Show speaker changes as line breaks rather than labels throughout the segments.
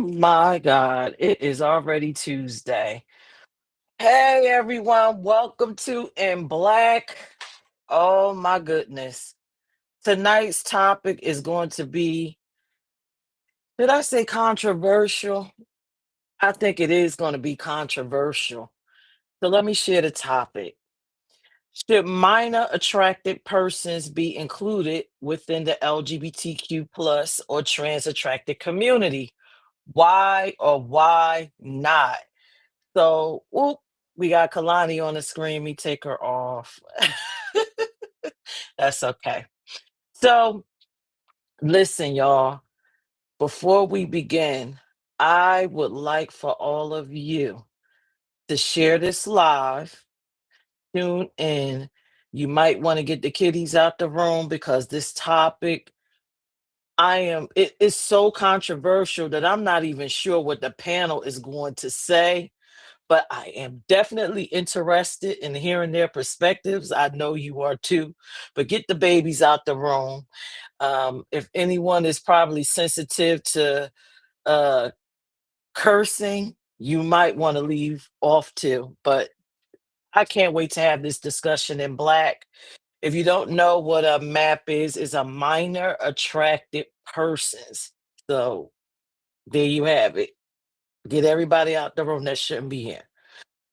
my God, it is already Tuesday. Hey everyone, welcome to In Black. Oh my goodness. Tonight's topic is going to be, did I say controversial? I think it is going to be controversial. So let me share the topic. Should minor attracted persons be included within the LGBTQ plus or trans attracted community? Why or why not? So, whoop, we got Kalani on the screen. Me take her off. That's okay. So, listen, y'all, before we begin, I would like for all of you to share this live, tune in. You might want to get the kiddies out the room because this topic, it is so controversial that I'm not even sure what the panel is going to say, but I am definitely interested in hearing their perspectives. I know you are too, but get the babies out the room. If anyone is probably sensitive to uh, cursing, you might want to leave off too. But I can't wait to have this discussion in Black. If you don't know what a MAP is a minor attracted persons. So there you have it. Get everybody out the room that shouldn't be here.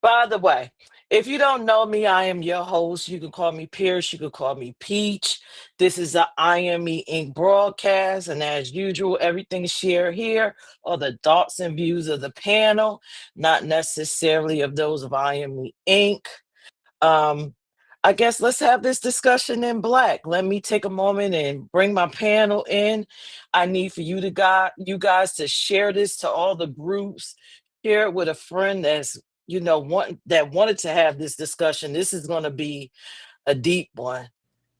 By the way, if you don't know me, I am your host. You can call me Peirrce. You can call me Peach. This is a IME Inc. broadcast. And as usual, everything shared here are the thoughts and views of the panel, not necessarily of those of IME Inc. Um, I guess let's have this discussion in Black. Let me take a moment and bring my panel in. I need for you guys to share this to all the groups. Share it with a friend that's that wanted to have this discussion. This is going to be a deep one.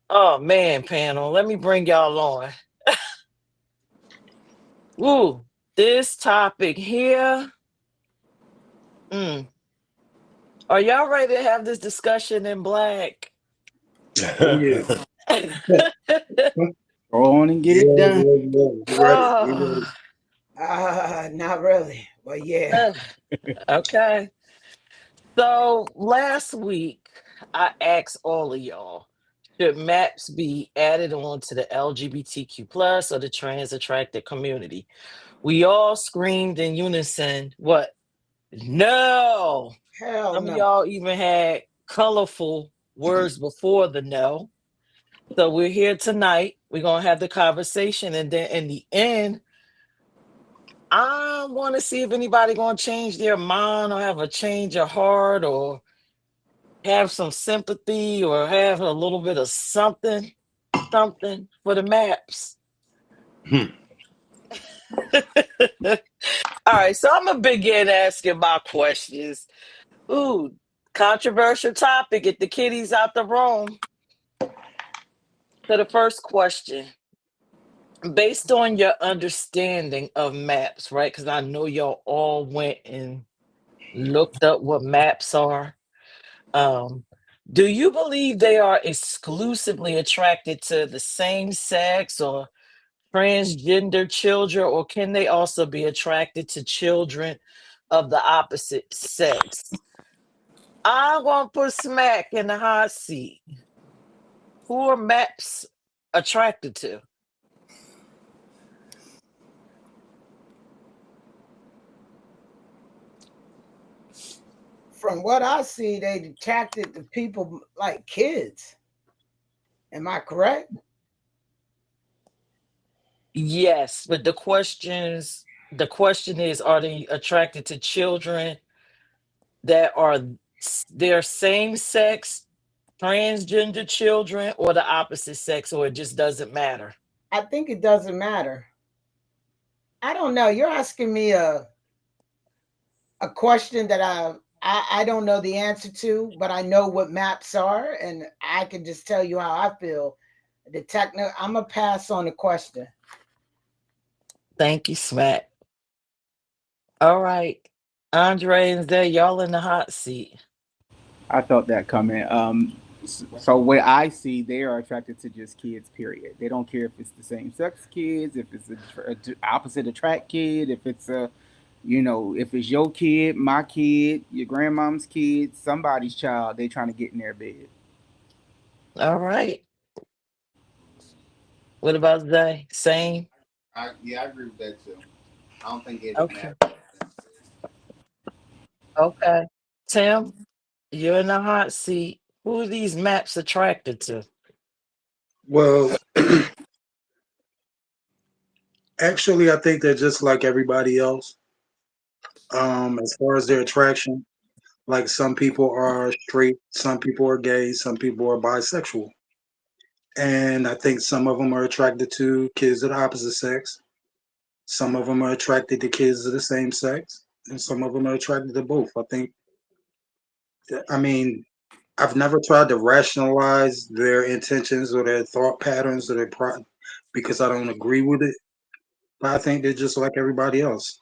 Oh man, panel. Let me bring y'all on. Ooh, this topic here. Mm. Are y'all ready to have this discussion in Black?
Yeah.
Go on and get it done.
Oh,
Not really, but yeah.
okay. So last week, I asked all of y'all, should maps be added on to the LGBTQ plus or the trans attracted community? We all screamed in unison, what? No.
Hell
Some of
no.
y'all even had colorful words before the no. So we're here tonight. We're going to have the conversation. And then in the end, I want to see if anybody going to change their mind or have a change of heart or have some sympathy or have a little bit of something for the maps. All right, so I'm gonna begin asking my questions. Ooh, controversial topic. Get the kiddies out the room. So the first question, based on your understanding of maps, right? Because I know y'all all went and looked up what maps are. Um, do you believe they are exclusively attracted to the same sex or transgender children, or can they also be attracted to children of the opposite sex? I'm gonna put Smack in the hot seat. Who are maps attracted to?
From what I see, they attracted to people like kids. Am I correct?
Yes, but the question is, are they attracted to children that are their same sex, transgender children, or the opposite sex, or it just doesn't matter?
I think it doesn't matter. I don't know. You're asking me a question that I don't know the answer to, but I know what maps are, and I can just tell you how I feel. I'm gonna pass on the question.
Thank you, Smack. All right. Andre and Zay, y'all in the hot seat.
I felt that coming. So what I see, they are attracted to just kids. Period. They don't care if it's the same sex kids, if it's a opposite attract kid, if it's a You know, if it's your kid, my kid, your grandmom's kid, somebody's child, they trying to get in their bed.
All right. What about Zay? Same?
Yeah, I agree with that too. I don't think it
Okay.
matters.
Okay. Tim, you're in the hot seat. Who are these maps attracted to?
Well, actually, I think they're just like everybody else. As far as their attraction, like some people are straight, some people are gay, some people are bisexual, and I think some of them are attracted to kids of the opposite sex. Some of them are attracted to kids of the same sex, and some of them are attracted to both. I think. I mean, I've never tried to rationalize their intentions or their thought patterns or because I don't agree with it. But I think they're just like everybody else.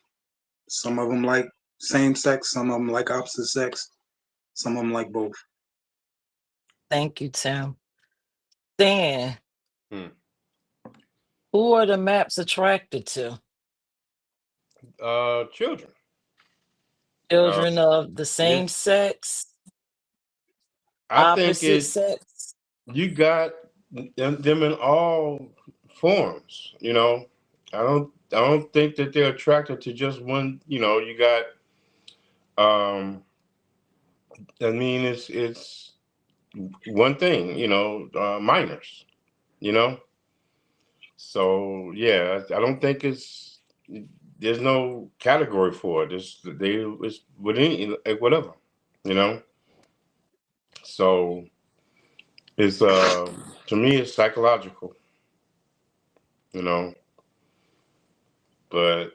Some of them like same sex, some of them like opposite sex, some of them like both.
Thank you, Tim. Dan,
Hmm.
who are the maps attracted to?
Children. Uh,
Children of the
yeah,
same sex,
I think
opposite
it.
sex?
You got them in all forms. You know, I don't think that they're attracted to just one. You know, you got. I mean, it's one thing. You know, minors. You know, so yeah, I don't think it's. There's no category for it. It's with any whatever. You know, so it's to me it's psychological. You know, but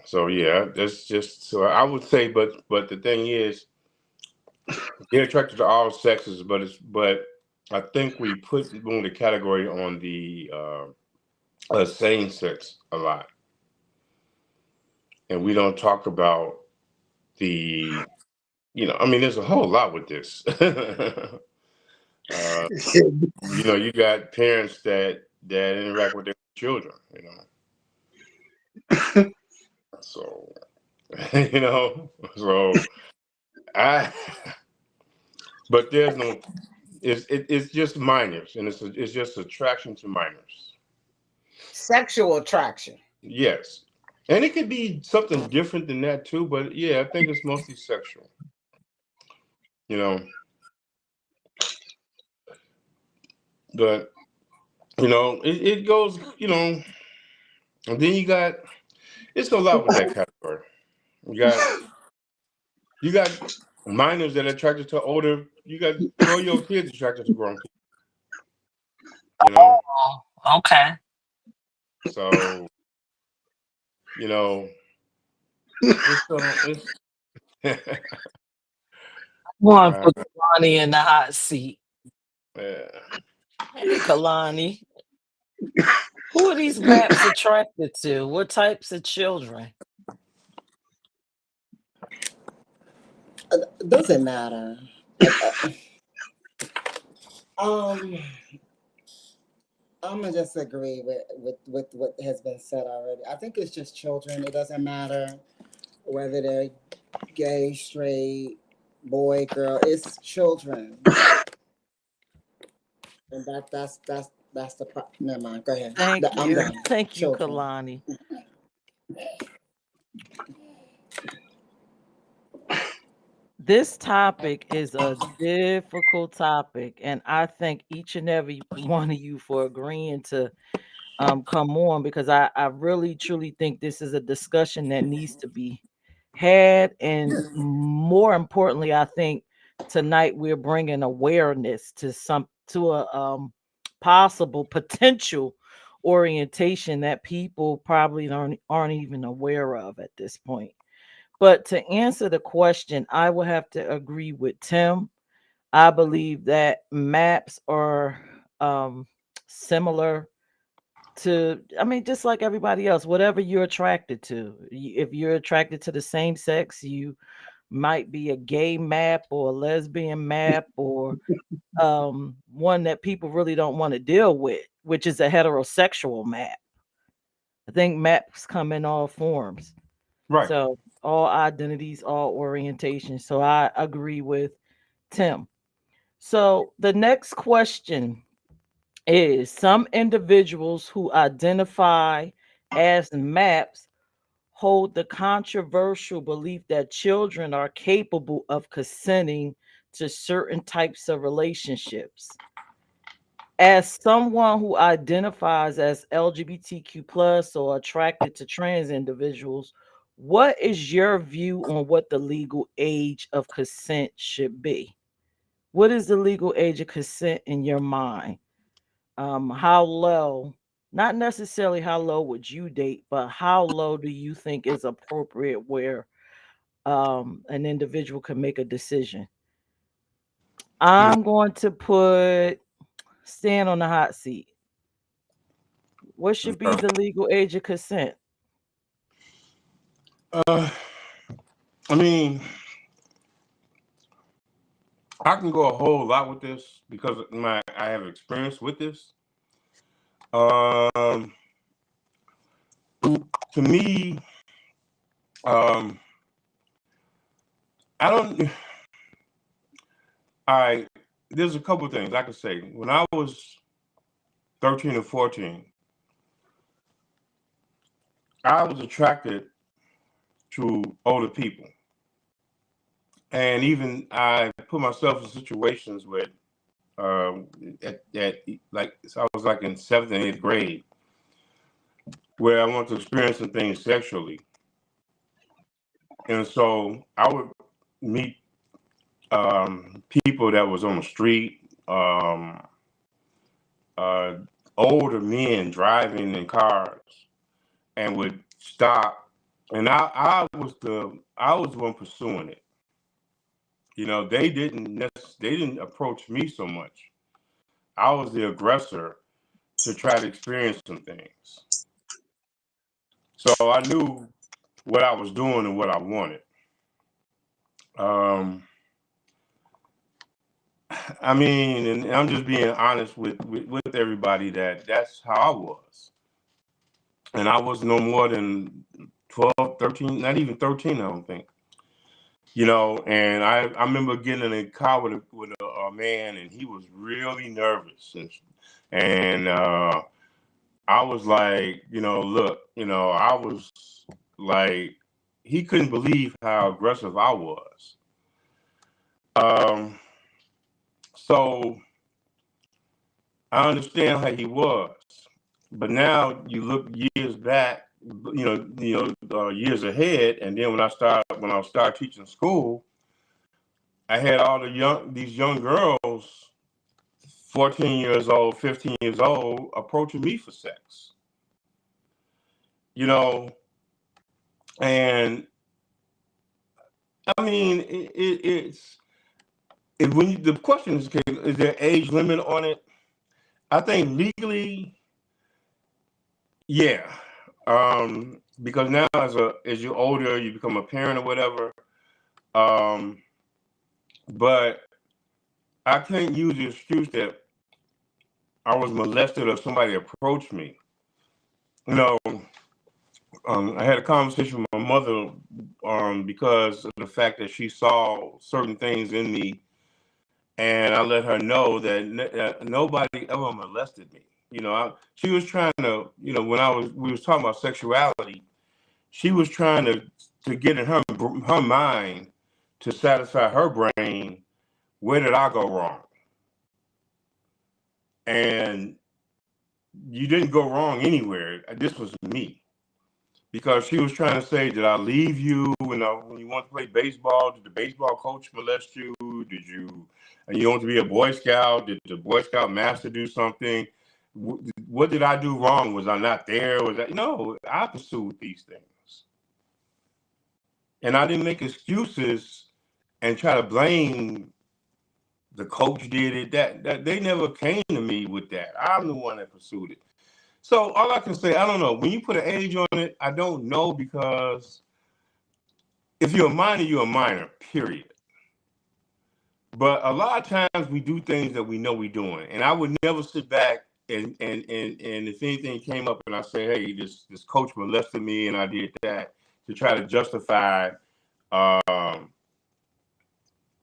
so yeah, that's just so I would say, but the thing is, they're attracted to all sexes, but I think we put on the category on the same sex a lot, and we don't talk about the I mean, there's a whole lot with this. You got parents that interact with their children, so so I but there's no it's just minors, and it's just attraction to minors.
Sexual attraction.
Yes, and it could be something different than that too, but yeah, I think it's mostly sexual. You know, but it goes. And then it's a lot with that category. You got you got minors that are attracted to older. You got 12-year-old kids attracted to grown people. You know,
Oh, okay.
so it's
One
uh,
put Kalani in the hot seat.
yeah.
Hey, Kalani. Who are these maps attracted to? What types of children?
Doesn't matter. Um, I'm gonna just agree with what has been said already. I think it's just children. It doesn't matter whether they're gay, straight, boy, girl. It's children, and that's the Never mind. Go ahead.
Thank
I'm
you.
done.
Thank you,
Children.
Kalani. This topic is a difficult topic, and I thank each and every one of you for agreeing to come on, because I really truly think this is a discussion that needs to be had, and more importantly, I think tonight we're bringing awareness to a possible potential orientation that people probably aren't even aware of at this point. But to answer the question, I will have to agree with Tim. I believe that maps are similar to, I mean, just like everybody else, whatever you're attracted to. If you're attracted to the same sex, you might be a gay map or a lesbian map, or one that people really don't want to deal with, which is a heterosexual map. I think maps come in all forms.
Right.
So all identities, all orientations. So I agree with Tim. So the next question is, some individuals who identify as MAPS hold the controversial belief that children are capable of consenting to certain types of relationships. As someone who identifies as LGBTQ plus or attracted to trans individuals, what is your view on what the legal age of consent should be? What is the legal age of consent in your mind? How low, not necessarily how low would you date, but how low do you think is appropriate where an individual can make a decision? I'm going to put Stan on the hot seat. What should be the legal age of consent?
I mean, I can go a whole lot with this because I have experience with this. To me, I don't. There's a couple of things I could say. When I was 13 or 14, I was attracted to older people, and even I put myself in situations where, so I was like in 7th and 8th grade, where I wanted to experience some things sexually, and so I would meet people that was on the street, older men driving in cars, and would stop, and I was the one pursuing it. You know, they didn't approach me so much. I was the aggressor to try to experience some things. So I knew what I was doing and what I wanted. I mean, and I'm just being honest with everybody that's how I was. And I was no more than 12, 13, not even 13, I don't think. You know, and I remember getting in a car with a man, and he was really nervous. And I was like, look, I was like, he couldn't believe how aggressive I was. So I understand how he was, but now you look years back, years ahead, and then when I started teaching school, I had all these young girls, 14 years old, 15 years old, approaching me for sex. And I mean, the question is there age limit on it? I think legally, yeah, because now as you're older, you become a parent or whatever. But I can't use the excuse that I was molested or somebody approached me. I had a conversation with my mother because of the fact that she saw certain things in me, and I let her know that nobody ever molested me. She was trying to, when we was talking about sexuality, she was trying to get in her mind to satisfy her brain. Where did I go wrong? And you didn't go wrong anywhere. This was me. Because she was trying to say, did I leave you when you want to play baseball? Did the baseball coach molest you? And you want to be a Boy Scout? Did the Boy Scout master do something? What did I do wrong? Was I not there? No, I pursued these things. And I didn't make excuses and try to blame the coach did it. That they never came to me with that. I'm the one that pursued it. So all I can say, I don't know. When you put an age on it, I don't know, because if you're a minor, you're a minor, period. But a lot of times we do things that we know we're doing. And I would never sit back and if anything came up and I say, hey, this coach molested me and I did that, to try to justify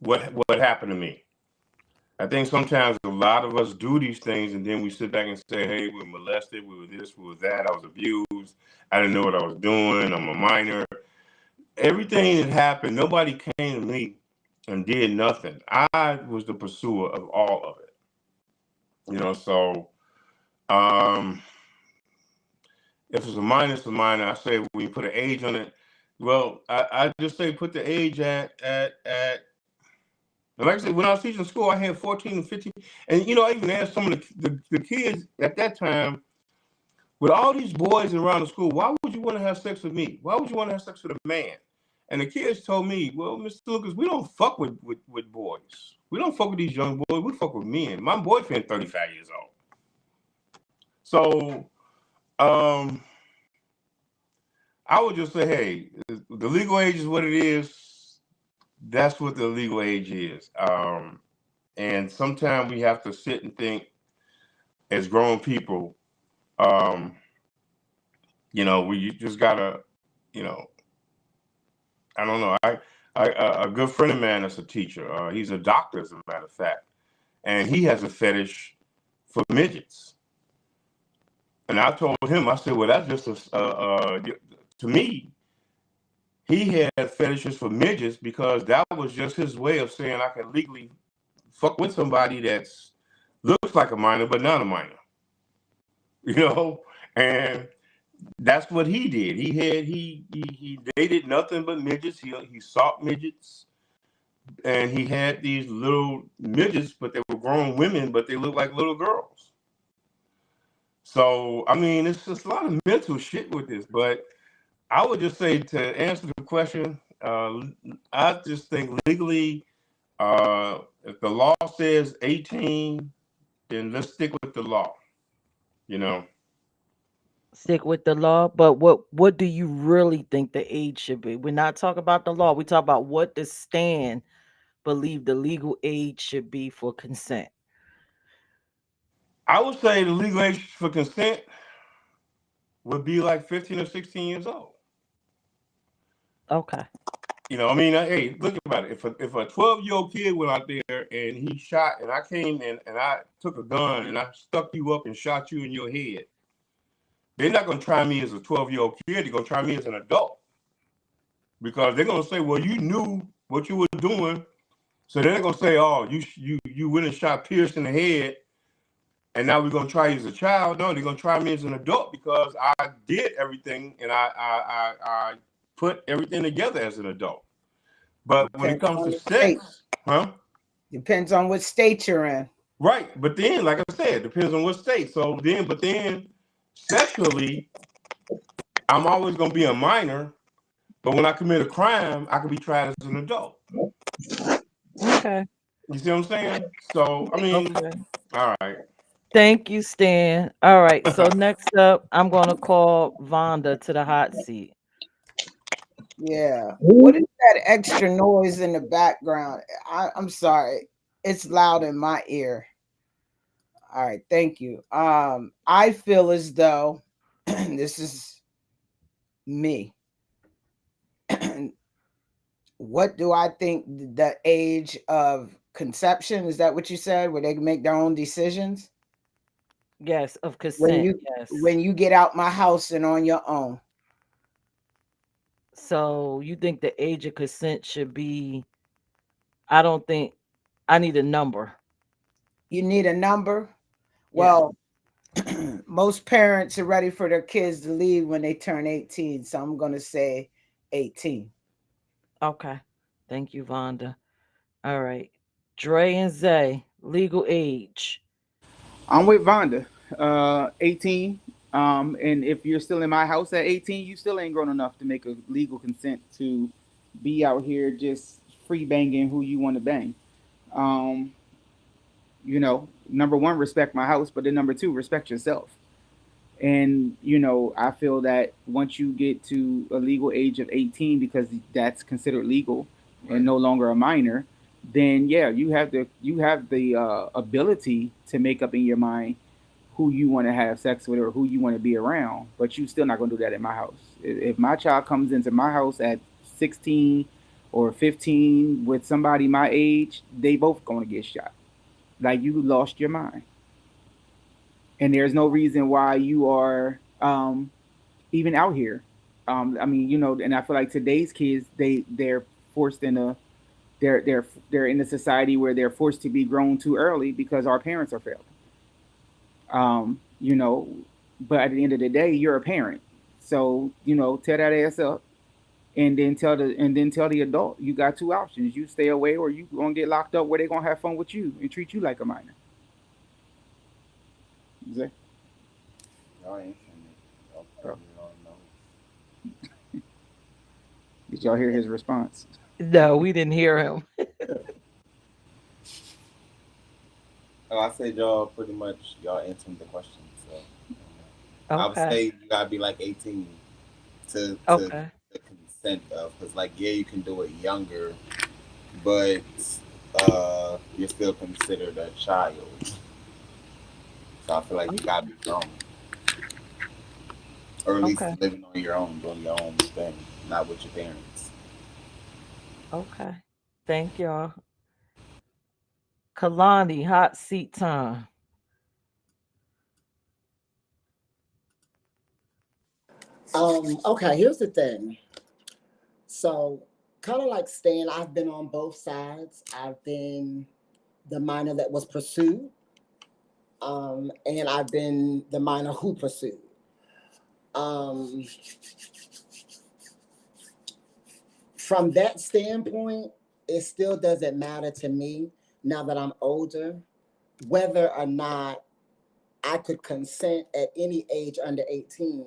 what happened to me. I think sometimes a lot of us do these things, and then we sit back and say, hey, we were molested, we were this, we were that, I was abused, I didn't know what I was doing, I'm a minor. Everything that happened, nobody came to me and did nothing. I was the pursuer of all of it. You know, so if it's a minor, it's a minor. I say when you put an age on it, well, I just say put the age at and like I said, when I was teaching school, I had 14 and 15. And, you know, I even asked some of the kids at that time, with all these boys around the school, why would you want to have sex with me? Why would you want to have sex with a man? And the kids told me, well, Mr. Lucas, we don't fuck with boys. We don't fuck with these young boys. We fuck with men. My boyfriend 35 years old. So I would just say, hey, the legal age is what it is. That's what the legal age is. And sometimes we have to sit and think as grown people, you know, we just gotta, you know, I don't know. A good friend of mine is a teacher. He's a doctor, as a matter of fact, and he has a fetish for midgets. And I told him, I said, well, that's just to me, he had fetishes for midgets because that was just his way of saying I can legally fuck with somebody that's looks like a minor but not a minor, you know. And that's what he did. He dated nothing but midgets. He sought midgets, and he had these little midgets, but they were grown women, but they looked like little girls. So I mean, it's just a lot of mental shit with this. But I would just say, to answer the question, I just think legally, if the law says 18, then let's stick with the law. You know.
Stick with the law. But what do you really think the age should be? We're not talking about the law. We talk about what the stand believe the legal age should be for consent.
I would say the legal age for consent would be like 15 or 16 years old.
Okay.
You know, I mean, hey, look about it. If a 12-year-old kid went out there and he shot, and I came in and I took a gun and I stuck you up and shot you in your head, they're not going to try me as a 12-year-old kid. They're going to try me as an adult, because they're going to say, well, you knew what you were doing. So they're going to say, oh, you went and shot Peirrce in the head, and now we're going to try you as a child. No, they're going to try me as an adult because I did everything, and I put everything together as an adult. But when it comes to sex,
depends on what state you're in.
Right. But then, like I said, depends on what state. So then sexually, I'm always going to be a minor. But when I commit a crime, I can be tried as an adult.
Okay.
You see what I'm saying? So, I mean,
Okay.
all right.
Thank you, Stan. All right. So next up, I'm going to call Vonda to the hot seat.
Yeah. What is that extra noise in the background? I'm sorry. It's loud in my ear. All right. Thank you. I feel as though this is me. What do I think the age of conception? Is that what you said? Where they can make their own decisions?
Yes, of consent.
When you get out my house and on your own.
So you think the age of consent should be? I don't think. I need a number.
You need a number? Well, most parents are ready for their kids to leave when they turn 18. So I'm going to say 18.
Okay. Thank you, Vonda. All right. Dre and Zay, legal age.
I'm with Vonda. 18. And if you're still in my house at 18, you still ain't grown enough to make a legal consent to be out here just free banging who you want to bang. You know, number one, respect my house, but then number two, respect yourself. And you know, I feel that once you get to a legal age of 18, because that's considered legal and no longer a minor, then yeah, you have the ability to make up in your mind who you want to have sex with or who you want to be around, but you still not gonna do that in my house. If my child comes into my house at 16 or 15 with somebody my age, they both gonna get shot. Like, you lost your mind, and there's no reason why you are even out here. I mean, and I feel like today's kids, they're forced in a they're in a society where they're forced to be grown too early because our parents are failing. Um, you know, but at the end of the day, you're a parent, so tear that ass up, and then tell the adult you got two options: you stay away, or you gonna get locked up where they gonna have fun with you and treat you like a minor. Zay?
Y'all ain't finished. Y'all
Oh,
probably don't know.
did y'all hear his response?
No, we didn't hear him.
Oh, I said y'all pretty much y'all answered the question. So I would
Okay.
say you gotta be like 18 to
Okay.
the consent of, because like yeah, you can do it younger, but you're still considered a child. So I feel like you gotta be grown, or at least
Okay.
living on your own, doing your own thing, not with your parents.
Okay. Thank y'all. Kalani, hot seat time.
Okay, here's the thing. So, kind of like Stan, I've been on both sides. I've been the minor that was pursued, and I've been the minor who pursued. Um, from that standpoint, it still doesn't matter to me now that I'm older whether or not I could consent at any age under 18.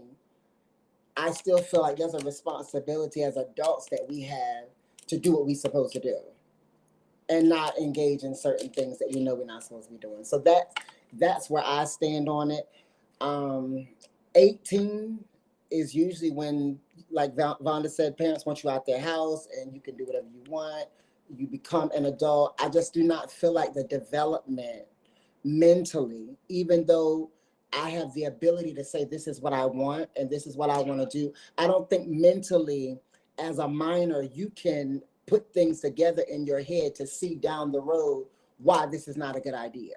I still feel like there's a responsibility as adults that we have to do what we're supposed to do and not engage in certain things that we know we're not supposed to be doing. So that's where I stand on it. Um, 18 is usually when, like Vonda said, parents want you out their house and you can do whatever you want. You become an adult. I just do not feel like the development mentally, even though I have the ability to say this is what I want and this is what I want to do. I don't think mentally, as a minor, you can put things together in your head to see down the road why this is not a good idea.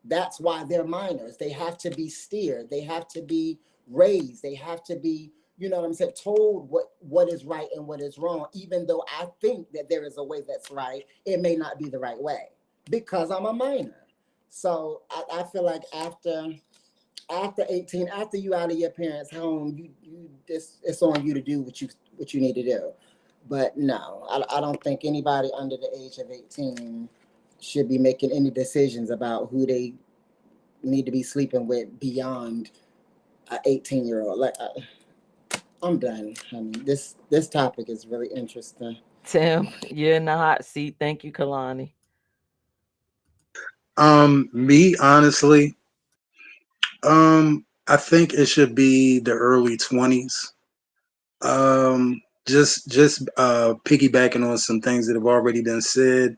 That's why they're minors. They have to be steered. They have to be raised. They have to be, you know what I'm saying, told what is right and what is wrong. Even though I think that there is a way that's right, it may not be the right way because I'm a minor. So I feel like after 18, after you out of your parents' home, you this it's on you to do what you need to do. But no, I don't think anybody under the age of 18 should be making any decisions about who they need to be sleeping with beyond an 18-year-old. Like I'm done. I mean, this topic is really interesting.
Tim, you're in the hot seat. Thank you, Kalani.
Me honestly, I think it should be the early 20s. Just piggybacking on some things that have already been said.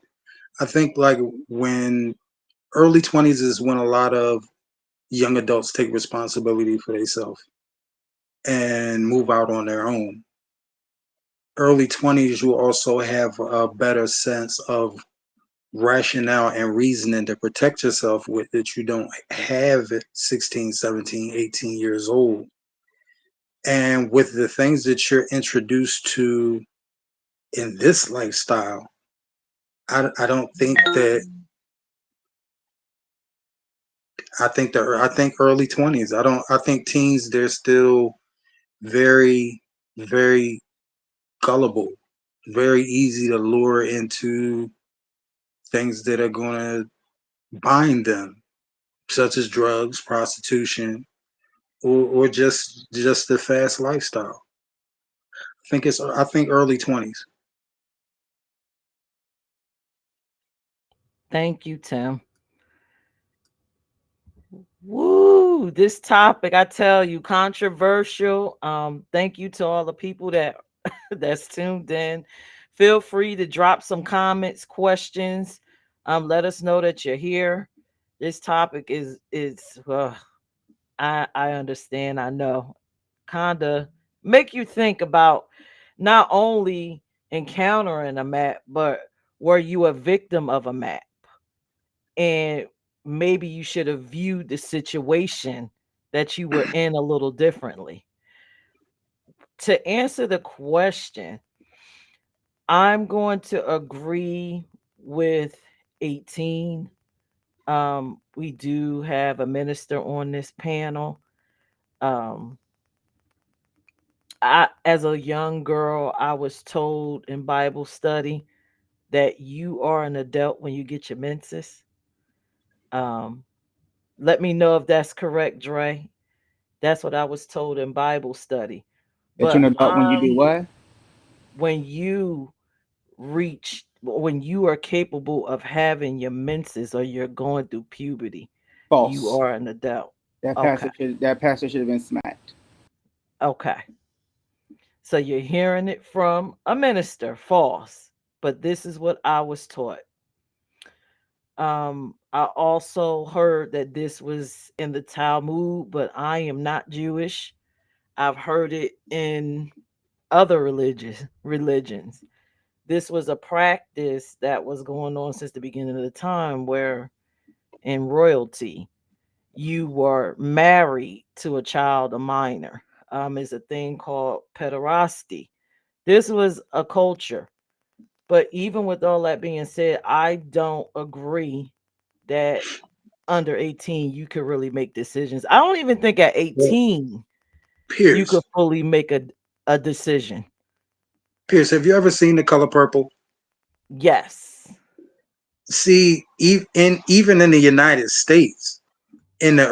I think like when early 20s is when a lot of young adults take responsibility for themselves and move out on their own. Early 20s, you also have a better sense of rationale and reasoning to protect yourself with that you don't have at 16, 17, 18 years old. And with the things that you're introduced to in this lifestyle, I don't think that I think early 20s. I think teens they're still very, very gullible, very easy to lure into things that are gonna bind them, such as drugs, prostitution, or just the fast lifestyle. I think early 20s.
Thank you, Tim. Woo, this topic, I tell you, controversial. Thank you to all the people that that's tuned in. Feel free to drop some comments, questions. Let us know that you're here. This topic is I understand, I know, kind of make you think about not only encountering a map, but were you a victim of a map? And maybe you should have viewed the situation that you were in a little differently. To answer the question, I'm going to agree with 18. We do have a minister on this panel. Um, as a young girl, I was told in Bible study that you are an adult when you get your menses. Um, Let me know if that's correct, Dre. That's what I was told in Bible study.
That you're
But
an adult when you do what?
when you when you are capable of having your menses or you're going through puberty, you
False.
are an adult.
That
Okay.
pastor should have been smacked.
Okay. So you're hearing it from a minister, false. But this is what I was taught. I also heard that this was in the Talmud, but I am not Jewish. I've heard it in other religions. This was a practice that was going on since the beginning of the time where in royalty you were married to a child, a minor. Is a thing called pederasty. This was a culture. But even with all that being said, I don't agree that under 18 you could really make decisions. I don't even think at
Well,
18 you could
Pierce,
fully make a decision.
Pierce, have you ever seen The Color Purple?
Yes.
See, even in the United States, in the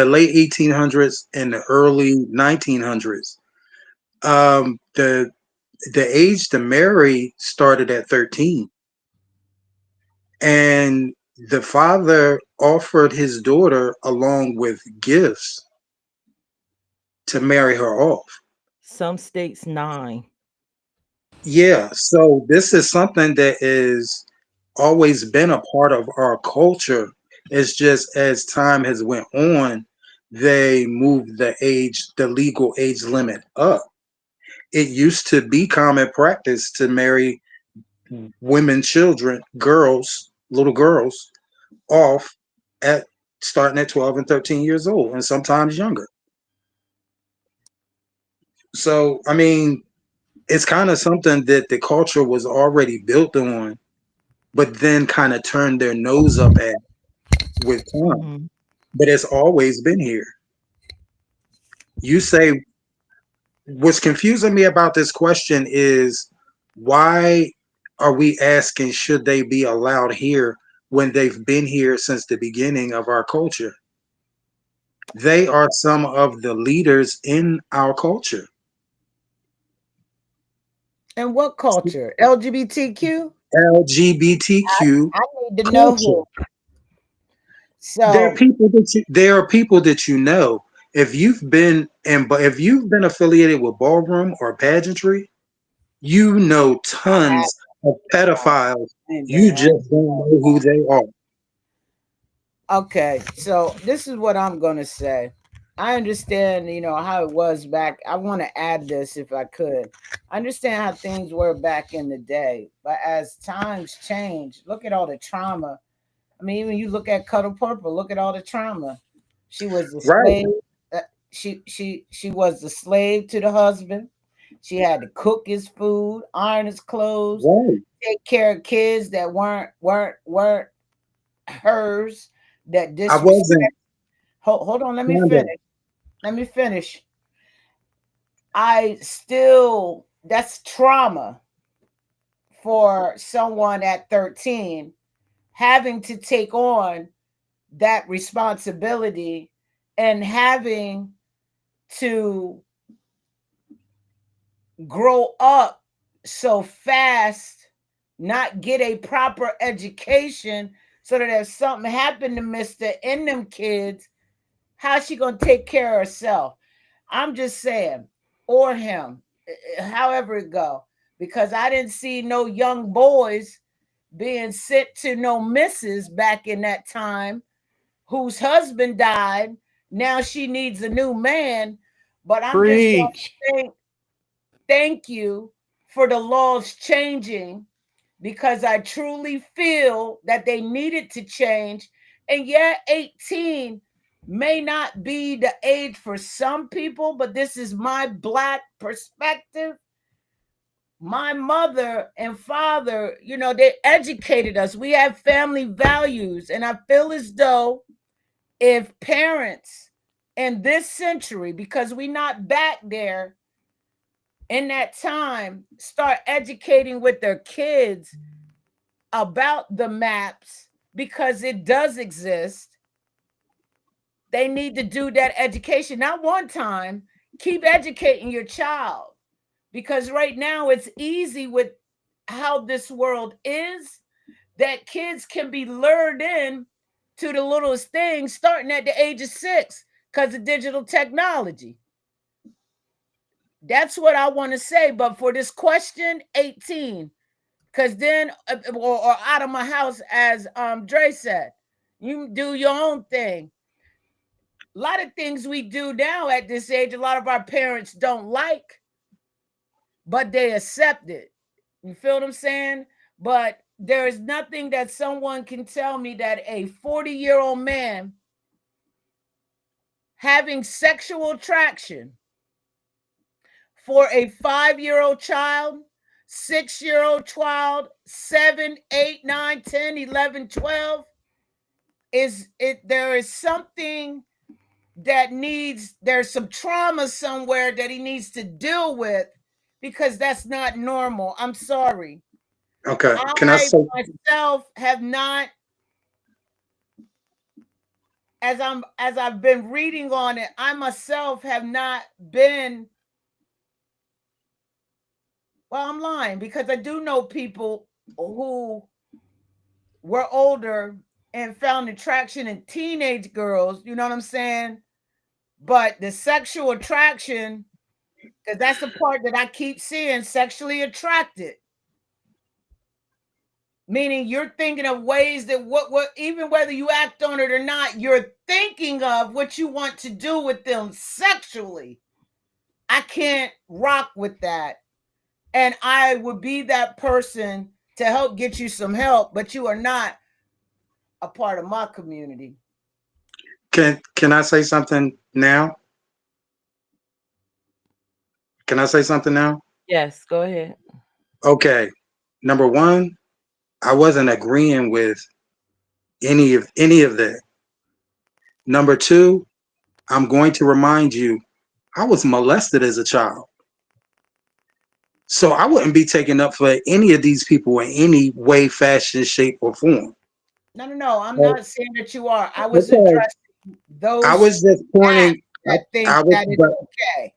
late 1800s and the early 1900s, the age to marry started at 13, and the father offered his daughter along with gifts to marry her off.
Some states 9.
Yeah, so this is something that is always been a part of our culture. It's just as time has went on, they moved the legal age limit up. It used to be common practice to marry women, children, girls, little girls, off at starting at 12 and 13 years old, and sometimes younger. So, I mean, it's kind of something that the culture was already built on, but then kind of turned their nose up at with time.
Mhm.
But it's always been here. You say what's confusing me about this question is why are we asking should they be allowed here when they've been here since the beginning of our culture? They are some of the leaders in our culture.
And what culture? LGBTQ?
LGBTQ
I need to know
culture.
who. So,
There are people that you know. If you've been affiliated with ballroom or pageantry, you know
I have
tons of pedophiles. You
been
just don't know who they are.
okay. So this is what I'm gonna say. I understand, how it was back. I want to add this if I could. I understand how things were back in the day, but as times change, look at all the trauma. I mean, even you look at Cuddle Purple, look at all the trauma. She was the
Right,
slave. She was the slave to the husband. She had to cook his food, iron his clothes,
right.
take care of kids that weren't hers, that
I
disrespect.
wasn't
Hold on, let me
kind of
finish. Let me finish. I still That's trauma for someone at 13 having to take on that responsibility and having to grow up so fast, not get a proper education, so that if something happened to Mr. and them kids, how's she gonna take care of herself? I'm just saying, or him, however it go, because I didn't see no young boys being sent to no misses back in that time. whose husband died. Now she needs a new man. But I'm just want
Preach.
to say thank you for the laws changing, because I truly feel that they needed to change. And yeah, 18 may not be the age for some people, but this is my Black perspective. My mother and father, they educated us. We have family values. And I feel as though if parents in this century, because we're not back there in that time, start educating with their kids about the maps, because it does exist, they need to do that education. Not one time, keep educating your child, because right now it's easy with how this world is, that kids can be lured in to the littlest things starting at the age of 6 because of digital technology. That's what I want to say. But for this question, 18, because then, or out of my house, as Dre said, you do your own thing. A lot of things we do now at this age, a lot of our parents don't like, but they accept it. You feel what I'm saying? But there is nothing that someone can tell me that a 40-year-old man having sexual attraction for a 5-year-old child, 6-year-old child, 7, 8, 9, 10, 11, 12, there is something that there's some trauma somewhere that he needs to deal with, because that's not normal. I'm sorry.
Okay. Can I
I
say?
myself have not, as I've been reading on it, I myself have not been, well, I'm lying, because I do know people who were older and found attraction in teenage girls, you know what I'm saying? But the sexual attraction, because that's the part that I keep seeing, sexually attracted. Meaning you're thinking of ways that what even whether you act on it or not, you're thinking of what you want to do with them sexually. I can't rock with that. And I would be that person to help get you some help, but you are not a part of my community.
Can I say something now? Can I say something now?
Yes, go ahead.
Okay. Number one, I wasn't agreeing with any of that. Number two, I'm going to remind you, I was molested as a child. So I wouldn't be taken up for any of these people in any way, fashion, shape, or form.
No. I'm
So,
not saying that you are. I was
okay.
addressing
I
those
was just
acts
pointing.
that think
I was,
that it's
but
okay.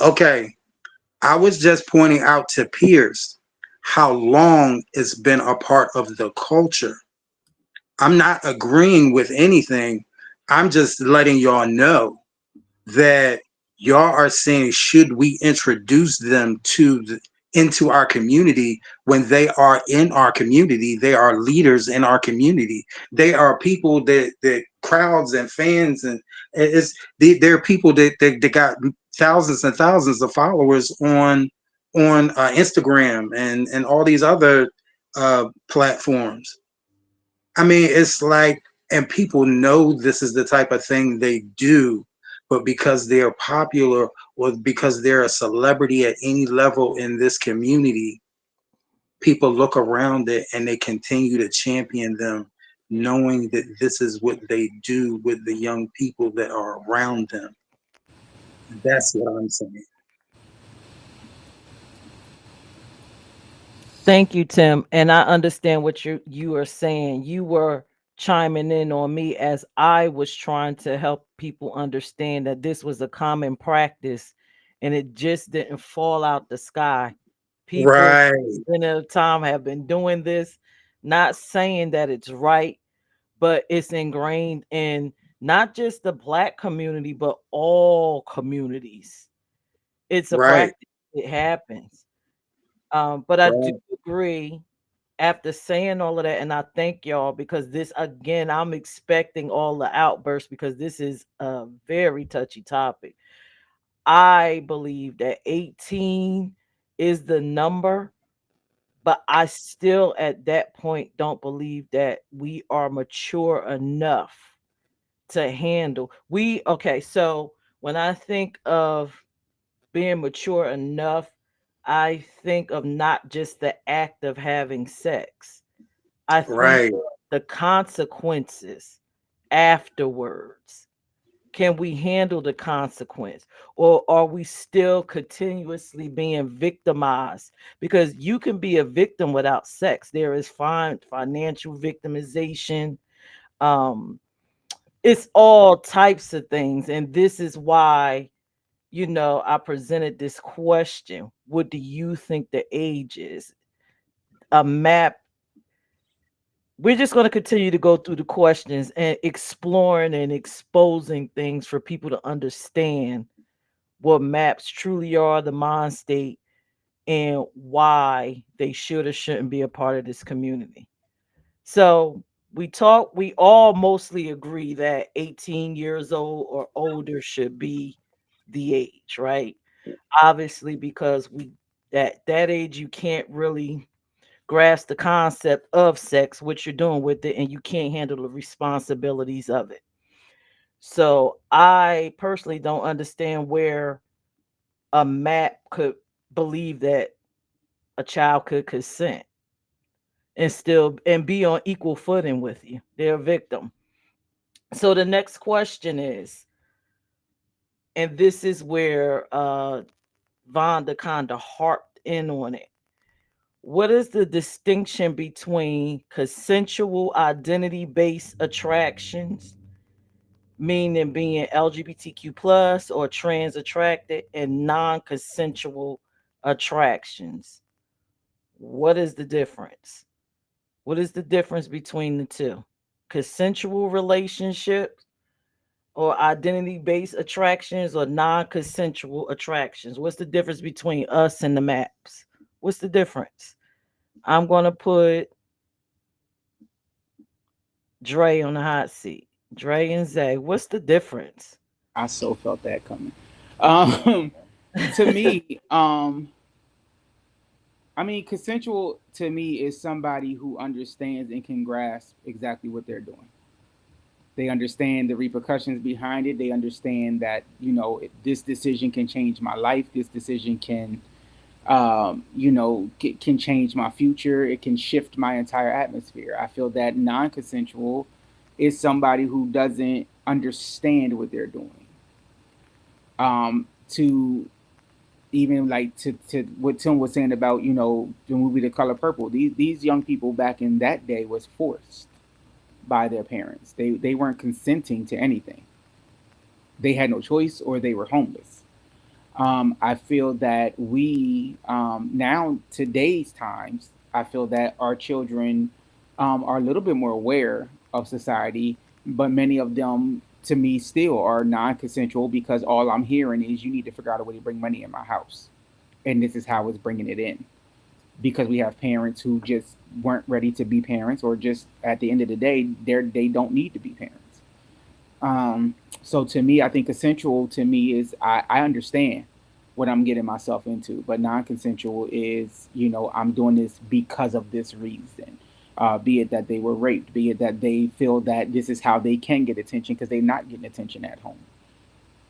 okay. I was just pointing out to Peirrce how long it's been a part of the culture. I'm not agreeing with anything. I'm just letting y'all know that y'all are saying, should we introduce them into our community? When they are in our community, they are leaders in our community. They are people that crowds and fans, and they're people that got thousands and thousands of followers on Instagram and all these other platforms. I mean, it's like, and people know this is the type of thing they do, but because they're popular or because they're a celebrity at any level in this community, people look around it and they continue to champion them, knowing that this is what they do with the young people that are around them. That's what I'm saying.
Thank you, Tim. And I understand what you are saying. You were chiming in on me as I was trying to help people understand that this was a common practice and it just didn't fall out the sky. People
Right,
in a time have been doing this, not saying that it's right, but it's ingrained in not just the Black community, but all communities. It's a
right,
practice. It happens. But I do
right.
agree. after saying all of that, and I thank y'all because this, again, I'm expecting all the outbursts because this is a very touchy topic. I believe that 18 is the number, but I still at that point don't believe that we are mature enough to handle. Okay, so when I think of being mature enough, I think of not just the act of having sex. I think
Right.
of the consequences afterwards. Can we handle the consequence? Or are we still continuously being victimized? Because you can be a victim without sex. There is financial victimization. Um, it's all types of things. And this is why, I presented this question. What do you think the age is? A map. We're just going to continue to go through the questions and exploring and exposing things for people to understand what maps truly are, the mind state, and why they should or shouldn't be a part of this community. So we all mostly agree that 18 years old or older should be the age, right? Obviously, because that age you can't really grasp the concept of sex, what you're doing with it, and you can't handle the responsibilities of it. So I personally don't understand where a map could believe that a child could consent and still and be on equal footing with you. They're a victim. So the next question is, and this is where Vonda kind of harped in on it. What is the distinction between consensual identity based attractions, meaning being LGBTQ plus or trans attracted, and non consensual attractions? What is the difference? What is the difference between the two? Consensual relationships or identity based attractions or non consensual attractions? What's the difference between us and the maps? What's the difference? I'm going to put Dre on the hot seat. Dre and Zay, what's the difference?
I so felt that coming. Um, to me, I mean, consensual to me is somebody who understands and can grasp exactly what they're doing. They understand the repercussions behind it. They understand that, this decision can change my life. This decision can, can change my future. It can shift my entire atmosphere. I feel that non consensual is somebody who doesn't understand what they're doing. To even like to what Tim was saying about the movie The Color Purple. These young people back in that day was forced by their parents. They weren't consenting to anything. They had no choice, or they were homeless. I feel that we now today's times. I feel that our children are a little bit more aware of society, but many of them, to me, still are non-consensual because all I'm hearing is you need to figure out a way to bring money in my house, and this is how it's bringing it in. Because we have parents who just weren't ready to be parents, or just at the end of the day, they don't need to be parents. So to me, I think consensual to me is I understand what I'm getting myself into, but non-consensual is I'm doing this because of this reason. Be it that they were raped, be it that they feel that this is how they can get attention because they're not getting attention at home.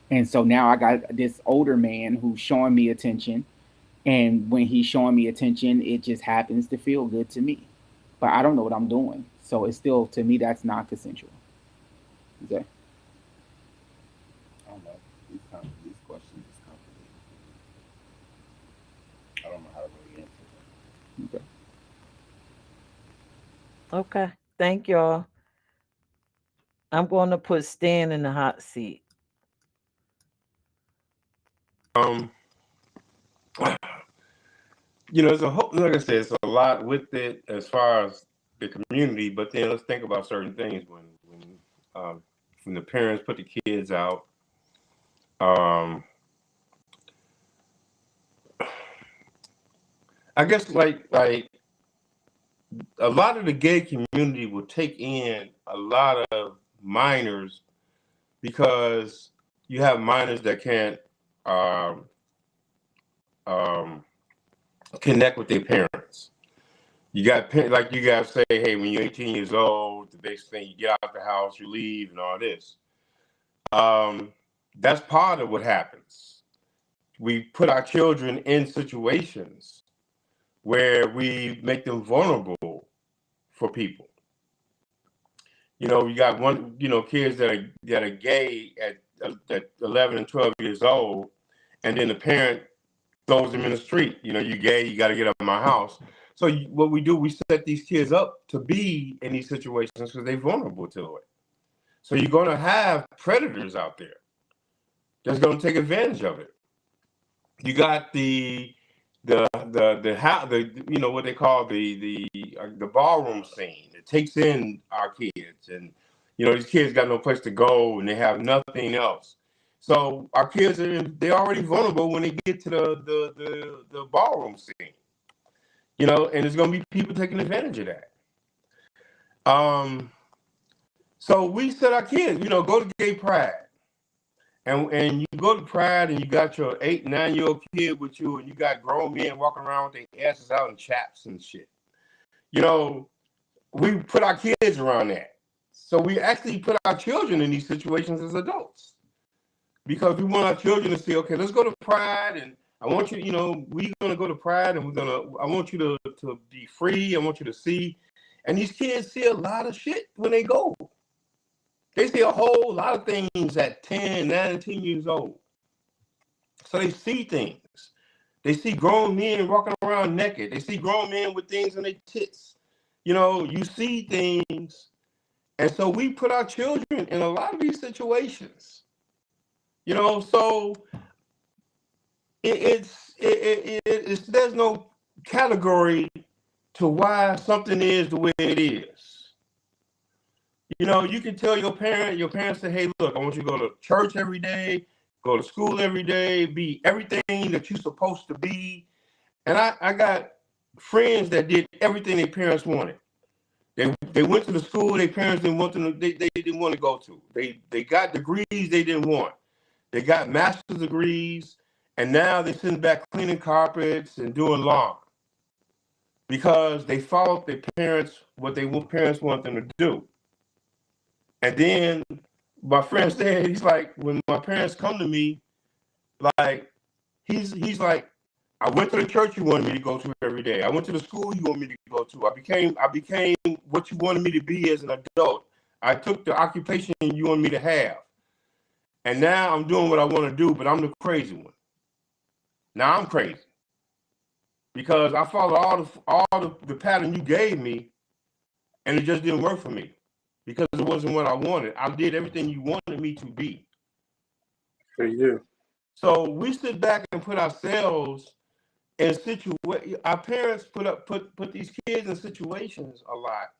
And so now I got this older man who's showing me attention, and when he's showing me attention, it just happens to feel good to me. But I don't know what I'm doing. So it's still, to me, that's not consensual. Okay.
I don't know. These questions is complicated. I don't know how to really answer them.
Okay.
Okay. Thank y'all. I'm going to put Stan in the hot seat.
Um, there's a whole, like I said, it's a lot with it as far as the community. But then let's think about certain things um, when the parents put the kids out. Um, I guess like a lot of the gay community will take in a lot of minors because you have minors that can't connect with their parents. You got like you guys say, hey, when you're 18 years old, the basic thing, you get out the house, you leave, and all this. That's part of what happens. We put our children in situations where we make them vulnerable for people. You know, you got kids that are gay at 11 and 12 years old, and then the parent throws them in the street. You know, you gay, you got to get out of my house. So what we do, we set these kids up to be in these situations because they're vulnerable to it. So you're going to have predators out there that's going to take advantage of it. You got the what they call the ballroom scene. It takes in our kids, and these kids got no place to go, and they have nothing else. So our kids they're already vulnerable when they get to the ballroom scene. And there's going to be people taking advantage of that. So we set our kids, go to gay pride. And you go to pride and you got your 8, 9-year-old kid with you, and you got grown men walking around with their asses out in chaps and shit. We put our kids around that. So we actually put our children in these situations as adults because we want our children to see, okay, let's go to pride, and I want you, we're going to go to pride, and I want you to be free. I want you to see. And these kids see a lot of shit when they go. They see a whole lot of things at 10, 9, 10 years old. So they see things. They see grown men walking around naked. They see grown men with things in their tits. You see things. And so we put our children in a lot of these situations. So there's no category to why something is the way it is. You can tell your parents say, hey, look, I want you to go to church every day, go to school every day, be everything that you're supposed to be. And I got friends that did everything their parents wanted. They went to the school their parents didn't want them they didn't want to go to. They got degrees they didn't want. They got master's degrees, and now they're sitting back cleaning carpets and doing lawn because they followed their parents, what their parents want them to do. And then my friend said, he's like, when my parents come to me, like, he's like, I went to the church you wanted me to go to every day. I went to the school you want me to go to. I became what you wanted me to be as an adult. I took the occupation you want me to have. And now I'm doing what I want to do, but I'm the crazy one. Now I'm crazy. Because I followed all the pattern you gave me, and it just didn't work for me. Because it wasn't what I wanted. I did everything you wanted me to be.
For you.
So we sit back and put ourselves in situations. Our parents put these kids in situations a lot,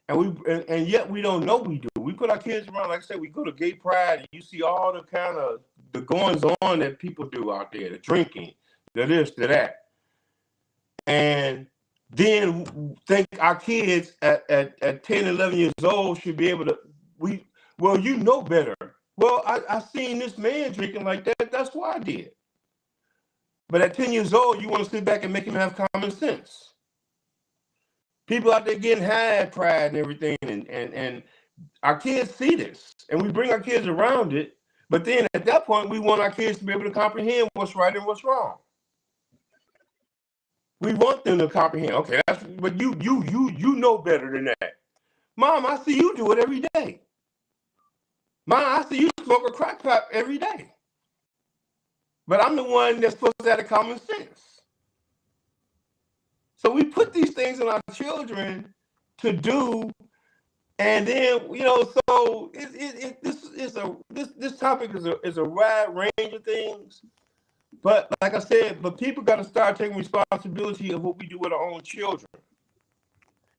and yet we don't know we do. We put our kids around, like I said, we go to gay pride, and you see all the kind of the goings on that people do out there, the drinking, the this, the that, and then think our kids at 10, 11 years old should be able to, you know better. Well, I seen this man drinking like that. That's what I did. But at 10 years old, you want to sit back and make him have common sense. People out there getting high at pride and everything. And our kids see this. And we bring our kids around it. But then at that point, we want our kids to be able to comprehend what's right and what's wrong. We want them to comprehend. Okay, but you know better than that. Mom, I see you do it every day. Mom, I see you smoke a crack pipe every day. But I'm the one that's supposed to have the common sense. So we put these things in our children to do, and then so this topic is a wide range of things. But like I said, people got to start taking responsibility of what we do with our own children.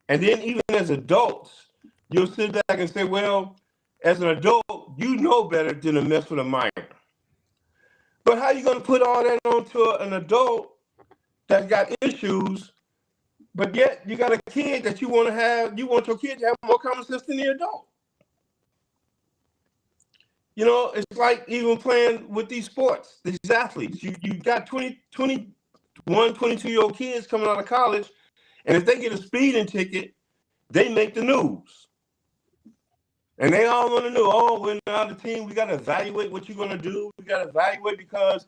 And then even as adults, you'll sit back and say, well, as an adult, you know better than to mess with a minor. But how are you going to put all that onto an adult that got issues But yet you got a kid that you want your kid to have more common sense than the adult. You know, it's like even playing with these sports, these athletes. You got 21, 22-year-old kids coming out of college, and if they get a speeding ticket, they make the news. And they all want to know, oh, we're now the team. We got to evaluate what you're going to do. We got to evaluate because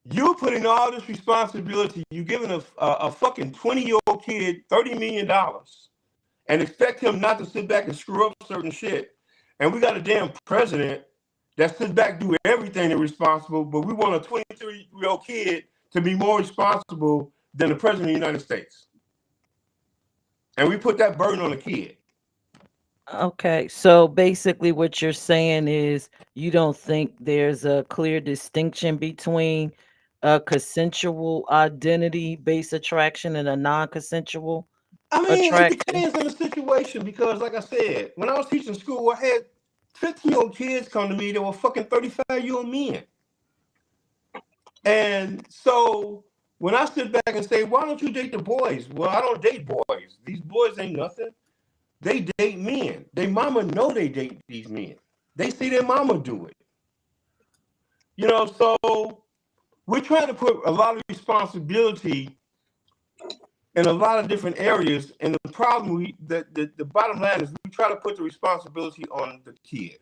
you're putting all this responsibility. You're giving a fucking 20-year-old kid $30 million and expect him not to sit back and screw up certain shit. And we got a damn president that sits back, do everything that's responsible, but we want a 23-year-old kid to be more responsible than the president of the United States. And we put that burden on the kid.
Okay, so basically what you're saying is you don't think there's a clear distinction between a consensual identity-based attraction and a non-consensual
I mean, it
attraction?
depends on the situation because, like I said, when I was teaching school, I had 15-year-old kids come to me that were fucking 35-year-old men. And so when I sit back and say, why don't you date the boys? Well, I don't date boys. These boys ain't nothing. They date men. They mama know they date these men. They see their mama do it. You know, so we're trying to put a lot of responsibility in a lot of different areas. And the problem, the bottom line is we try to put the responsibility on the kid.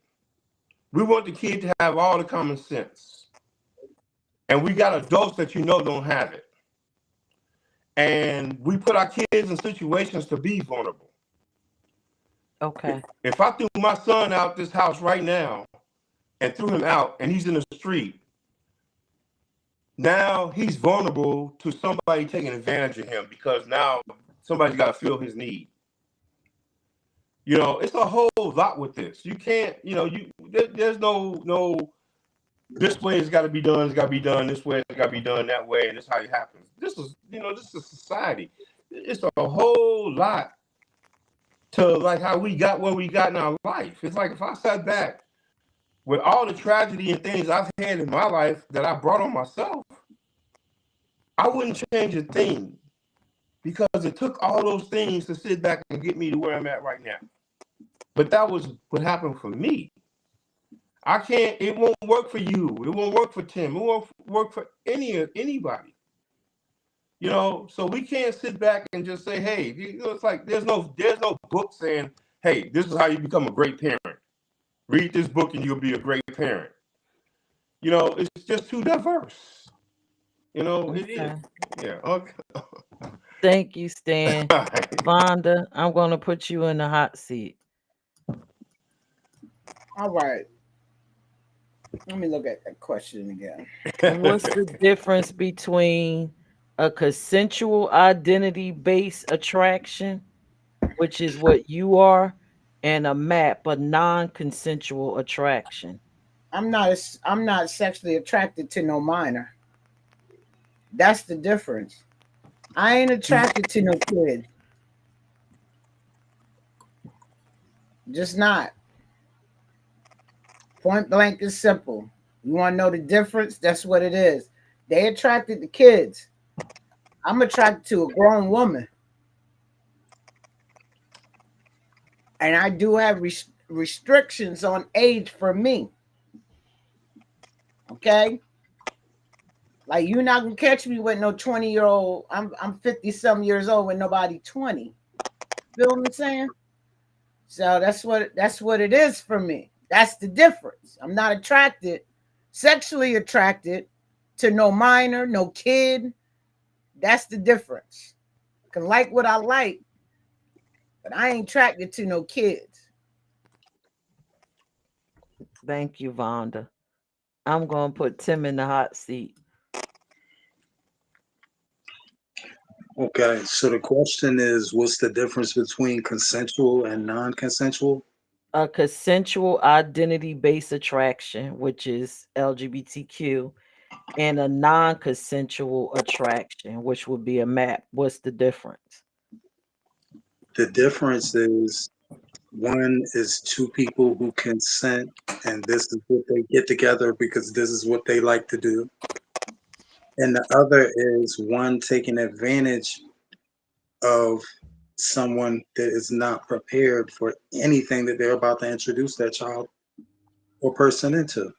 We want the kid to have all the common sense. And we got adults that don't have it. And we put our kids in situations to be vulnerable.
Okay.
If I threw my son out this house right now and threw him out and he's in the street, now he's vulnerable to somebody taking advantage of him because now somebody's got to fill his need. You know, it's a whole lot with this. You can't, there's no, this way it's got to be done, it's got to be done this way, it's got to be done that way, and this is how it happens. This is society. It's a whole lot to like how we got where we got in our life. It's like if I sat back with all the tragedy and things I've had in my life that I brought on myself, I wouldn't change a thing because it took all those things to sit back and get me to where I'm at right now. But that was what happened for me. It won't work for you. It won't work for Tim. It won't work for anybody. You know, so we can't sit back and just say, hey, it's like there's no book saying, hey, this is how you become a great parent. Read this book and you'll be a great parent. You know, it's just too diverse. You know,
Okay.
it is. Yeah. Okay.
Thank you, Stan. Vonda, I'm going to put you in the hot seat.
All right. Let me look at that question again.
What's the difference between a consensual identity-based attraction, which is what you are, and a MAP, a non-consensual attraction?
I'm not sexually attracted to no minor. That's the difference. I ain't attracted to no kid. Just not. Point blank is simple. You want to know the difference? That's what it is. They attracted to kids. I'm attracted to a grown woman. And I do have restrictions on age for me. Okay? Like you're not gonna catch me with no 20-year-old. I'm 50-some years old with nobody 20. Feel what I'm saying? So that's what it is for me. That's the difference. I'm not sexually attracted to no minor, no kid. That's the difference. I can like what I like, but I ain't attracted to no kids.
Thank you, Vonda. I'm going to put Tim in the hot seat.
Okay, so the question is, what's the difference between consensual and non-consensual?
A consensual identity-based attraction, which is LGBTQ, and a non-consensual attraction, which would be a MAP. What's the difference?
The difference is one is two people who consent, and this is what they get together because this is what they like to do. And the other is one taking advantage of someone that is not prepared for anything that they're about to introduce that child or person into.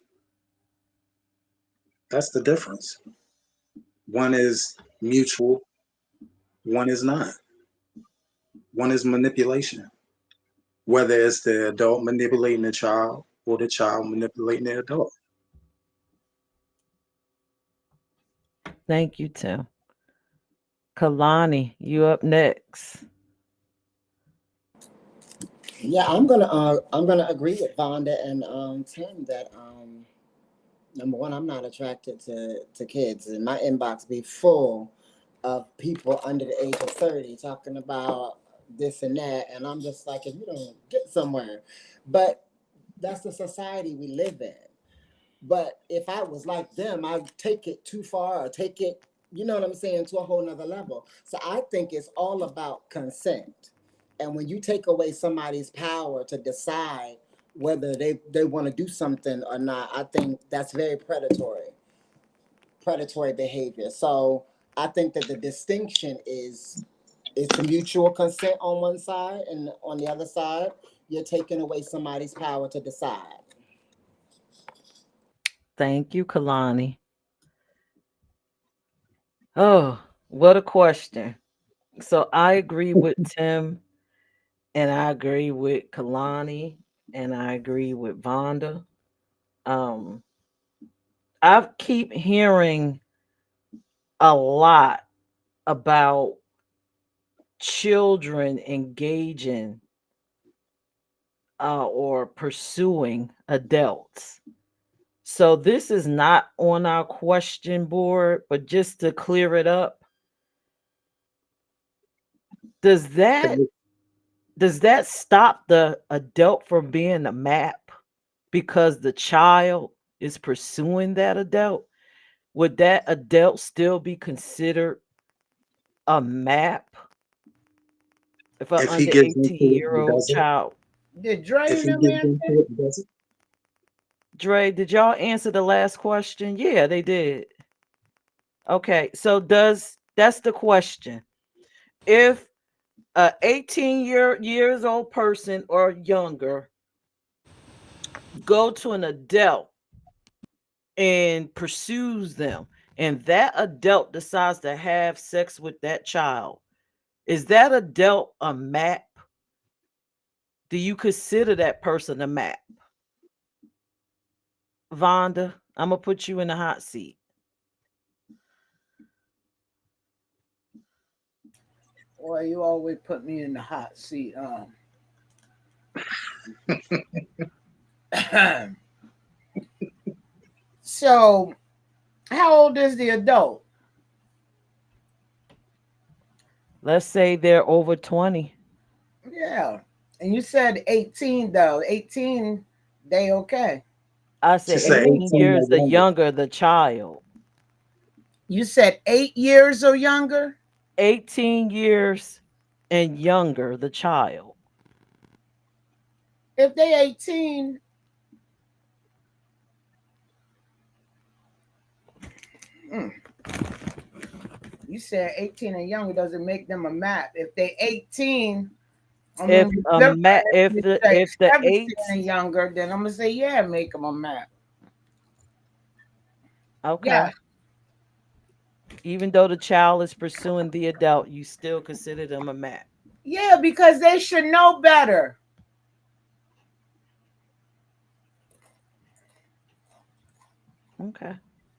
That's the difference. One is mutual, one is not. One is manipulation, whether it's the adult manipulating the child or the child manipulating the adult.
Thank you, Tim. Kalani, you up next.
Yeah, I'm gonna agree with Vonda and Tim that number one, I'm not attracted to kids, and my inbox be full of people under the age of 30 talking about this and that, and I'm just like, if you don't get somewhere, but that's the society we live in. But if I was like them, I'd take it too far or take it, you know what I'm saying, to a whole nother level. So I think it's all about consent. And when you take away somebody's power to decide whether they want to do something or not, I think that's very predatory behavior. So I think that the distinction is it's mutual consent on one side, and on the other side, you're taking away somebody's power to decide.
Thank you, Kalani. Oh, what a question. So I agree with Tim, and I agree with Kalani, and I agree with Vonda. Um, I keep hearing a lot about children engaging or pursuing adults. So this is not on our question board, but just to clear it up, does that does that stop the adult from being a map because the child is pursuing that adult? Would that adult still be considered a map if an
If he
under
gives into it, he
18-year-old
does it.
child?
Did Dre
If
and
he
them
gives
answer?
into it, he does it.
Dre, did y'all answer the last question? Yeah, they did. Okay, so does that's the question. If a 18 years old person or younger go to an adult and pursues them, and that adult decides to have sex with that child, is that adult a map? Do you consider that person a map? Vonda, I'm gonna put you in the hot seat.
Well, you always put me in the hot seat. So, how old is the adult?
Let's say they're over 20.
Yeah. And you said 18 though. 18, they okay.
I
She
said
said
18
18 or
years the
younger.
younger the child.
You said 8 years or younger?
18 years and younger the child.
If they 18, mm, you said 18 and younger doesn't make them a map. If they 18, I'm
If
gonna be
a
liberal.
ma-
If
if
you
the
say
if the
17
eight
and younger, then I'm gonna say yeah, make them a map.
okay,
Yeah,
even though the child is pursuing the adult, you still consider them a map.
yeah, because they should know better.
Okay.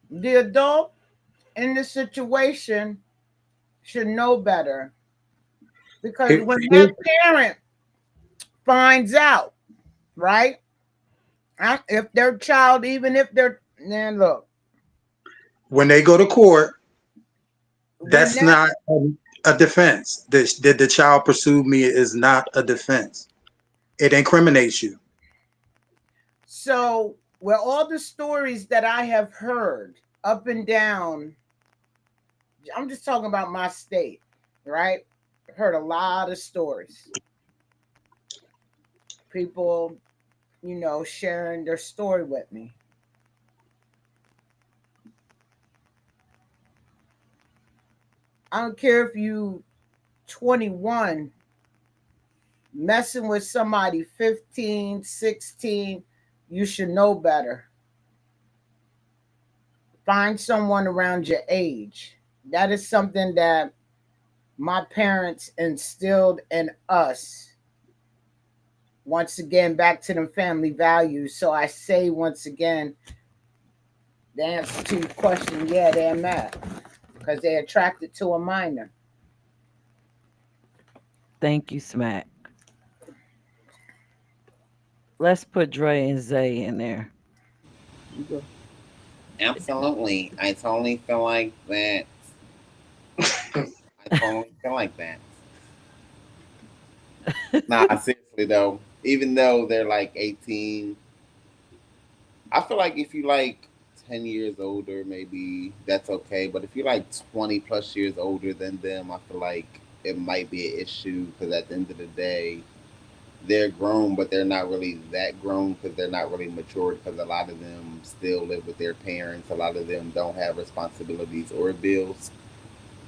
The adult in the situation should know better because when
Here,
that parent finds out, right? If their child, even if they're, man, look,
when they go to court,
when
that's
that,
not a defense. Did the child pursue me is not a defense. It incriminates you.
so where all the stories that I have heard up and down, I'm just talking about my state, right? I've heard a lot of stories. People, sharing their story with me. I don't care if you 21, messing with somebody 15, 16, you should know better. Find someone around your age. That is something that my parents instilled in us. Once again, back to them family values. So I say once again, the answer to your question, yeah, they're mad because they're attracted to a minor.
Thank you, Smack. Let's put Dre and Zay in there.
You go.
Absolutely. I totally feel like that. I totally feel like that. Nah, seriously though. Even though they're like 18, I feel like if you like 10 years older, maybe that's okay. But if you're like 20 plus years older than them, I feel like it might be an issue because at the end of the day, they're grown, but they're not really that grown because they're not really matured because a lot of them still live with their parents. A lot of them don't have responsibilities or bills.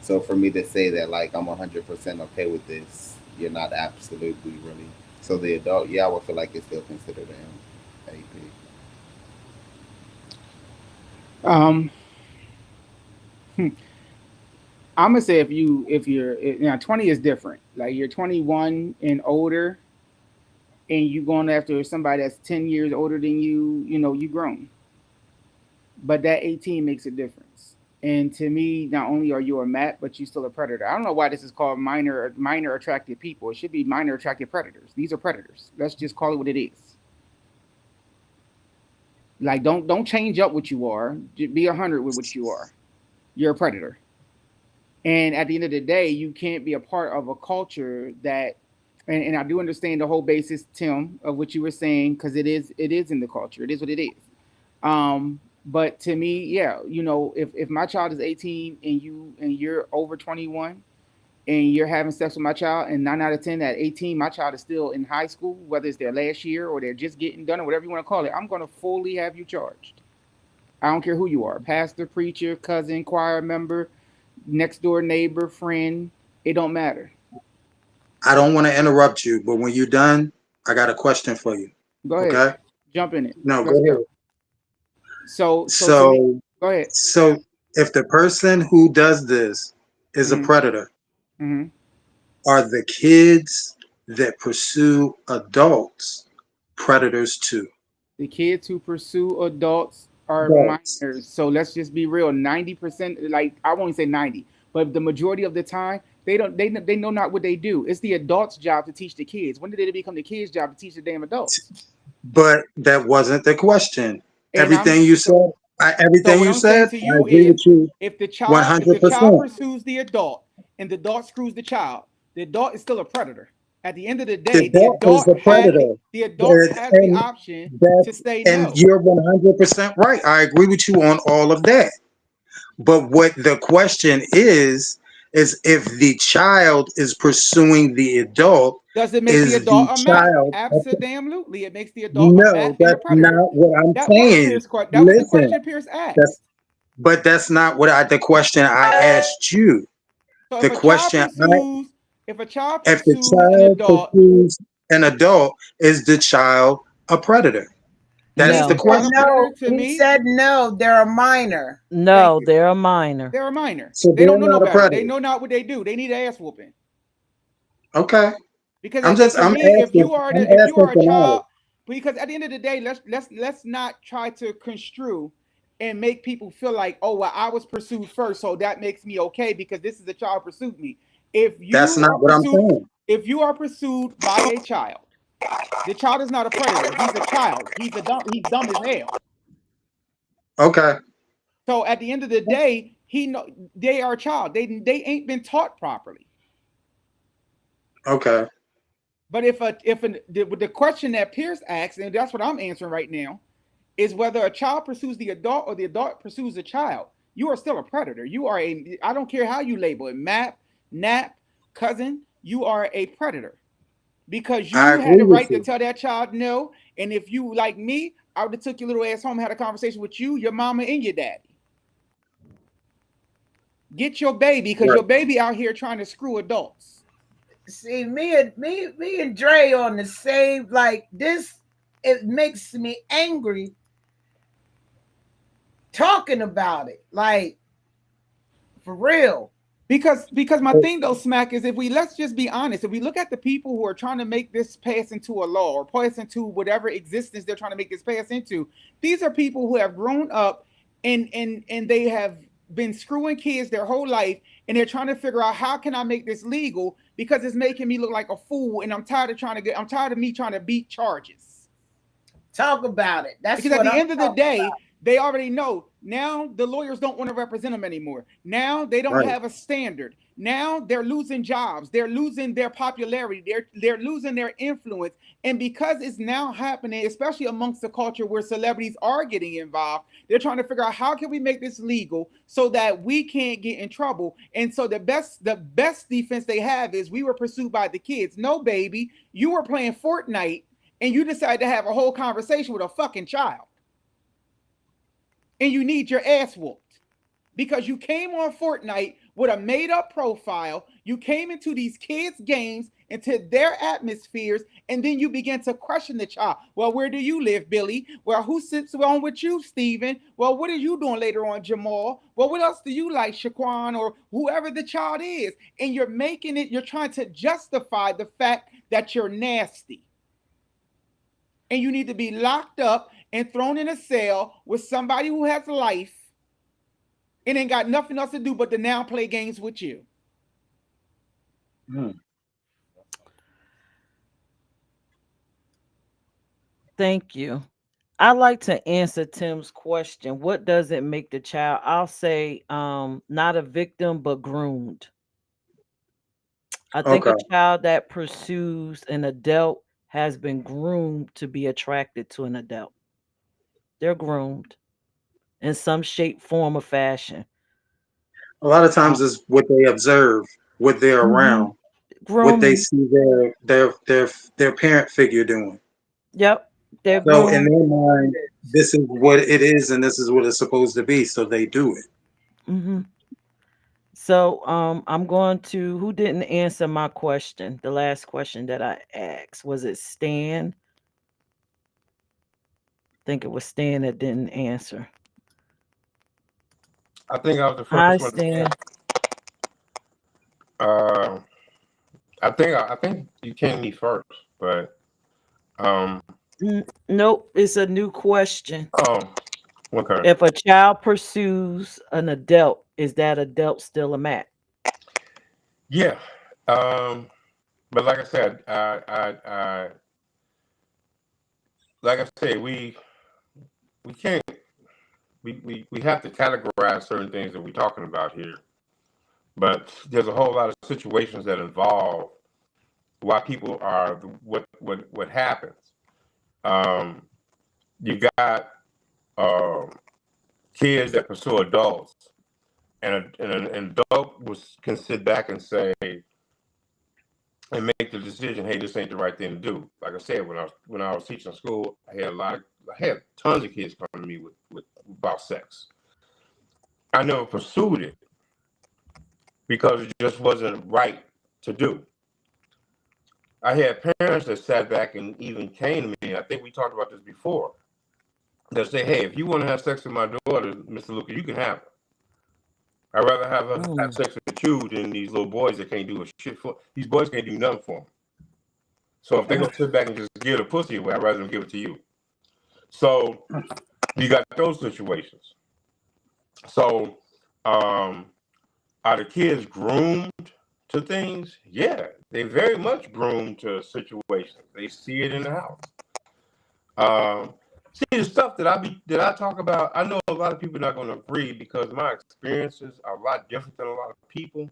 So for me to say that, like, I'm 100% okay with this, you're not absolutely really. So the adult, yeah, I would feel like it's still considered an AP.
Um, I'm gonna say if you're now 20 is different. Like you're 21 and older, and you going after somebody that's 10 years older than you. You know you grown, but that 18 makes a difference. And to me, not only are you a mat, but you still a predator. I don't know why this is called minor attracted people. It should be minor attracted predators. These are predators. Let's just call it what it is. Like don't change up what you are. Just be 100 with what you are. You're a predator. And at the end of the day, you can't be a part of a culture that, and I do understand the whole basis, Tim, of what you were saying, because it is in the culture. It is what it is. But to me, yeah, if my child is 18 and you're over 21 and you're having sex with my child, and 9 out of 10 at 18, my child is still in high school, whether it's their last year or they're just getting done or whatever you want to call it, I'm going to fully have you charged. I don't care who you are, pastor, preacher, cousin, choir member, next door neighbor, friend. It don't matter.
I don't want to interrupt you, but when you're done, I got a question for you.
Go ahead,
Okay?
jump in it.
No, go
Let's go.
ahead.
So to me,
So,
go ahead.
so if the person who does this is a
Mm-hmm,
predator,
mm-hmm.
are the kids that pursue adults predators too?
The kids who pursue adults are
Adults.
minors. So let's just be real. 90%, like I won't say 90, but the majority of the time, they know not what they do. It's the adults' job to teach the kids. When did it become the kids' job to teach the damn adults?
But that wasn't the question.
And I'm
Everything you
so
said,
so
everything
what
you
I'm saying
said,
to
I
you
agree
is
with you
if the
100%.
child pursues the adult and the adult screws the adult is still a predator. At the end of the
The
day,
adult is a predator.
the adult has the
And
option to
that's
say
and
no.
you're 100% right. I agree with you on all of that. But what the question is if the child is pursuing the adult,
Does it make the
is the
adult a mat?
child
Absolutely, it makes the adult a mat
no,
and a
that's
predator.
not what I'm
That was
saying.
Pierce. That was the
Listen,
question Pierce
that's
asked.
but that's not the question I asked you.
So
The question
if a child
if the
pursues an
child
adult,
pursues an adult, is the child a predator? That's
is
the
the
No,
child a
question.
predator?
No,
To
he
me,
said no, they're a minor.
thank
no,
you.
they're a minor.
They're a minor.
So
They
they're
don't know no
not a
better. They
predator.
know not what they do. They need an ass whooping.
Okay.
Because to
I'm
me,
asking
if you are a
for knowledge.
child, because at the end of the day, let's not try to construe and make people feel like, oh well, I was pursued first, so that makes me okay because this is a child pursued me. If
That's
you are
not what I'm
pursued,
saying.
if you are pursued by a child, the child is not a predator. He's a child. He's dumb as hell.
Okay.
So at the end of the day, they are a child. They ain't been taught properly.
Okay.
But the question that Pierce asked, and that's what I'm answering right now, is whether a child pursues the adult or the adult pursues a child. You are still a predator. You are I don't care how you label it, nap, cousin, you are a predator because
I
you had
agree
the
with
right to
you.
tell that child no. And if you like me, I would have took your little ass home, had a conversation with you, your mama, and your daddy. Get your baby because
Right.
your baby out here trying to screw adults.
See, me and Dre on the same, like this. It makes me angry talking about it, like for real.
Because my thing though, Smack, is if we let's just be honest, if we look at the people who are trying to make this pass into a law or pass into whatever existence they're trying to make this pass into, these are people who have grown up and they have been screwing kids their whole life, and they're trying to figure out how can I make this legal because it's making me look like a fool, and I'm tired of me trying to beat charges.
Talk about it. That's
because at
what
the
I'm
end of the
talking
day,
about.
they already know. Now the lawyers don't want to represent them anymore. Now they don't
Right.
have a standard. Now they're losing jobs. They're losing their popularity. They're losing their influence. And because it's now happening, especially amongst the culture where celebrities are getting involved, they're trying to figure out how can we make this legal so that we can't get in trouble. And so the best defense they have is we were pursued by the kids. No, baby, you were playing Fortnite and you decide to have a whole conversation with a fucking child. And you need your ass whooped because you came on Fortnite with a made-up profile. You came into these kids' games, into their atmospheres, and then you began to question the child. Well, where do you live, Billy? Well, who sits on with you, Steven? Well, what are you doing later on, Jamal? Well, what else do you like, Shaquan, or whoever the child is? And you're making it, you're trying to justify the fact that you're nasty. And you need to be locked up and thrown in a cell with somebody who has life and ain't got nothing else to do but to now play games with you.
Thank you. I like to answer Tim's question. What does it make the child? I'll say not a victim but groomed. I think
Okay.
a child that pursues an adult has been groomed to be attracted to an adult. They're groomed in some shape, form, or fashion.
A lot of
Um,
times it's what they observe, what they're
mhm.
around, what they
Grooming.
see their parent figure doing.
Yep, they're
So in
groomed.
their mind, this is what it is, and this is what it's supposed to be. So they do it.
Hmm. So I'm going to. Who didn't answer my question? The last question that I asked was it Stan? I think it was Stan that didn't answer.
I think I was the
Hi,
first one to
Stan.
answer. Uh, I think you came me first, but um,
Nope, it's a new question.
oh, okay,
If a child pursues an adult, is that adult still a mat?
yeah. Um, but like I said, like I said, we can't we have to categorize certain things that we're talking about here. But there's a whole lot of situations that involve why people are what happens. Um, you got um, kids that pursue adults, and an adult can sit back and say and make the decision, hey, this ain't the right thing to do. Like I said, when I was teaching school, I had tons of kids come to me with about sex. I never pursued it because it just wasn't right to do. I had parents that sat back and even came to me. I think we talked about this before. That say, "Hey, if you want to have sex with my daughter, Mr. Luca, you can have her. I'd rather have her have
Mm.
sex with you than these little boys that can't do a shit for. These boys can't do nothing for them. So if they're gonna sit back and just give the pussy away, I'd rather them give it to you. So you got those situations. So um, are the kids groomed to things? Yeah, they very much groomed to situations. They see it in the house. See the stuff that I talk about. I know a lot of people are not going to agree because my experiences are a lot different than a lot of people.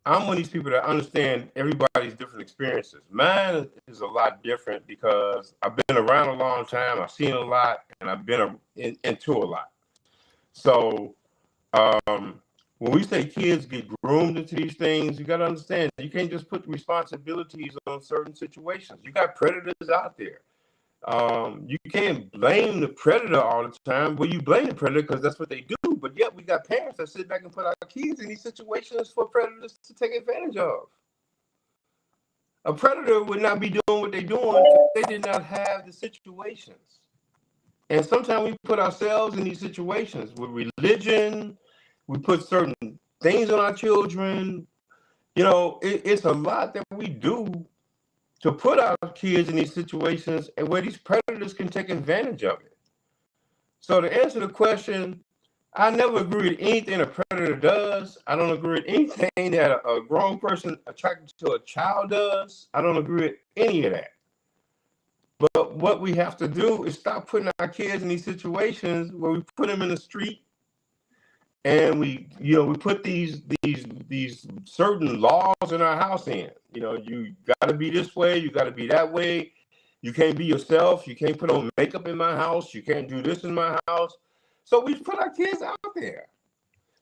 I'm one of these people that understand everybody's different experiences. Mine is a lot different because I've been around a long time. I've seen a lot, and I've been into a lot. So when we say kids get groomed into these things, you got to understand you can't just put responsibilities on certain situations. You got predators out there. You can't blame the predator all the time. Well, you blame the predator because that's what they do. But yet we got parents that sit back and put our kids in these situations for predators to take advantage of. A predator would not be doing what they're doing because they did not have the situations. And sometimes we put ourselves in these situations with religion. We put certain things on our children. You know, it's a lot that we do to put our kids in these situations and where these predators can take advantage of it. So to answer the question, I never agree with anything a predator does. I don't agree with anything that a grown person attracted to a child does. I don't agree with any of that. But what we have to do is stop putting our kids in these situations where we put them in the street and we put these certain laws in our house in. You know, you got to be this way, you got to be that way. You can't be yourself. You can't put on makeup in my house. You can't do this in my house. So we put our kids out there.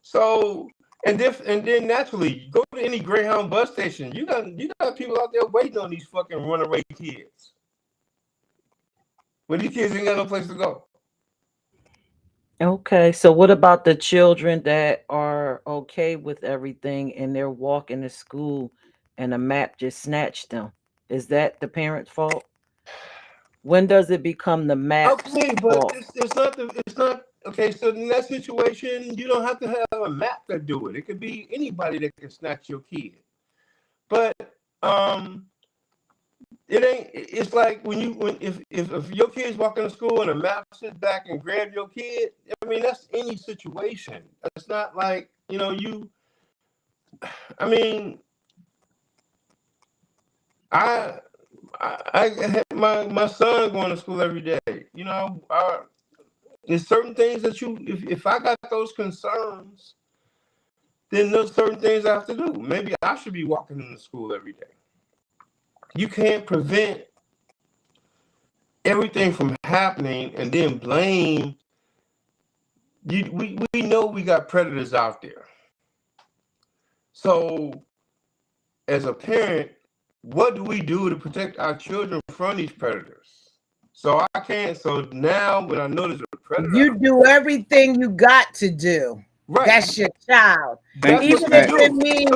So and then naturally, go to any Greyhound bus station. You got people out there waiting on these fucking runaway kids. When these kids ain't got no place to go.
Okay, so what about the children that are okay with everything and they're walking to school and a map just snatched them? Is that the parent's fault? When does it become the map's
Okay, but
fault?
it's not okay. So in that situation, you don't have to have a map to do it. It could be anybody that can snatch your kid. But it ain't. It's like if your kid's walking to school and a map sits back and grab your kid. I mean, that's any situation. It's not like you. I mean, I had my son going to school every day. You know, there's certain things that if I got those concerns, then there's certain things I have to do. Maybe I should be walking into school every day. You can't prevent everything from happening and then blame. We know we got predators out there. So as a parent, what do we do to protect our children from these predators? So I can't. So now when I know there's a predator,
You do everything you got to do.
right?
That's your child.
Thank
That's
you.
what
Even
you
if
do.
it means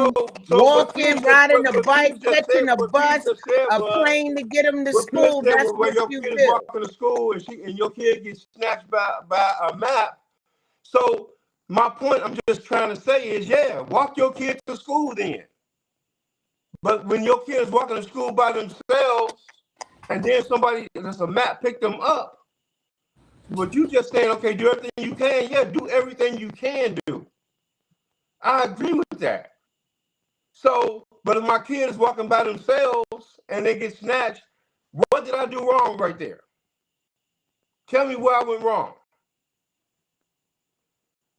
So what Peirrce
walking, riding a bike,
just said,
catching a
what Peirrce
bus,
just said
a
was,
plane to get them to
what Peirce
school,
said
that's
was when
what
your
you
kid is
do.
walking to school and your kid gets snatched by a map. So my point I'm just trying to say is, yeah, walk your kid to school then. But when your kid is walking to school by themselves and then somebody that's a map pick them up, what you just saying, okay, do everything you can. Yeah, do everything you can do. I agree with that. So, but if my kid is walking by themselves and they get snatched, what did I do wrong right there? Tell me where I went wrong.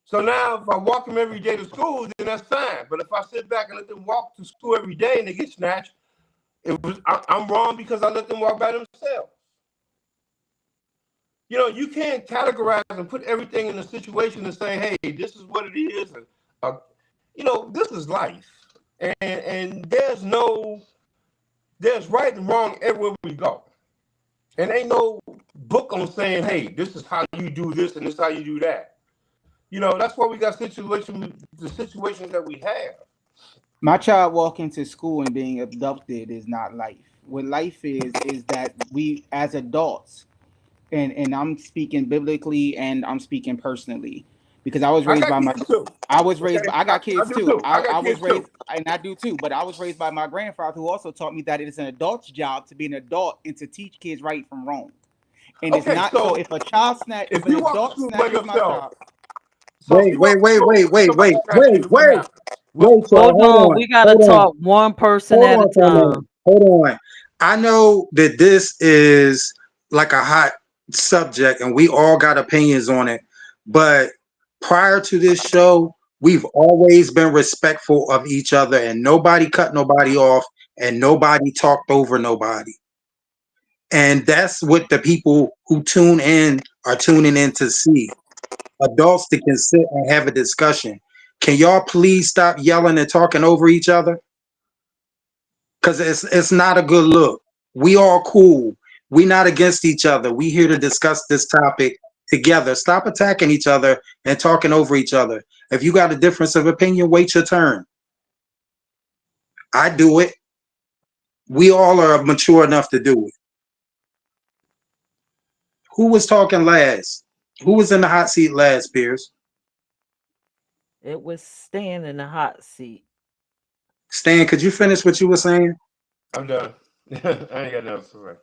So now if I walk them every day to school, then that's fine. But if I sit back and let them walk to school every day and they get snatched, I'm wrong because I let them walk by themselves. You know, you can't categorize and put everything in a situation and say, hey, this is what it is. This is life. And there's right and wrong everywhere we go. And ain't no book on saying, hey, this is how you do this and this is how you do that. You know, that's why we got the situations that we have.
My child walking to school and being abducted is not life. What life is that we as adults, and I'm speaking biblically and I'm speaking personally, because I was
I
raised
got
by my
kids too.
I was raised
Okay?
by, I got
I
kids
do
too.
too. I
I
got
was
kids too.
raised, and I do too, but I was raised by my grandfather, who also taught me that it is an adult's job to be an adult and to teach kids right from wrong. And it's
Okay,
not, so
so
if
if
an
you walk to
adult
school by
snatches my
yourself,
child.
so if you walk to school and somebody snatch you, what happens?
wait, so
Hold on,
hold on,
we gotta
hold on.
talk one person
Hold
at a
on for a
time.
minute. Hold on. I know that this is like a hot subject and we all got opinions on it. But prior to this show, we've always been respectful of each other and nobody cut nobody off and nobody talked over nobody. And that's what the people who tune in are tuning in to see. Adults that can sit and have a discussion. Can y'all please stop yelling and talking over each other? Because it's not a good look. We all cool. We not against each other. We here to discuss this topic together. Stop attacking each other and talking over each other. If you got a difference of opinion, wait your turn. I do it. We all are mature enough to do it. Who was talking last? Who was in the hot seat last, Peirrce?
It was staying in the hot seat.
Stan, could you finish what you were saying?
I'm done. I ain't got nothing to say.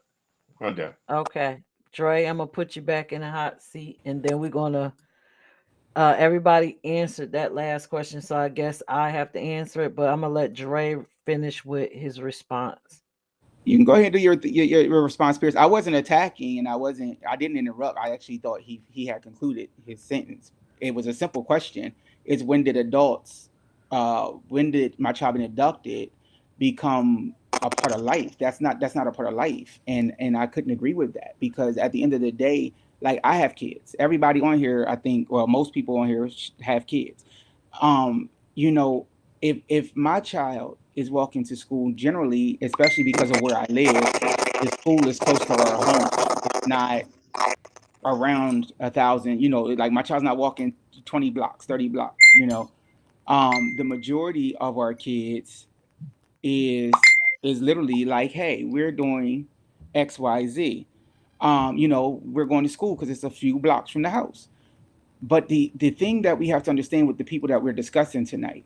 I'm done.
Okay. Dre, I'm gonna put you back in the hot seat, and then we're gonna everybody answered that last question, so I guess I have to answer it, but I'm gonna let Dre finish with his response.
You can go ahead and do your response, Pierce. I wasn't attacking, and I didn't interrupt. I actually thought he had concluded his sentence. It was a simple question: is when did my child being abducted become a part of life? That's not a part of life, and I couldn't agree with that, because at the end of the day, like, I have kids. Everybody on here, I think, well, most people on here have kids. You know, if my child is walking to school, generally, especially because of where I live, the school is close to our home. It's not around 1,000. Like, my child's not walking 20 blocks, 30 blocks. The majority of our kids is literally like, hey, we're doing XYZ. We're going to school because it's a few blocks from the house. But the thing that we have to understand with the people that we're discussing tonight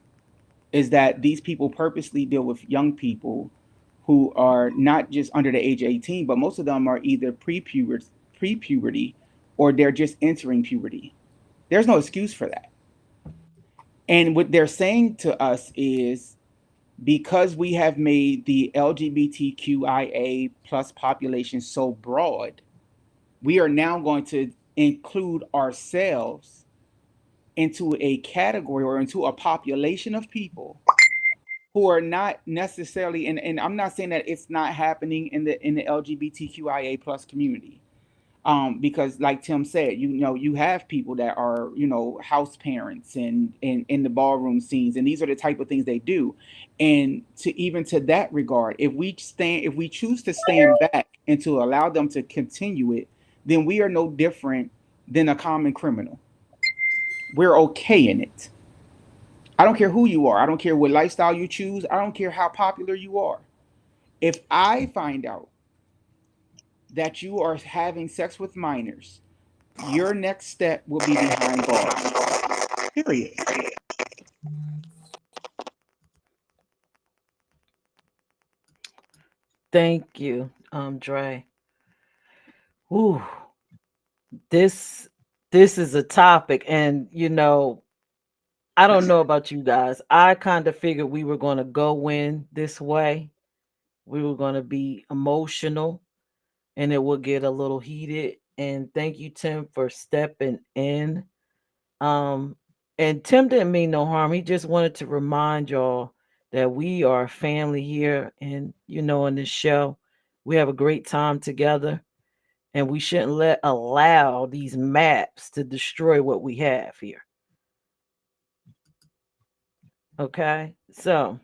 is that these people purposely deal with young people who are not just under the age of 18, but most of them are either pre-puberty, or they're just entering puberty. There's no excuse for that. And what they're saying to us is, because we have made the LGBTQIA plus population so broad, we are now going to include ourselves into a category, or into a population of people who are not necessarily, and I'm not saying that it's not happening in the LGBTQIA plus community. Because, like Tim said, you have people that are, house parents, and in the ballroom scenes, and these are the type of things they do. And to that regard, if we choose to stand back and to allow them to continue it, then we are no different than a common criminal. We're okay in it. I don't care who you are. I don't care what lifestyle you choose. I don't care how popular you are. If I find out that you are having sex with minors, your next step will be behind bars. Period.
Thank you, Dre. Ooh, this this is a topic, and I don't know about you guys. I kind of figured we were going to go in this way. We were going to be emotional, and it would get a little heated. And thank you, Tim, for stepping in. Um, and Tim didn't mean no harm. He just wanted to remind y'all that we are family here, and in this show, we have a great time together, and we shouldn't let allow these maps to destroy what we have here. Okay, so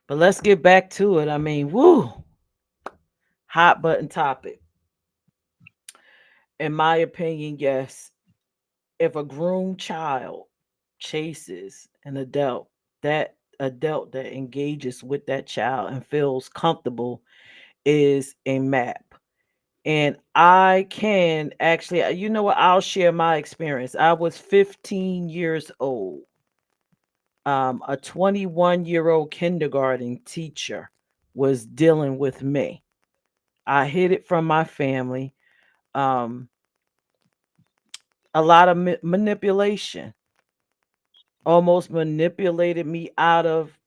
but let's get back to it. I mean, woo, hot button topic. In my opinion, yes, if a groomed child chases an adult, that adult that engages with that child and feels comfortable is a map. And I can actually, you know what? I'll share my experience. I was 15 years old. A 21-year-old kindergarten teacher was dealing with me. I hid it from my family. Um, a lot of manipulation, almost manipulated me out of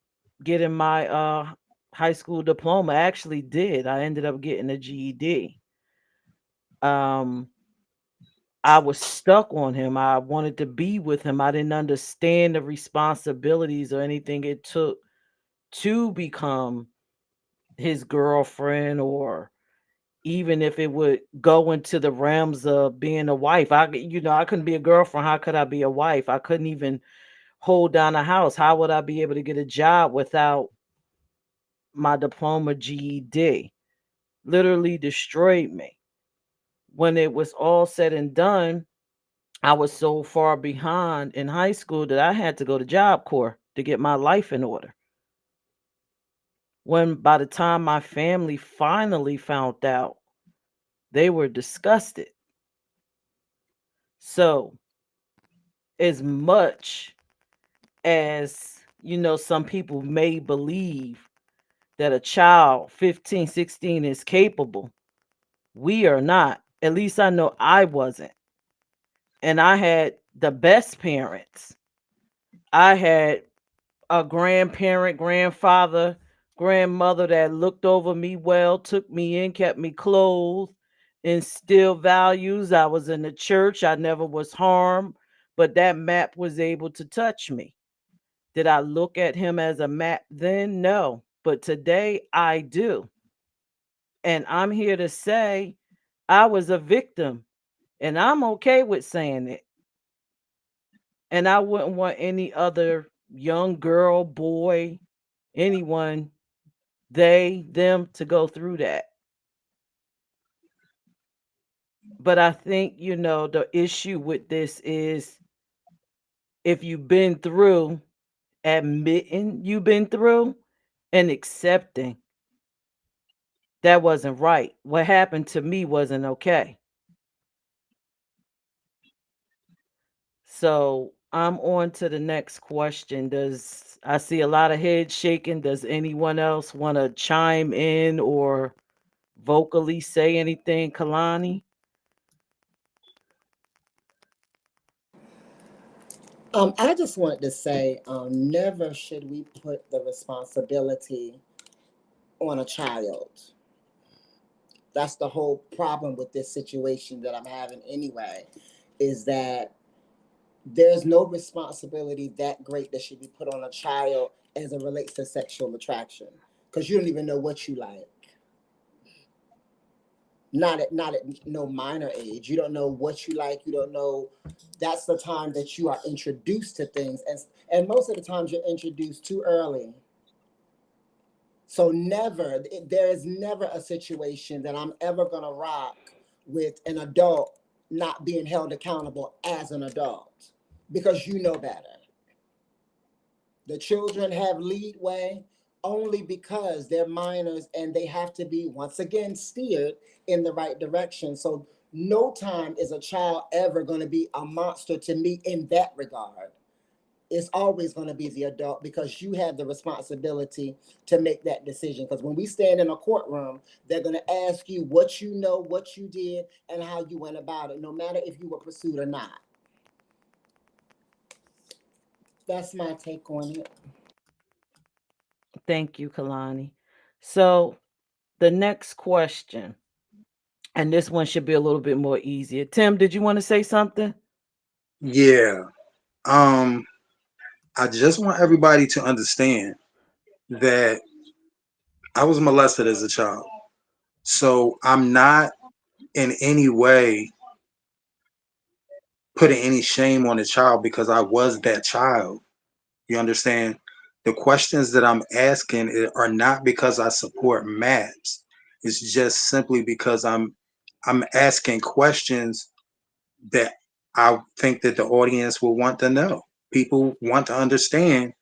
getting my high school diploma. I actually did. I ended up getting a GED. Um, I was stuck on him. I wanted to be with him. I didn't understand the responsibilities or anything it took to become his girlfriend, or even if it would go into the realms of being a wife. I couldn't be a girlfriend. How could I be a wife? I couldn't even hold down a house. How would I be able to get a job without my diploma GED? Literally destroyed me. When it was all said and done, I was so far behind in high school that I had to go to Job Corps to get my life in order. When by the time my family finally found out, they were disgusted. So, as much as some people may believe that a child 15, 16 is capable, we are not. At least I know I wasn't. And I had the best parents. I had a grandparent, grandfather, grandmother that looked over me well, took me in, kept me clothed, instilled values. I was in the church. I never was harmed, but that map was able to touch me. Did I look at him as a map then? No. But today I do. And I'm here to say I was a victim. And I'm okay with saying it. And I wouldn't want any other young girl, boy, anyone, they, them to go through that. But I think, the issue with this is if you've been through, admitting you've been through and accepting that wasn't right. What happened to me wasn't okay. So I'm on to the next question. Does I see a lot of heads shaking? Does anyone else want to chime in or vocally say anything, Kalani?
I just wanted to say, never should we put the responsibility on a child. That's the whole problem with this situation that I'm having anyway, is that there's no responsibility that great that should be put on a child as it relates to sexual attraction, because you don't even know what you like. Not at no minor age. You don't know what you like. You don't know. That's the time that you are introduced to things, and most of the times you're introduced too early. So never, there is never a situation that I'm ever gonna rock with an adult not being held accountable as an adult, because you know better. The children have leadway only because they're minors and they have to be once again steered in the right direction. So no time is a child ever going to be a monster to me in that regard. It's always going to be the adult, because you have the responsibility to make that decision. Because when we stand in a courtroom, they're going to ask you what you know, what you did, and how you went about it, no matter if you were pursued or not. That's my take on it.
Thank you, Kalani. So the next question, and this one should be a little bit more easier. Tim, did you want to say something?
Yeah. Um, I just want everybody to understand that I was molested as a child. So I'm not in any way putting any shame on the child because I was that child. You understand? The questions that I'm asking are not because I support maps. It's just simply because I'm asking questions that I think that the audience will want to know. People want to understand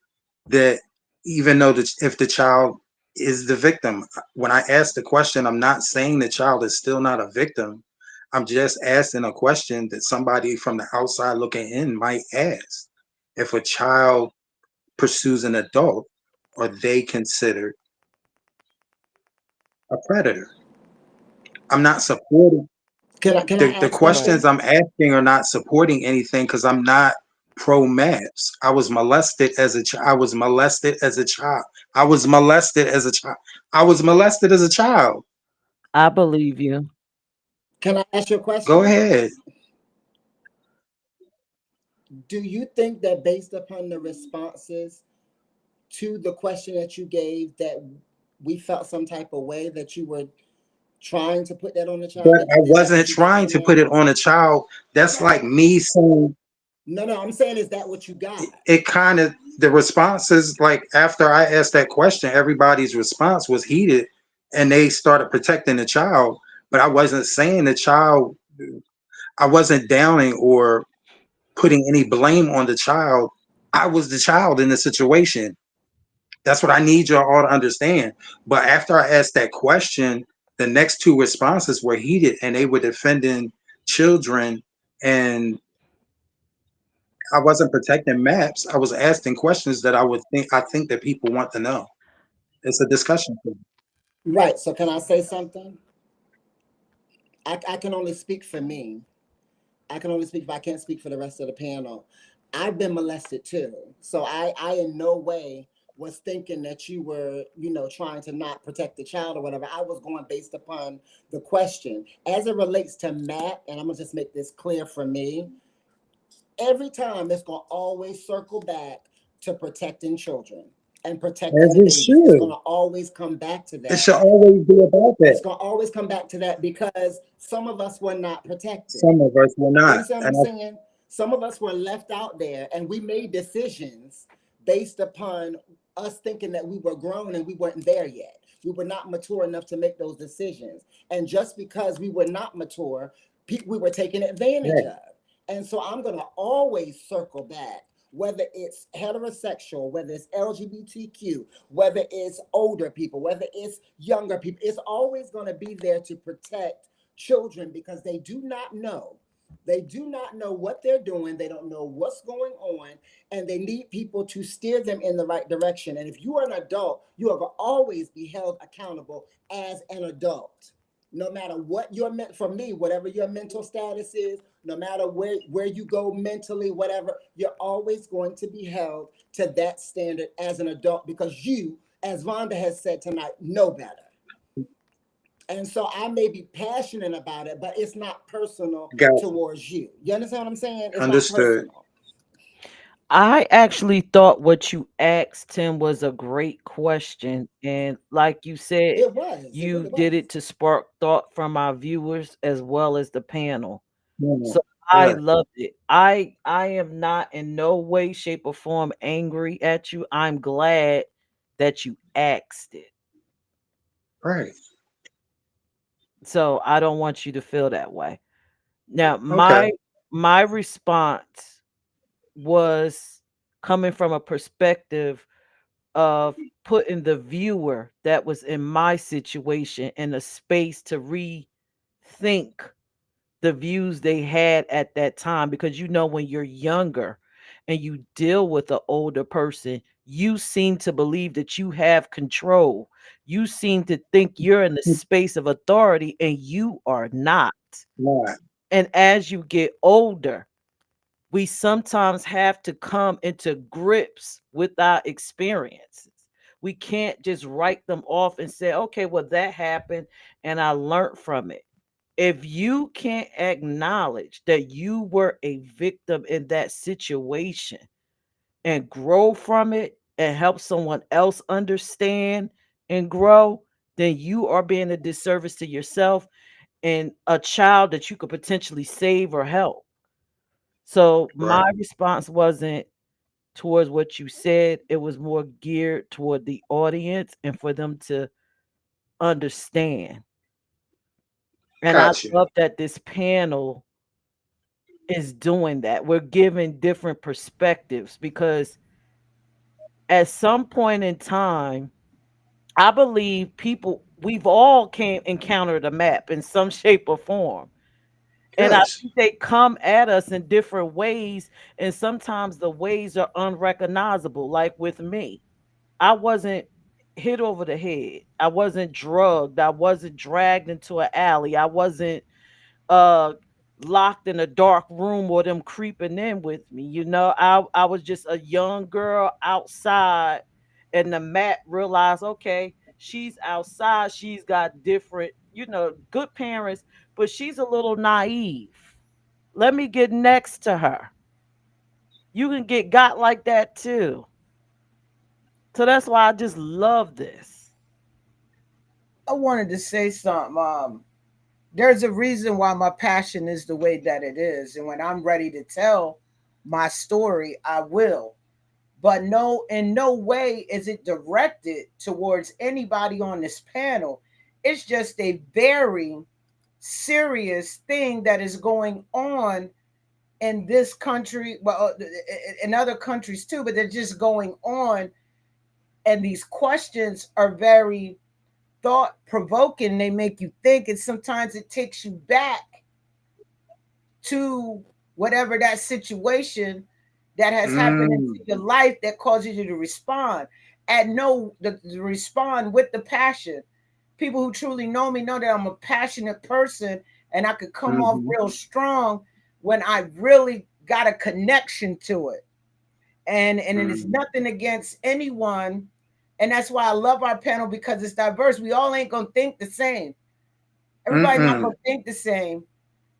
that even though if the child is the victim, when I ask the question, I'm not saying the child is still not a victim. I'm just asking a question that somebody from the outside looking in might ask. If a child pursues an adult, are they considered a predator? I'm not supporting
Can I
the
ask
Right.
questions
something?
I'm asking are not supporting anything because I'm not pro maps. I was molested as a child. I was molested as a child. I was molested as a child. I was molested as a child.
I believe you.
Can I ask you a
Go
question?
ahead.
Do you think that based upon the responses to the question that you gave, that we felt some type of way that you were trying to put that on the child?
But I
Is that
wasn't
what you got
trying
from
to
that?
put it on a child. That's like me saying
No, no, I'm saying, is that what you got?
it kind of the responses like after I asked that question, everybody's response was heated and they started protecting the child. But I wasn't saying the child, I wasn't downing or putting any blame on the child. I was the child in the situation. That's what I need y'all all to understand. But after I asked that question, the next two responses were heated and they were defending children. And I wasn't protecting maps. I was asking questions that I think that people want to know. It's a discussion.
Right. So can I say something? I can only speak for me. I can only speak if I can't speak for the rest of the panel. I've been molested too. So I in no way was thinking that you were, trying to not protect the child or whatever. I was going based upon the question. As it relates to Matt, and I'm gonna just make this clear for me, every time it's gonna always circle back to protecting children and protecting
As
the
it
babies. It's
should.
gonna always come back to
It
that.
should always be about
It's
that.
gonna always come back to that because some of us were not protected.
Some of us will
You
not.
understand what I'm
And
saying? Some of us were left out there and we made decisions based upon us thinking that we were grown and we weren't there yet. We were not mature enough to make those decisions. And just because we were not mature, we were taken advantage
right.
of. And so I'm going to always circle back, whether it's heterosexual, whether it's LGBTQ, whether it's older people, whether it's younger people, it's always going to be there to protect children because they do not know. They do not know what they're doing. They don't know what's going on, and they need people to steer them in the right direction. And if you are an adult, you are going to always be held accountable as an adult. No matter what your for me, whatever your mental status is, no matter where you go mentally, whatever, you're always going to be held to that standard as an adult because you, as Vonda has said tonight, know better. And so I may be passionate about it, but it's not personal
Got you.
towards you. You understand what I'm saying? It's not
Understood.
personal.
I actually thought what you asked Tim was a great question. And like you said,
It was. It
you
really
did
was.
it to spark thought from our viewers as well as the panel.
Yeah.
So I
Right.
loved it. I am not in no way, shape, or form angry at you. I'm glad that you asked it.
Right.
So I don't want you to feel that way. Now,
Okay.
my response was coming from a perspective of putting the viewer that was in my situation in a space to rethink the views they had at that time, because when you're younger and you deal with an older person, you seem to believe that you have control. You seem to think you're in the space of authority, and you are not.
Right.
And as you get older, we sometimes have to come into grips with our experiences. We can't just write them off and say, okay, well, that happened and I learned from it. If you can't acknowledge that you were a victim in that situation and grow from it and help someone else understand and grow, then you are being a disservice to yourself and a child that you could potentially save or help. So
Right.
my response wasn't towards what you said, it was more geared toward the audience and for them to understand. And I
Got you.
love that this panel is doing that. We're giving different perspectives because at some point in time, I believe we've all came encountered a map in some shape or form. And I
Yes.
think they come at us in different ways, and sometimes the ways are unrecognizable. Like with me, I wasn't hit over the head. I wasn't drugged. I wasn't dragged into an alley. I wasn't uh locked in a dark room or them creeping in with me. I was just a young girl outside, and the mat realized, okay, she's outside, she's got different, good parents, but she's a little naive. Let me get next to her. You can get got like that too. So that's why I just love this.
I wanted to say something. There's a reason why my passion is the way that it is, and when I'm ready to tell my story, I will. But no, in no way is it directed towards anybody on this panel. It's just a very serious thing that is going on in this country, well, in other countries too, but they're just going on And these questions are very thought provoking. They make you think, and sometimes it takes you back to whatever that situation that has happened
Mm,
into your life that causes you to respond and know to respond with the passion. People who truly know me know that I'm a passionate person, and I could come off
mm-hmm,
real strong when I really got a connection to it. And it is
mm,
nothing against anyone. And that's why I love our panel, because it's diverse. We all ain't gonna think the same. Everybody not
mm-mm.
gonna think the same.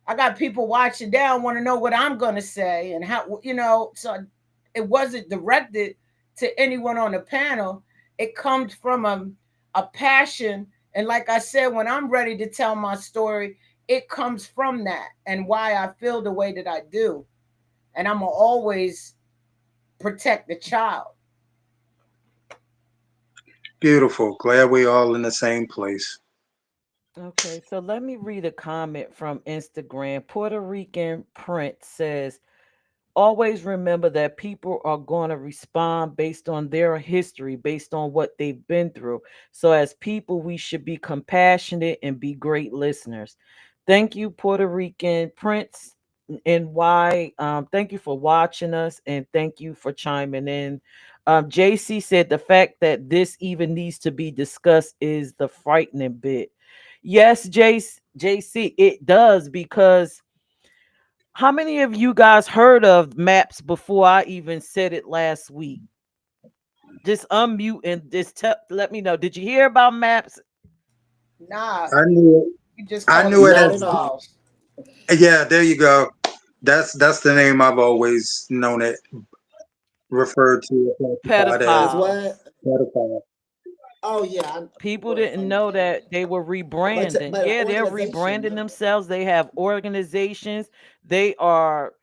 I got people watching down, want to know what I'm gonna say and how, so it wasn't directed to anyone on the panel. It comes from a passion. And like I said, when I'm ready to tell my story, it comes from that and why I feel the way that I do. And I'm gonna always protect the child.
Beautiful. Glad we all in the same place.
Okay, so let me read a comment from Instagram. Puerto Rican Prince says, always remember that people are going to respond based on their history, based on what they've been through. So, as people, we should be compassionate and be great listeners. Thank you, Puerto Rican Prince. And why? Thank you for watching us and thank you for chiming in. JC said the fact that this even needs to be discussed is the frightening bit. Yes, JC, it does, because how many of you guys heard of maps before I even said it last week? Just unmute and just let me know. Did you hear about maps?
Nah,
I knew it.
you just
I
call it
knew it
Not
as
at all.
pedophiles.
yeah. There you go. That's the name I've always known it referred to or classified
As
as
Pedophiles.
what?
pedophile.
Oh yeah, I
People
word
didn't
from
know that they were rebranding.
but
Yeah, they're rebranding
organization.
themselves. They have organizations. They are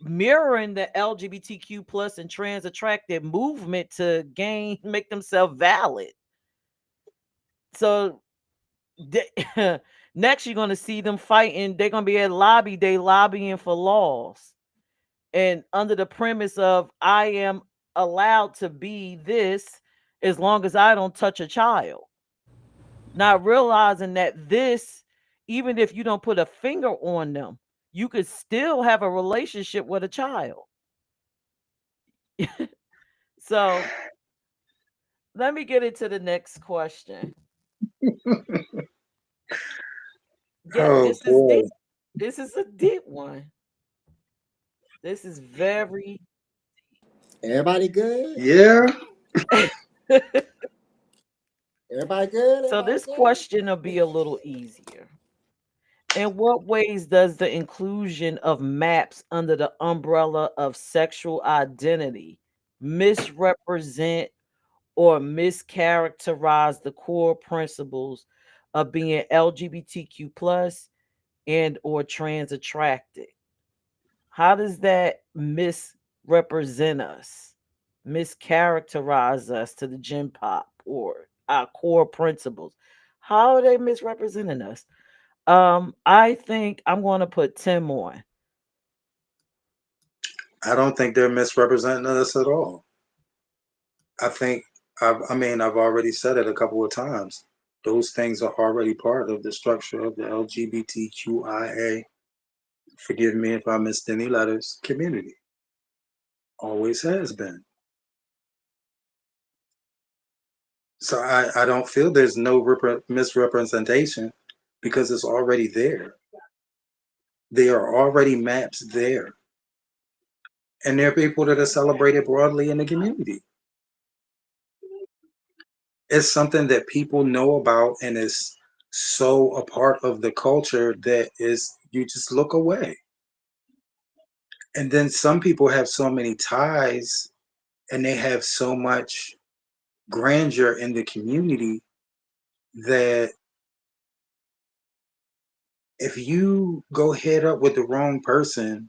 mirroring the LGBTQ plus and trans attractive movement to gain make themselves valid. So next you're going to see them fighting. They're going to be at lobby day lobbying for laws, and under the premise of I am allowed to be this as long as I don't touch a child, not realizing that this, even if you don't put a finger on them, you could still have a relationship with a child. So let me get into the next question. Yeah,
Oh
this is deep.
boy.
This is a deep one. This is very
Everybody good?
Yeah.
Everybody good?
so
Everybody
this
good?
question will be a little easier. In what ways does the inclusion of maps under the umbrella of sexual identity misrepresent or mischaracterize the core principles of being LGBTQ plus and or trans attracted? How does that misrepresent us, mischaracterize us to the Gen Pop or our core principles? How are they misrepresenting us? I think I'm going to put Tim on.
I don't think they're misrepresenting us at all. I think I've already said it a couple of times. Those things are already part of the structure of the LGBTQIA. Forgive me if I missed any letters. Community always has been. So I don't feel there's no misrepresentation because it's already there. There are already maps there, and there are people that are celebrated broadly in the community. It's something that people know about and is so a part of the culture that is you just look away. And then some people have so many ties and they have so much grandeur in the community that if you go head up with the wrong person,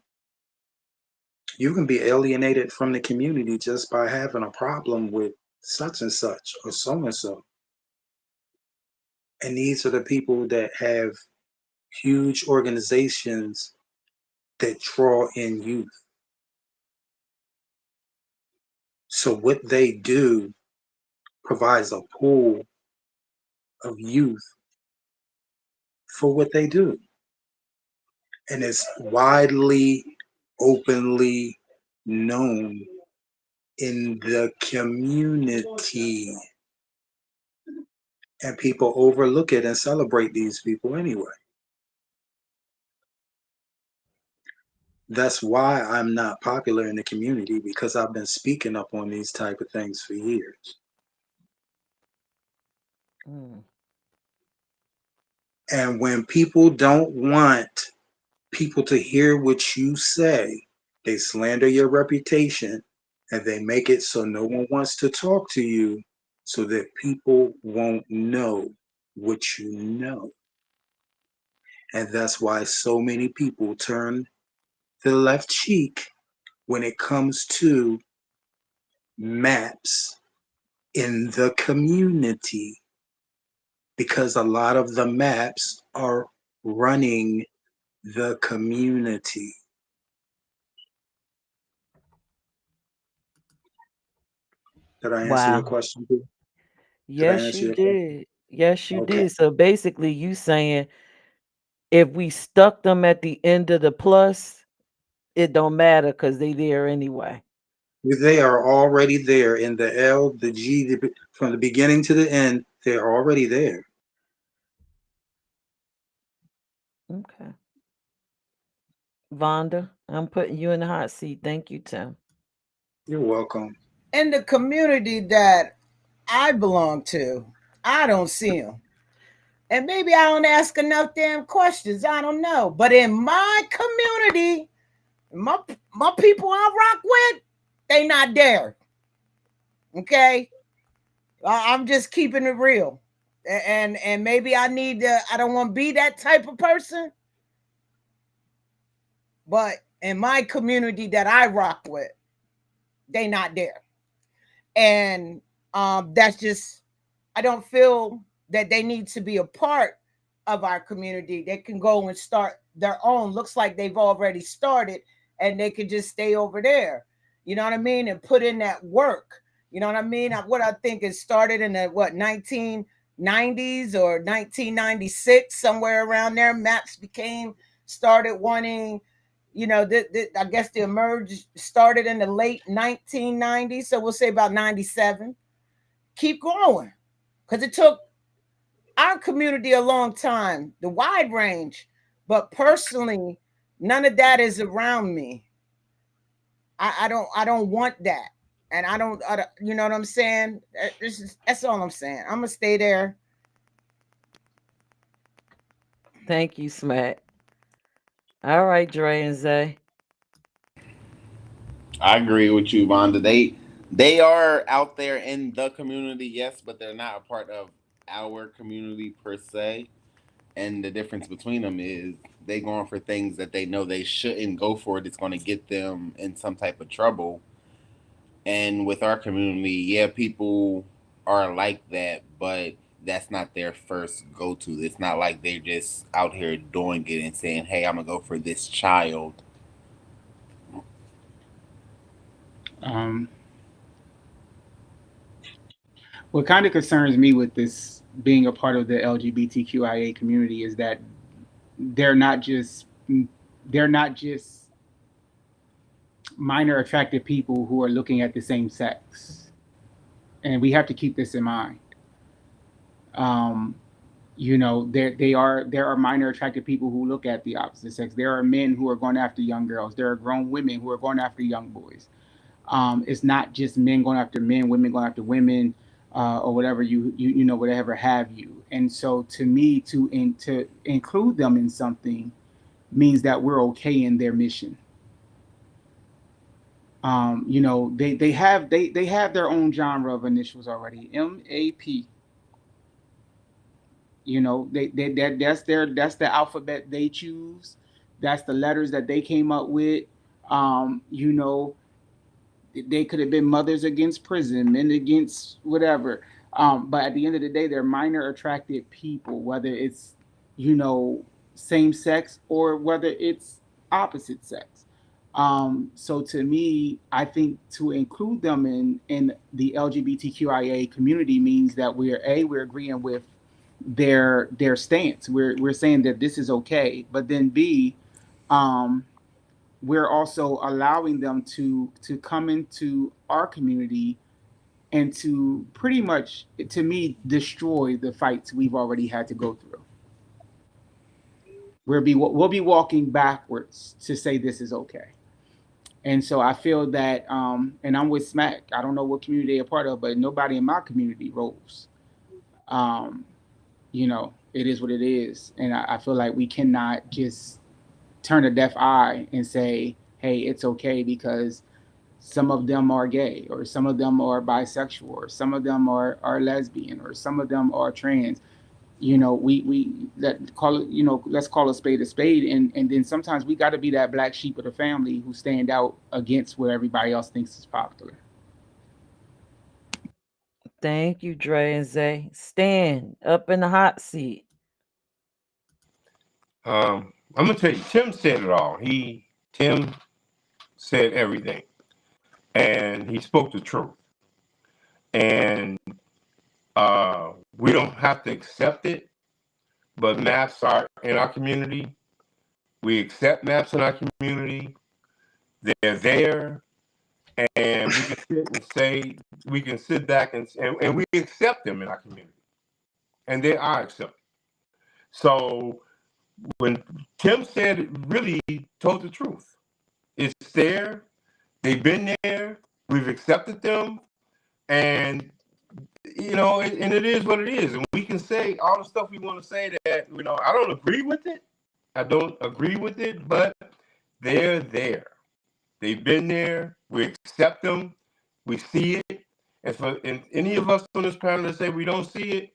you can be alienated from the community just by having a problem with such and such or so and so. And these are the people that have huge organizations that draw in youth. So what they do provides a pool of youth for what they do. And it's widely, openly known in the community. And people overlook it and celebrate these people anyway. That's why I'm not popular in the community, because I've been speaking up on these type of things for years.
Mm.
And when people don't want people to hear what you say, they slander your reputation and they make it so no one wants to talk to you so that people won't know what you know. And that's why so many people turn the left cheek when it comes to maps in the community, because a lot of the maps are running the community. Did I answer your
Wow.
question? Boo? Did I
Yes,
answer
you
your question?
did. Yes, you
Okay.
did. So basically, you saying if we stuck them at the end of the plus, it don't matter because they there anyway.
They are already there in the L, the G, from the beginning to the end. They're already there.
Okay. Vonda, I'm putting you in the hot seat. Thank you, Tim.
You're welcome.
In the community that I belong to, I don't see them. And maybe I don't ask enough damn questions. I don't know. But in my community, my my people I rock with, they not there. Okay, I'm just keeping it real. And maybe I need to. I don't want to be that type of person. But in my community that I rock with, they not there. And that's just, I don't feel that they need to be a part of our community. They can go and start their own. Looks like they've already started, and they can just stay over there. You know what I mean? And put in that work. You know what I mean? What I think is started in the 1990s or 1996, somewhere around there. Maps became started wanting, I guess the emerge started in the late 1990s, so we'll say about 97. Keep growing, because it took our community a long time, the wide range, but personally, none of that is around me. I don't want that, and I don't, you know what I'm saying? That's all I'm saying. I'm gonna stay there.
Thank you, Smack. All right, Dre and Zay.
I agree with you, Vonda. They are out there in the community, yes, but they're not a part of our community per se. And the difference between them is they going for things that they know they shouldn't go for. It's going to get them in some type of trouble. And with our community, yeah, people are like that, but that's not their first go to. It's not like they're just out here doing it and saying, "Hey, I'm gonna go for this child."
Um, what kind of concerns me with this being a part of the LGBTQIA community is that they're not just they're not just minor attracted people who are looking at the same sex, and we have to keep this in mind. Um, there are minor attracted people who look at the opposite sex. There are men who are going after young girls. There are grown women who are going after young boys. It's not just men going after men, women going after women, or whatever whatever have you. And so, to me, to include them in something means that we're okay in their mission. They have their own genre of initials already. MAP. That's the alphabet they choose. That's the letters that they came up with. Um, you know, they could have been mothers against prison, men against whatever. But at the end of the day, they're minor attracted people, whether it's you know same sex or whether it's opposite sex. So to me, I think to include them in the LGBTQIA community means that we're agreeing with their stance. We're saying that this is okay, but then B, um, we're also allowing them to come into our community and to pretty much, to me, destroy the fights we've already had to go through. We'll be walking backwards to say this is okay. And so I feel that, and I'm with Smack. I don't know what community they're a part of, but nobody in my community rolls. Um, it is what it is, and I feel like we cannot just turn a deaf eye and say, "Hey, it's okay," because some of them are gay, or some of them are bisexual, or some of them are lesbian, or some of them are trans. We let call it, let's call a spade, and then sometimes we got to be that black sheep of the family who stand out against what everybody else thinks is popular.
Thank you, Dre and Zay. Stan, up in the hot seat.
I'm gonna tell you, Tim said it all. Tim said everything, and he spoke the truth. And we don't have to accept it, but maps are in our community. We accept maps in our community. They're there, and we can sit and say, we can sit back and we accept them in our community, and they are accepted. So when Tim said it, really told the truth. It's there. They've been there. We've accepted them, and and it is what it is. And we can say all the stuff we want to say that I don't agree with it. I don't agree with it, but they're there. They've been there. We accept them. We see it. And for any of us on this panel that say we don't see it,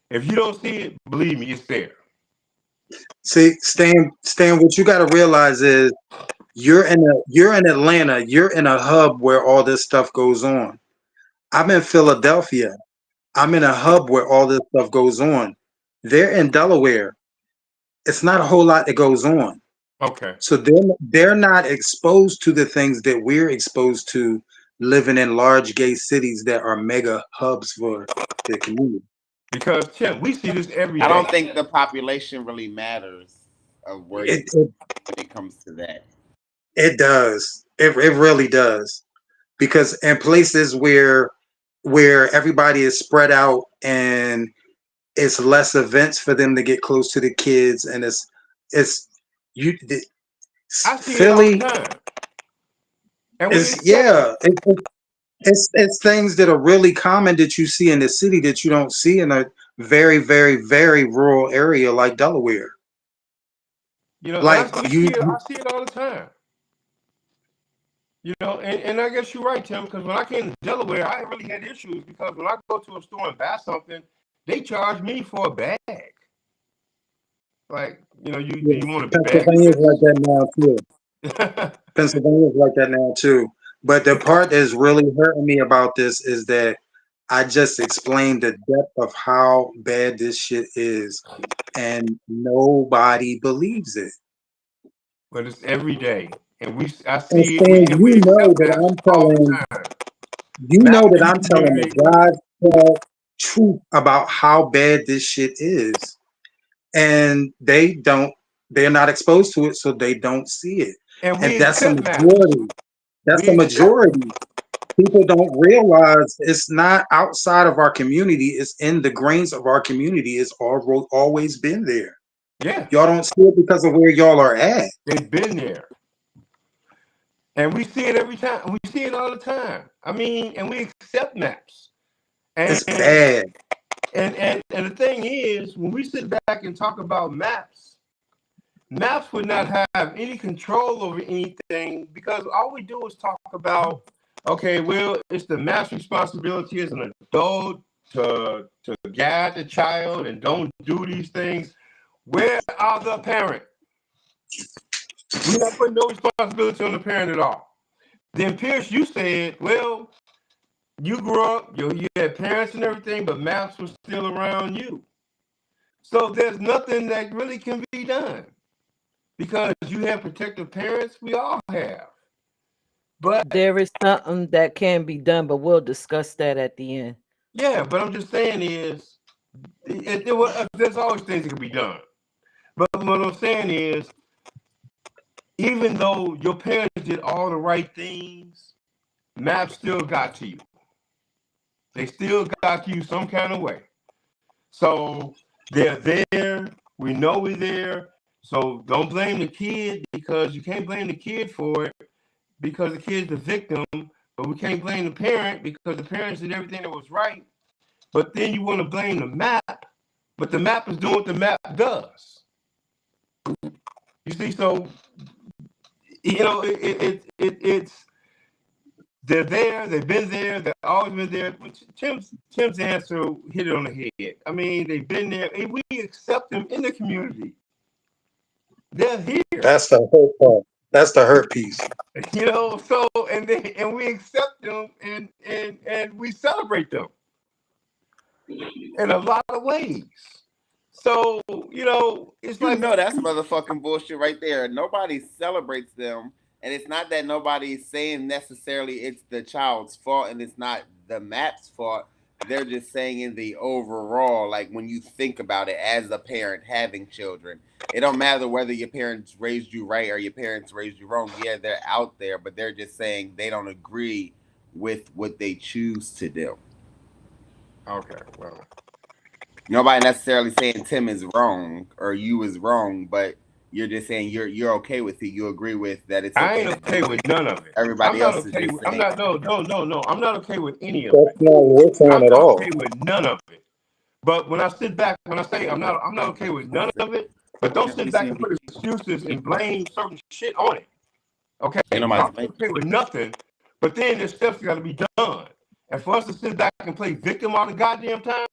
if you don't see it, believe me, it's there.
See, Stan, what you got to realize is you're in Atlanta. You're in a hub where all this stuff goes on. I'm in Philadelphia. I'm in a hub where all this stuff goes on. They're in Delaware. It's not a whole lot that goes on.
Okay.
So they're not exposed to the things that we're exposed to living in large gay cities that are mega hubs for the community.
Because Tim, we see this every day.
I don't think the population really matters of where
It,
you
it,
when it comes to that.
it does. It really does. Because in places where everybody is spread out and it's less events for them to get close to the kids, and it's you
I see it all the
Philly
time. And we
is,
accept it.
it's things that are really common that you see in the city that you don't see in a very, very, very rural area like Delaware.
And
Like
I see it all the time. And I guess you're right, Tim, because when I came to Delaware, I really had issues because when I go to a store and buy something, they charge me for a bag. Like, do you want a bag of
Pennsylvania's like that now too.
this?
Pennsylvania's like that now too. But the part that's really hurting me about this is that I just explained the depth of how bad this shit is, and nobody believes it.
But it's every day. And I
And
see it,
Stan,
and we accept maps all the time.
you know
Maps
that
in the
I'm telling the
community.
God's truth about how bad this shit is. And they're not exposed to it, so they don't see it.
And
And
we
that's a
accept maps.
majority. That's
We
a
accept them.
majority. People don't realize it's not outside of our community, it's in the grains of our community. It's always been there.
Yeah.
Y'all don't see it because of where y'all are at.
They've been there. And we see it every time. We see it all the time. I mean, and we accept maps. And
It's bad.
and the thing is, when we sit back and talk about maps would not have any control over anything because all we do is talk about, okay, well, it's the map's responsibility as an adult to guide the child and don't do these things. Where are the parents? We're not putting no responsibility on the parent at all. Then Peirrce, you said, well, you grew up, you had parents and everything, but maps were still around you. So there's nothing that really can be done. because you have protective parents. We all have. But
There is something that can be done, but we'll discuss that at the end.
yeah, but I'm just saying is, there's always things that can be done. But what I'm saying is, even though your parents did all the right things, MAP still got to you. They still got to you some kind of way. So they're there. We know we're there. So don't blame the kid, because you can't blame the kid for it, because the kid's the victim. But we can't blame the parent because the parents did everything that was right. But then you want to blame the MAP, but the MAP is doing what the MAP does. You see, so it's they're there, they've been there, they've always been there. Tim's answer hit it on the head. I mean, they've been there, and we accept them in the community. They're here.
That's the hurt part. That's the hurt piece.
So and we accept them, and we celebrate them in a lot of ways. So, it's like,
that's motherfucking bullshit right there. Nobody celebrates them, and it's not that nobody's saying necessarily it's the child's fault and it's not the MAP's fault. They're just saying in the overall, like when you think about it as a parent having children, it don't matter whether your parents raised you right or your parents raised you wrong. Yeah, they're out there, but they're just saying they don't agree with what they choose to do.
okay, well,
Nobody necessarily saying Tim is wrong or you is wrong, but you're just saying you're okay with it. You agree with that it's
I
okay.
ain't okay with none of it.
Everybody else is
okay.
just
I'm
saying.
not. No. I'm not okay with any of
That's
it.
not what we're saying
I'm
at
not
all.
okay with none of it. But when I sit back, when I say I'm not okay with none of it. But don't sit back and put excuses and blame certain shit on it. Okay, I'm not okay with nothing. But then there's steps that got to be done. And for us to sit back and play victim all the goddamn time,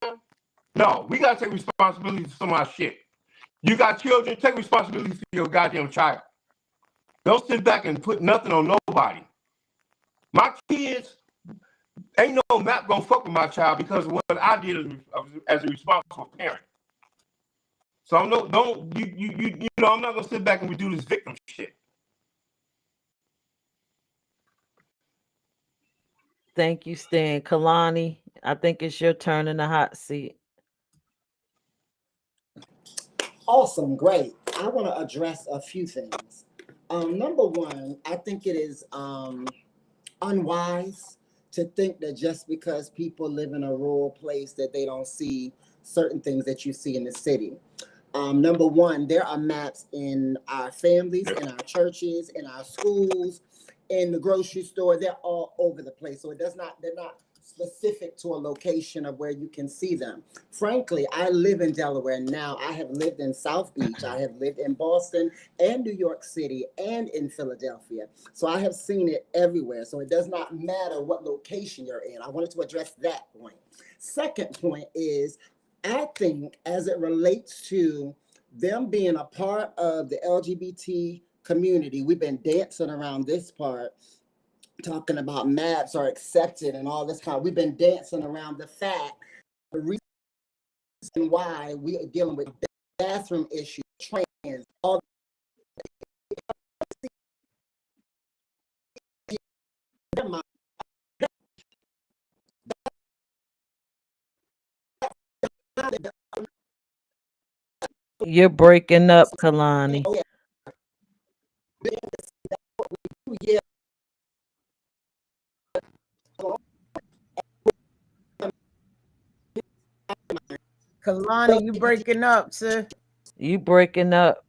no, we got to take responsibility for some of our shit. You got children, take responsibility for your goddamn child. Don't sit back and put nothing on nobody. My kids, ain't no MAP gonna fuck with my child because of what I did as a responsible parent. So I'm no, don't you know, I'm not gonna sit back and we do this victim shit.
Thank you, Stan. Kalani, I think it's your turn in the hot seat.
Awesome, great. I want to address a few things. Number one, I think it is unwise to think that just because people live in a rural place that they don't see certain things that you see in the city. Number one, there are maps in our families, in our churches, in our schools, in the grocery store. They're all over the place. So they're not specific to a location of where you can see them. Frankly, I live in Delaware now. I have lived in South Beach. I have lived in Boston and New York City and in Philadelphia. So I have seen it everywhere. So it does not matter what location you're in. I wanted to address that point. Second point is, I think as it relates to them being a part of the LGBT community, we've been dancing around this part, talking about maps are accepted and all this kind of, we've been dancing around the fact, the reason why we are dealing with bathroom issues, trans, all
You're breaking up, Kalani.
yeah.
Kalani, you breaking up, sir.
You breaking up.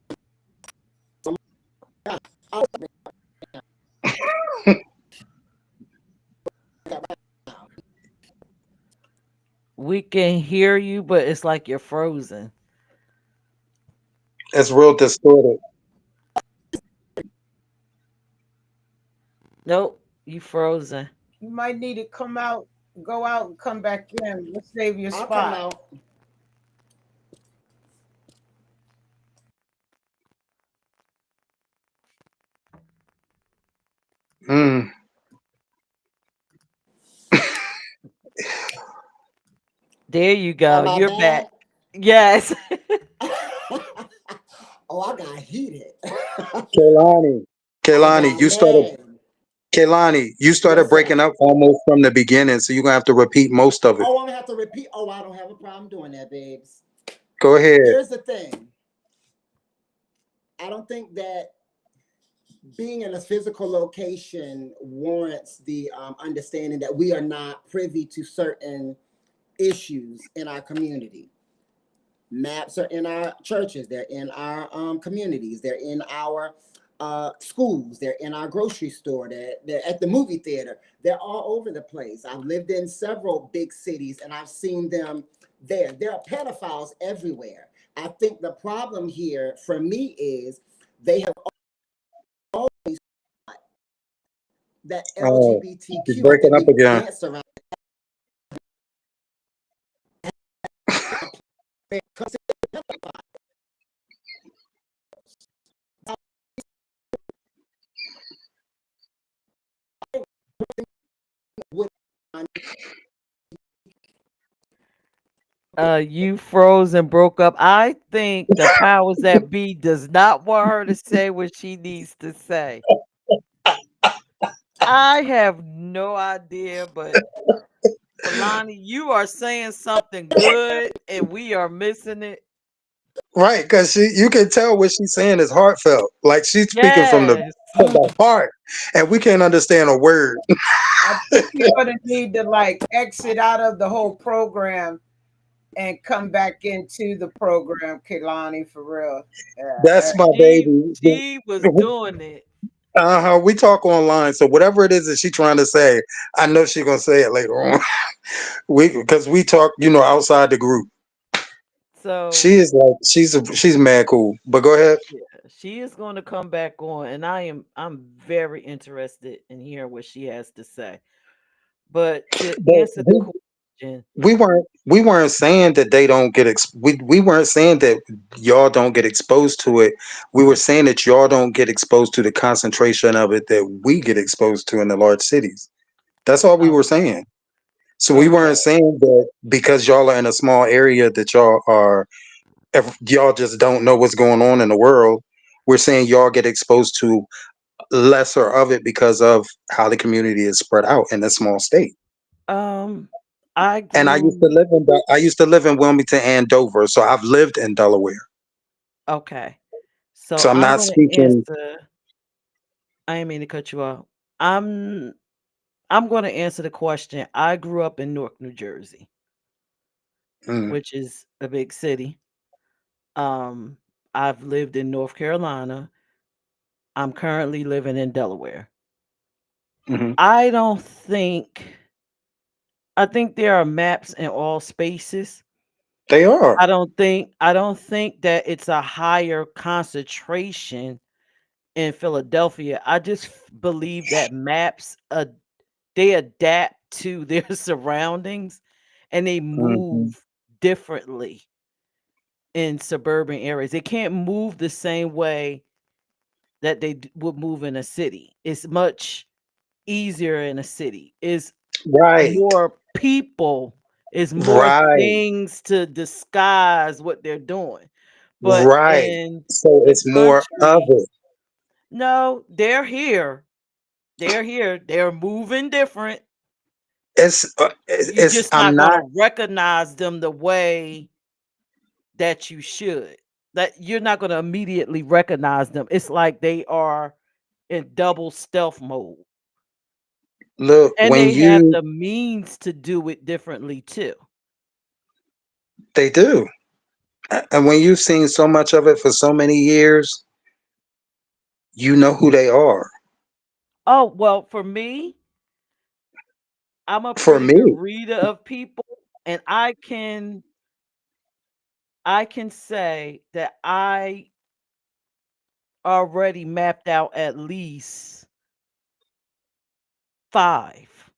We can hear you, but it's like you're frozen.
It's real distorted.
Nope, you frozen.
You might need to go out and come back in. Let's save your
I'll come
spot.
out.
Mm.
There you go.
Am I
You're
back?
back. Yes.
Oh, I got heated.
Kaylani,
I
Kaylani,
got
you started.
mad.
Kaylani, you started
Yes,
breaking
sir.
up almost from the beginning, so you're gonna have to repeat most of it.
Oh, I'm gonna have to repeat. Oh, I don't have a problem doing that, babes.
Go ahead.
Here's the thing. I don't think that being in a physical location warrants the understanding that we are not privy to certain issues in our community. Maps are in our churches, they're in our communities, they're in our schools, they're in our grocery store, they're at the movie theater, they're all over the place. I've lived in several big cities and I've seen them there. There are pedophiles everywhere. I think the problem here for me is they have always that
Oh, she's
LGBTQ, I
breaking
think
up
we
again.
dance around with
You froze and broke up. I think the powers that be does not want her to say what she needs to say. I have no idea, but Kalani, you are saying something good and we are missing it.
Right, because you can tell what she's saying is heartfelt. Like she's speaking
Yes.
from the heart, and we can't understand a word.
I think you're gonna need to like exit out of the whole program and come back into the program, Kehlani, for real.
That's my
She
baby.
she was doing it.
Uh-huh. We talk online, so whatever it is that she's trying to say, I know she's gonna say it later on. We because we talk, outside the group.
So
She is like she's mad cool. But go ahead.
yeah, she is going to come back on, and I'm very interested in hearing what she has to say. But to
But
answer the question,
we weren't saying that they don't get we weren't saying that y'all don't get exposed to it. We were saying that y'all don't get exposed to the concentration of it that we get exposed to in the large cities. That's all we
oh,
were saying. So we
okay,
weren't saying that because y'all are in a small area that y'all just don't know what's going on in the world. We're saying y'all get exposed to lesser of it because of how the community is spread out in a small state.
um, I
And
grew
I used to live in Wilmington and Dover, so I've lived in Delaware.
okay. So
So I'm
I'm
not
going to
speaking.
answer. I didn't mean to cut you off. I'm I'm going to answer the question. I grew up in Newark, New Jersey,
Mm,
which is a big city. Um, I've lived in North Carolina. I'm currently living in Delaware.
mhm.
I don't think I think there are maps in all spaces.
They are.
I don't think that it's a higher concentration in Philadelphia. I just believe that maps they adapt to their surroundings and they
Mhm.
move differently in suburban areas. They can't move the same way that would move in a city. It's much easier in a city. It's
Right,
more people, it's more
right,
things to disguise what they're doing. But
right.
in
So
the
it's more of
country,
it.
no, they're here. They're here. They're moving different.
It's,
You're
it's
just
I'm
not going
not.
to recognize them the way that you should. That you're not going to immediately recognize them. It's like they are in double stealth mode.
Look,
And
when
they have
you
the means to do it differently too.
they do. And when you've seen so much of it for so many years, you know who they are.
Oh, well, for me, I'm a
For
pretty good
me.
reader of people, and I can say that I already mapped out at least 5.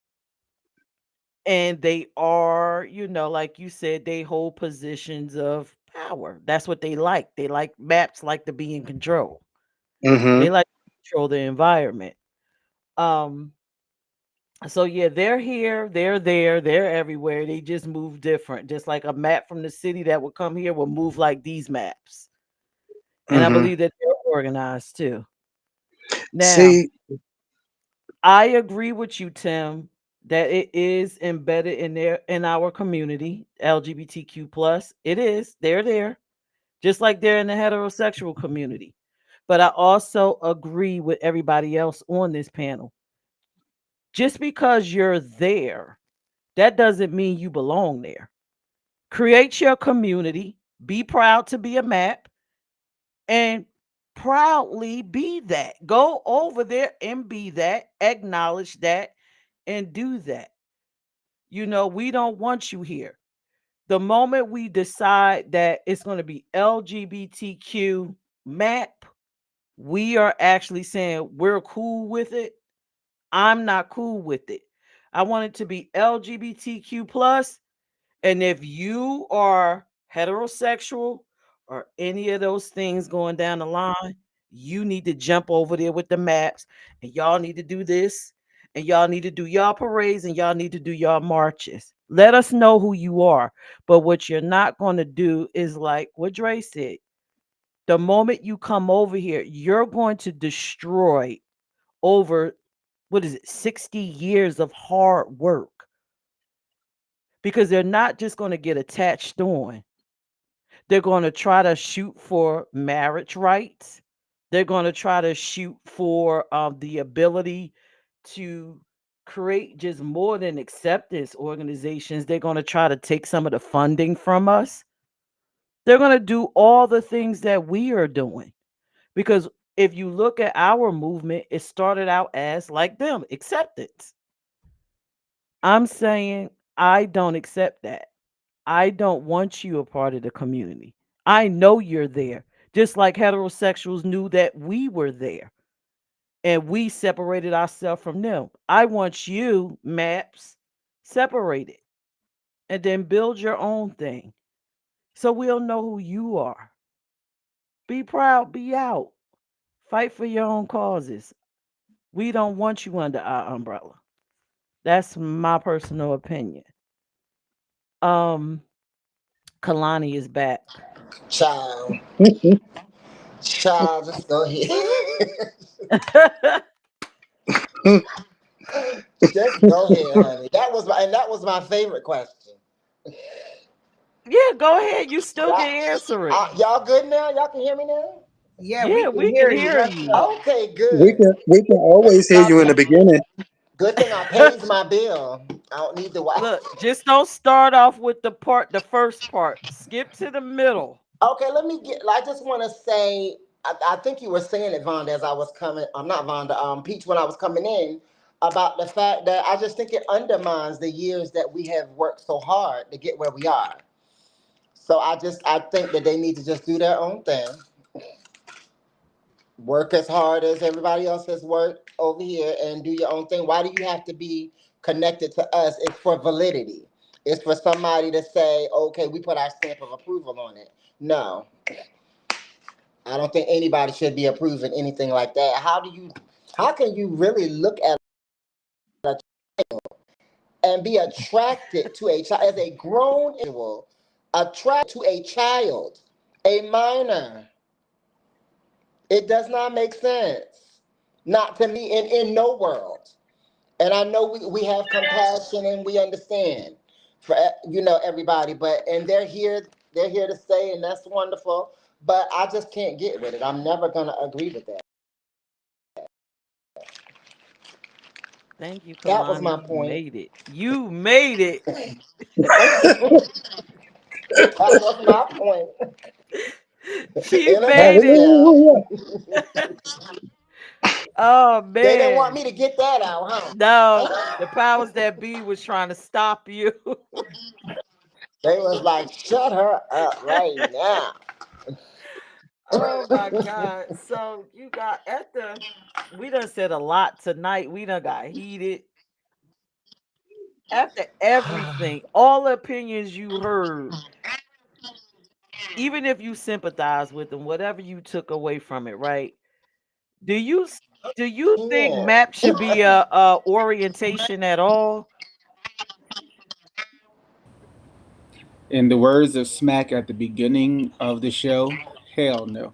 And they are, like you said, they hold positions of power. That's what they like. They like maps like to be in control.
Hmm.
They like to control the environment. Um so yeah, they're here, they're there, they're everywhere. They just move different. Just like a map from the city that would come here will move like these maps. And I
Hmm.
believe that they're organized too. Now,
See,
I agree with you, Tim, that it is embedded in there in our community, LGBTQ plus. It is. They're there. Just like they're in the heterosexual community. But I also agree with everybody else on this panel. Just because you're there, that doesn't mean you belong there. Create your community, be proud to be a map, and proudly be that. Go over there and be that, acknowledge that, and do that. We don't want you here. The moment we decide that it's going to be LGBTQ map, we are actually saying we're cool with it. I'm not cool with it. I want it to be LGBTQ plus. And if you are heterosexual or any of those things going down the line, you need to jump over there with the maps, and y'all need to do this, and y'all need to do y'all parades, and y'all need to do y'all marches. Let us know who you are. But what you're not going to do is like what Dre said. The moment you come over here, you're going to destroy over, what is it, 60 years of hard work, because they're not just going to get attached on. They're going to try to shoot for marriage rights. They're going to try to shoot for the ability to create just more than acceptance organizations. They're going to try to take some of the funding from us. They're going to do all the things that we are doing. Because if you look at our movement, it started out as like them, acceptance. I'm saying I don't accept that. I don't want you a part of the community. I know you're there. Just like heterosexuals knew that we were there and we separated ourselves from them. I want you, MAPS, separated and then build your own thing so we'll know who you are. Be proud, be out, fight for your own causes. We don't want you under our umbrella. That's my personal opinion. Um, Kalani is back.
Child, child, just go ahead. Just go ahead, honey. That was my favorite question.
Yeah, go ahead. You still
Y'all,
can answer it.
y'all good now? Y'all can hear me now?
Yeah, we
Yeah,
can
we can
hear you.
hear
What's
you.
up?
Okay,
we
good.
can we can always hear
Now,
you in the beginning.
good thing I pays my bill. I don't need the Wi.
Look, just don't start off with the first part. Skip to the middle.
Okay, let me get. I just want to say. I think you were saying it, Vonda, as I was coming. I'm not Vonda. Peach, when I was coming in, about the fact that I just think it undermines the years that we have worked so hard to get where we are. So I think that they need to just do their own thing, work as hard as everybody else has worked over here, and do your own thing. Why do you have to be connected to us? It's for validity. It's for somebody to say, okay, we put our stamp of approval on it. No, I don't think anybody should be approving anything like that. How can you really look at and be attracted to a child as a grown individual, attracted to a child, a minor? It does not make sense. Not to me in no world. And I know we have compassion and we understand for everybody, but and they're here to stay, and that's wonderful. But I just can't get with it. I'm never gonna agree with that.
Thank you,
That was
Kalani.
my
You
point.
made it. You made it.
That was my point.
She
In a
made it.
nutshell.
Hallelujah.
Oh
They didn't want
man.
me to get that out,
No, the
huh?
powers that be was trying to stop you.
They was like, shut her up right now.
Oh my God. So you got we done said a lot tonight. We done got heated. After everything, all the opinions you heard, even if you sympathize with them, whatever you took away from it, right? Do you do you think
Yeah.
MAP should be a orientation at all?
In the words of Smack at the beginning of the show, hell no.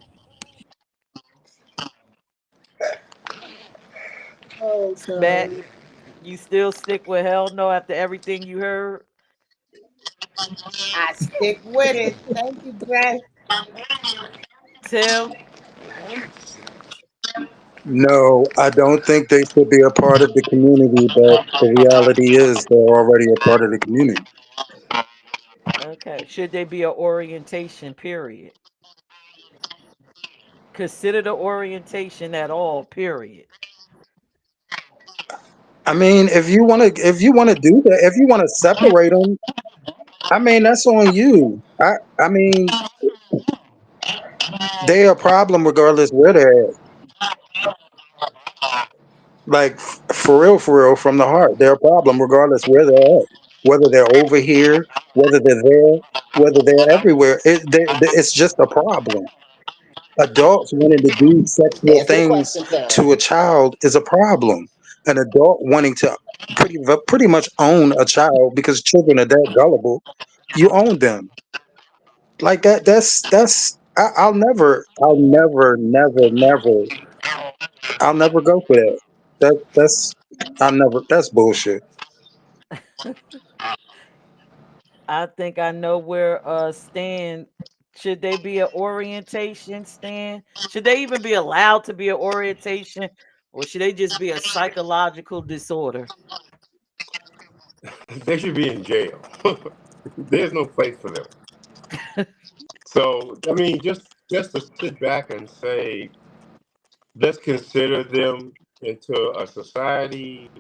Oh
Matt,
God.
you still stick with hell no after everything you heard?
I stick with it. Thank you, Jay.
Tim?
No, I don't think they should be a part of the community, but the reality is they're already a part of the community.
Okay. Should they be an orientation, period? Consider the orientation at all, period.
I mean, if you want to do that, if you want to separate them, I mean, that's on you. I mean, they a problem regardless where they're at. Like for real, from the heart, they're a problem regardless where they're at. Whether they're over here, whether they're there, whether they're everywhere, it's just a problem. Adults wanting to do sexual
Answer the
things
question, Tim.
to a child is a problem. An adult wanting to pretty much own a child because children are that gullible, you own them like that. I'll never go for that. I'll never. That's bullshit.
I think I know where Stan. Should they be an orientation, Stan? Should they even be allowed to be an orientation? Or should they just be a psychological disorder?
They should be in jail. There's no place for them. So I mean, just to sit back and say, let's consider them into a society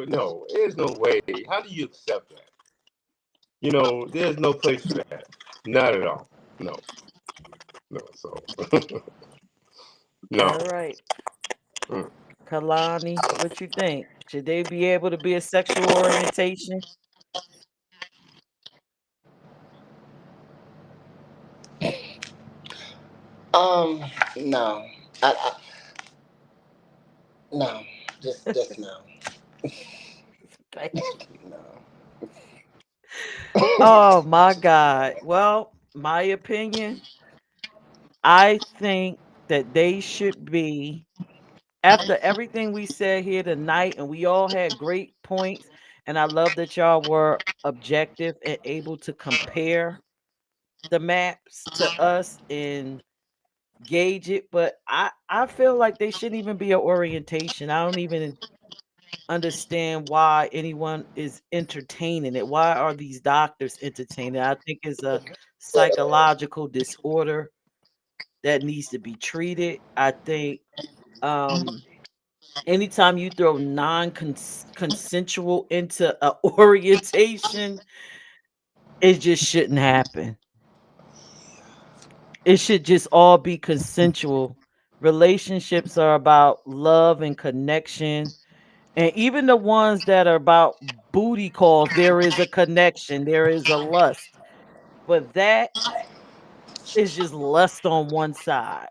no, there's no way. How do you accept that? There's no place for that. Not at all. No, no. So no.
All right.
Mm.
Kalani, what you think? Should they be able to be a sexual orientation?
No. I no. Just no.
Thank you.
No.
Oh my God. Well, my opinion, I think that they should be, after everything we said here tonight, and we all had great points, and I love that y'all were objective and able to compare the maps to us and gauge it. But I feel like they shouldn't even be an orientation. I don't even understand why anyone is entertaining it. Why are these doctors entertaining it? I think it's a psychological disorder that needs to be treated. I think um anytime you throw non-consensual into a orientation, it just shouldn't happen. It should just all be consensual. Relationships are about love and connection. And even the ones that are about booty calls, there is a connection, there is a lust. But that is just lust on one side.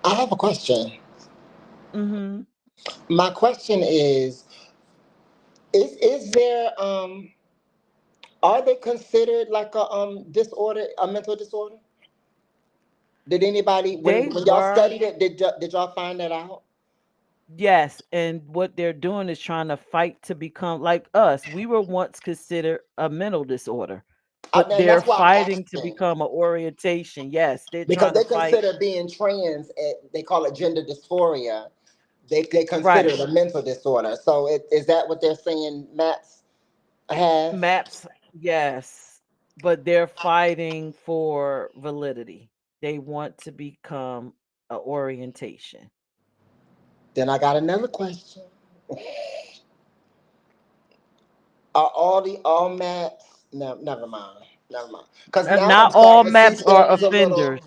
I have a question.
Hmm.
My question is there are they considered like a disorder, a mental disorder? Did anybody
They
when y'all
were,
studied it, did y'all find that out?
yes, and what they're doing is trying to fight to become like us. We were once considered a mental disorder, but
And
they're
that's why I'm
fighting to
asking.
become an orientation. Yes, they're
Because
trying to
they
fight.
consider being trans, they call it gender dysphoria. They consider
Right.
it a mental disorder. So is that what they're saying MAPS has?
Maps, yes, but they're fighting for validity. They want to become a orientation.
Then I got another question. Are all MAPS? No, never mind. Never mind. Because now
Not
I'm
all
starting to see
maps are
things a
offenders.
little.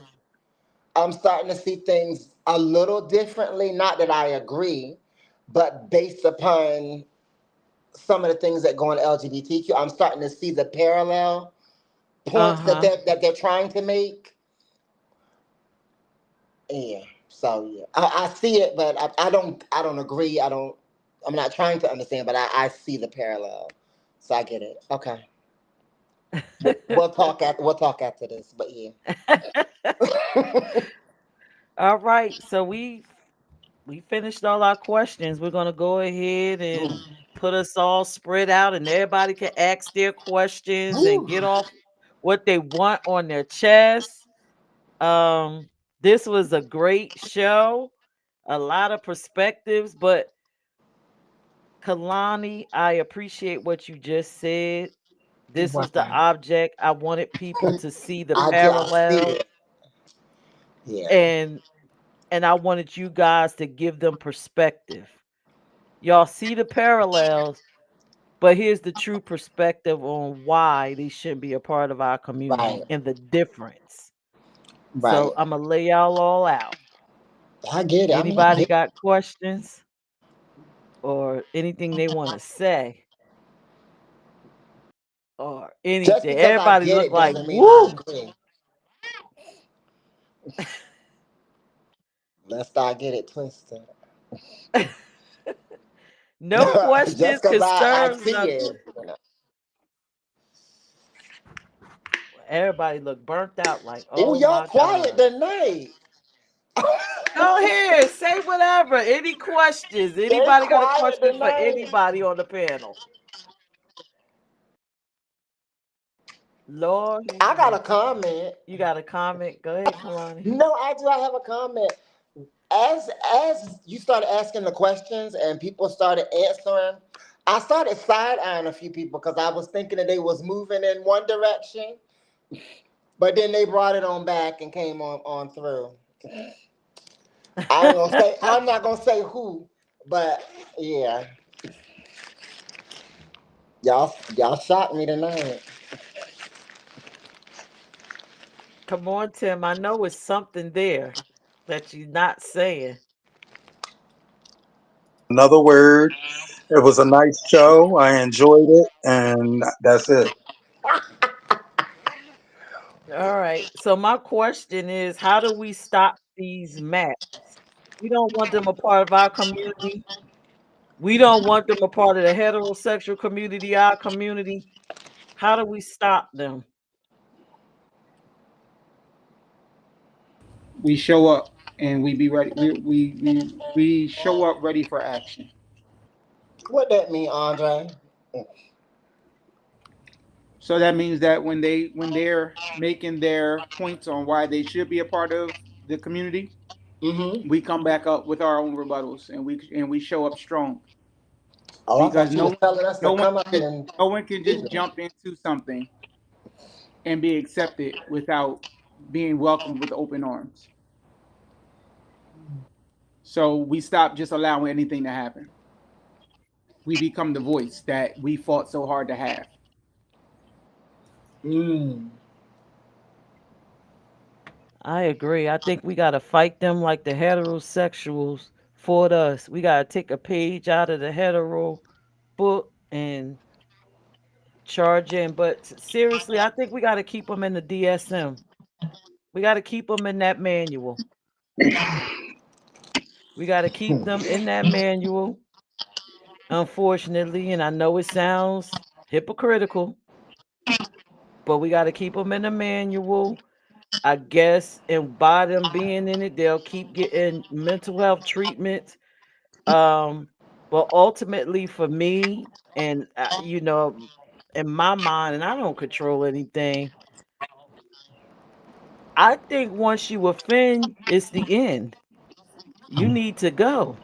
I'm starting to see things a little differently. Not that I agree, but based upon some of the things that go on LGBTQ, I'm starting to see the parallel points that
Uh-huh.
they're trying to make. Yeah. So yeah, I see it, but I don't agree. I'm not trying to understand, but I see the parallel. So I get it. Okay. We'll talk after this, but yeah.
All right. So we we finished all our questions. We're gonna go ahead and
Mm.
put us all spread out, and everybody can ask their questions and
Whew.
get off what they want on their chest. Um, this was a great show, a lot of perspectives, but Kalani, I appreciate what you just said. This was the
Wow.
object. I wanted people to see the
I see
parallels,
it. Yeah.
and I wanted you guys to give them perspective. Y'all see the parallels, but here's the true perspective on why they shouldn't be a part of our
Right.
community and the difference. So
Right.
I'm gonna lay y'all all out.
I get it. I
Anybody
get
got questions or anything they want to say or
just
anything?
because I
Everybody
get
look
it
like
doesn't mean I
woo.
agree. Let's not get it twisted.
No questions,
Just because I
concerns,
see
nothing.
it. You know.
Everybody look burnt out like,
Oh,
oh
y'all
my
quiet
God.
tonight.
Go ahead, say whatever. Any questions?
They
Anybody got a
quiet
question for
tonight.
anybody on the panel? Lord have
I got a
mercy.
comment.
You got a comment? Go ahead, Kalani.
No, I do. I have a comment. As you started asking the questions and people started answering, I started side eyeing a few people because I was thinking that they was moving in one direction, but then they brought it on back and came on through. I ain't gonna say. I'm not gonna say who, but yeah, y'all shocked me tonight.
Come on, Tim. I know it's something there that you're not saying.
Another word. It was a nice show. I enjoyed it, and that's it.
All right. So my question is, how do we stop these maps? We don't want them a part of our community. We don't want them a part of the heterosexual community, our community. How do we stop them?
We show up and we be ready. We show up ready for action.
What that mean, Andre?
So that means that when they're making their points on why they should be a part of the community,
Mm-hmm.
we come back up with our own rebuttals and we show up strong
Oh, I
because
thought you was telling us to
no one
come up
just
and
no one can
speak.
just jump into something and be accepted without being welcomed with open arms. So we stop just allowing anything to happen. We become the voice that we fought so hard to have.
Mm.
I agree. I think we got to fight them like the heterosexuals fought us. We got to take a page out of the hetero book and charge in. But seriously, I think we got to keep them in the DSM. We got to keep them in that manual. We got to keep them in that manual, unfortunately. And I know it sounds hypocritical, but we got to keep them in the manual. I guess, and by them being in it, they'll keep getting mental health treatment. Um, but ultimately, for me, and in my mind, and I don't control anything. I think once you offend, it's the end. You need to go.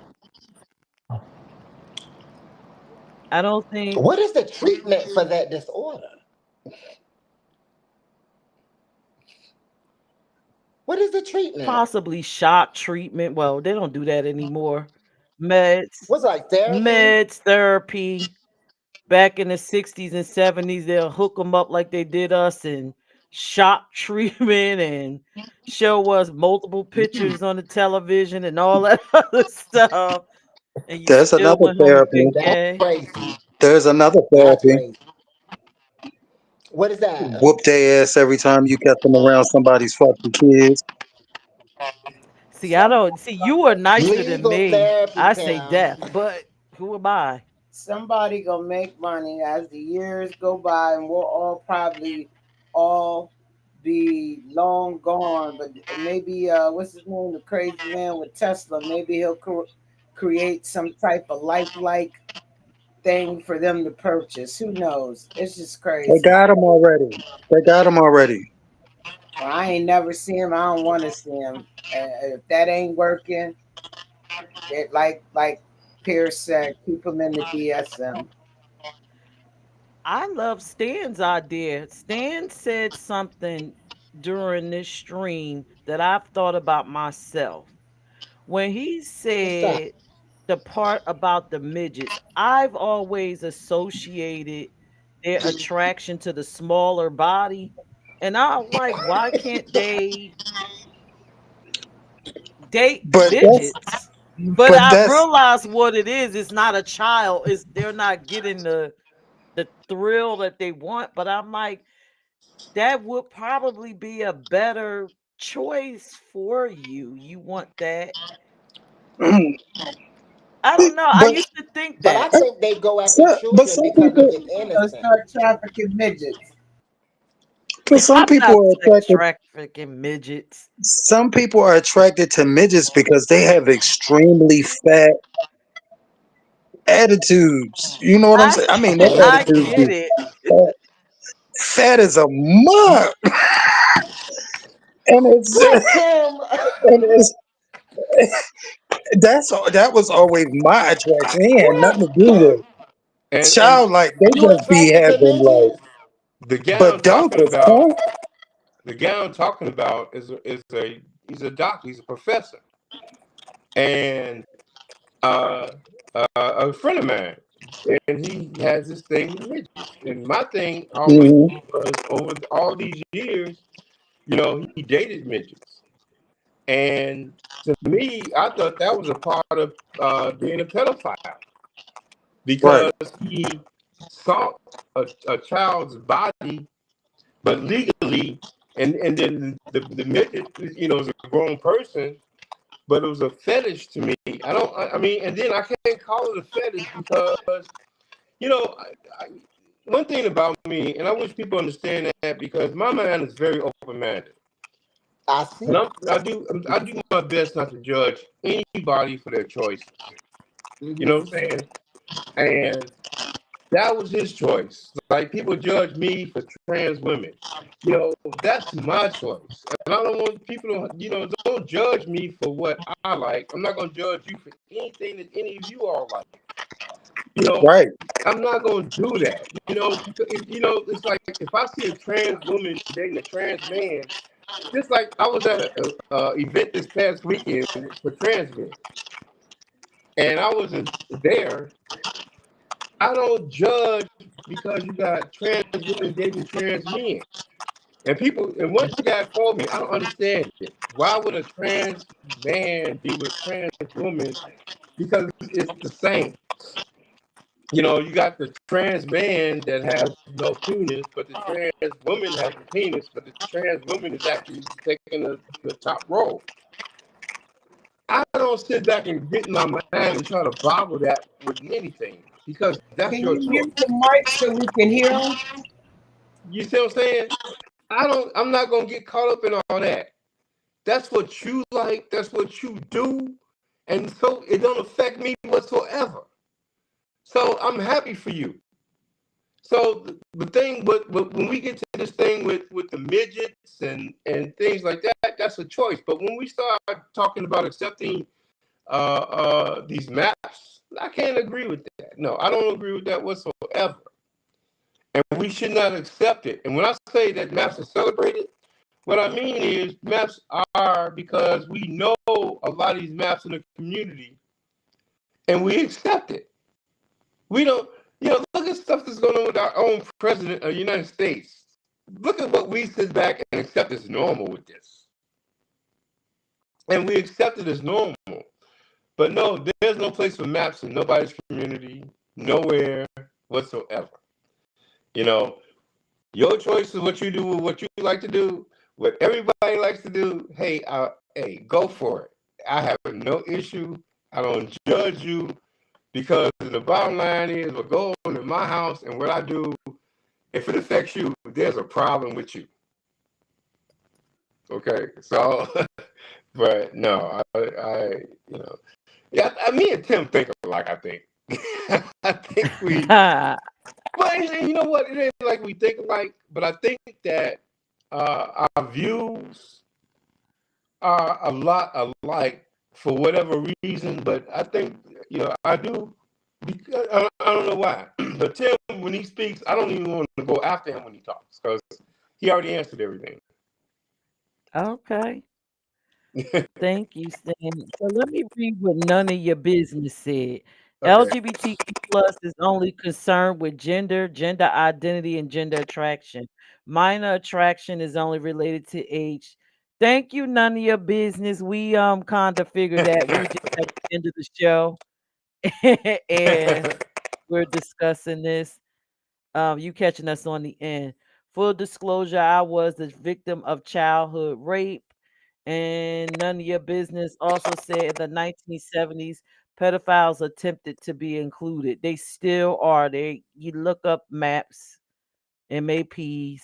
I don't think
What is the treatment for that disorder? What is the treatment?
possibly shock treatment. Well, they don't do that anymore. Meds,
What's it, like therapy?
meds, therapy. Back in the 60s and 70s, they'll hook them up like they did us and shock treatment and show us multiple pictures on the television and all that other stuff. And you
There's
still
another
went home a
therapy.
good
That's
gay.
crazy.
There's another
That's
therapy.
crazy. What is that?
Whoop their ass every time you catch them around somebody's fucking kids.
See, I
Some
don't see you are nicer than
Legal
me.
therapy,
I say
Tam.
death, but who am I?
somebody gonna make money as the years go by, and we'll all probably all be long gone, but maybe what's his name, the crazy man with Tesla, maybe he'll create some type of lifelike thing for them to purchase. Who knows? It's just
They
crazy.
got him already. They got him already.
Well, I ain't never see him. I don't want to see him. If that ain't working, it like Peirrce said, keep him in the DSM.
I love Stan's idea. Stan said something during this stream that I've thought about myself. When he
What's that?
said the part about the midgets, I've always associated their attraction to the smaller body. And I'm like, why can't they date
But that's
midgets? But
but
I
that's
realized what it is. It's not a child. It's they're not getting the thrill that they want. But I'm like, that would probably be a better choice for you. You want that. I don't know. I
but
used to think
But I
that.
think they go after
but
children
some
because of
people
the
So
innocence.
start trafficking midgets.
but some
I'm
people
not
are
sex
attracted
trafficking midgets.
some people are attracted to midgets because they have extremely fat attitudes. You know what I'm
I
saying? I mean, their
I
attitudes
get
be
it.
fat, fat as a mug, and it's
What, Tim?
and it's that was always my attraction. It had
What,
nothing to do
Tim?
with
And
child. Like they
You
just be
attracted to
having like,
midgets?
the guy I'm
but
talking
dunkers,
about,
huh?
he's a doctor, he's a professor, and uh, a friend of mine, and he has this thing with midgets. And my thing always
Hmm.
was over all these years, he dated midgets, and to me, I thought that was a part of being a pedophile
Right.
because he saw a child's body, but legally, and then the midget, is a grown person, but it was a fetish to me. I mean, and then I can't call it a fetish because, you know, I, one thing about me, and I wish people understand that because my mind is very open-minded.
I
And
see.
I do my best not to judge anybody for their choices. You know
Hmm.
what I'm saying? And that was his choice. Like people judge me for trans women. That's my choice. And I don't want people to, don't judge me for what I like. I'm not gonna judge you for anything that any of you all like. You know,
Right.
I'm not gonna do that. It's like if I see a trans woman dating a trans man, just like I was at a event this past weekend for trans men, and I wasn't there. I don't judge because you got trans women dating trans men. And one guy told me, I don't understand it. Why would a trans man be with trans woman? Because it's the same. You got the trans man that has no penis, but the trans woman has a penis, but the trans woman is actually taking the top role. I don't sit back and get in my mind and try to boggle that with anything because that's
Can
your
you
choice.
mute the mic so we can hear him?
You see what I'm saying? I'm not gonna get caught up in all that. That's what you like, that's what you do, and so it don't affect me whatsoever. So I'm happy for you. So the thing with when we get to this thing with the midgets and things like that, that's a choice. But when we start talking about accepting these maps, I can't agree with that. No, I don't agree with that whatsoever. And we should not accept it. And when I say that maps are celebrated, what I mean is maps are because we know a lot of these maps in the community and we accept it. We don't, look at stuff that's going on with our own president of the United States. Look at what we sit back and accept as normal with this. And we accept it as normal. But no, there's no place for maps in nobody's community, nowhere whatsoever. You know, your choice is what you do with what you like to do, what everybody likes to do. Hey, go for it. I have no issue. I don't judge you because the bottom line is what goes on in my house and what I do. If it affects you, there's a problem with you. Okay, so but no, you know, yeah, me and Tim think alike. I think, I think we. Well, and you know what? It ain't like we think alike, but I think that our views are a lot alike for whatever reason. But I think I do. Because, I don't know why, but Tim, when he speaks, I don't even want to go after him when he talks because he already answered everything.
Okay. Thank you, Stan. So let me read what none of your business said.
Okay.
LGBTQ plus is only concerned with gender, gender identity, and gender attraction. Minor attraction is only related to age. Thank you, none of your business. We kind of figured that we just at the end of the show and we're discussing this. You catching us on the end. Full disclosure, I was the victim of childhood rape, and none of your business. Also said in the 1970s, pedophiles attempted to be included. They still are. They you look up maps, MAPs.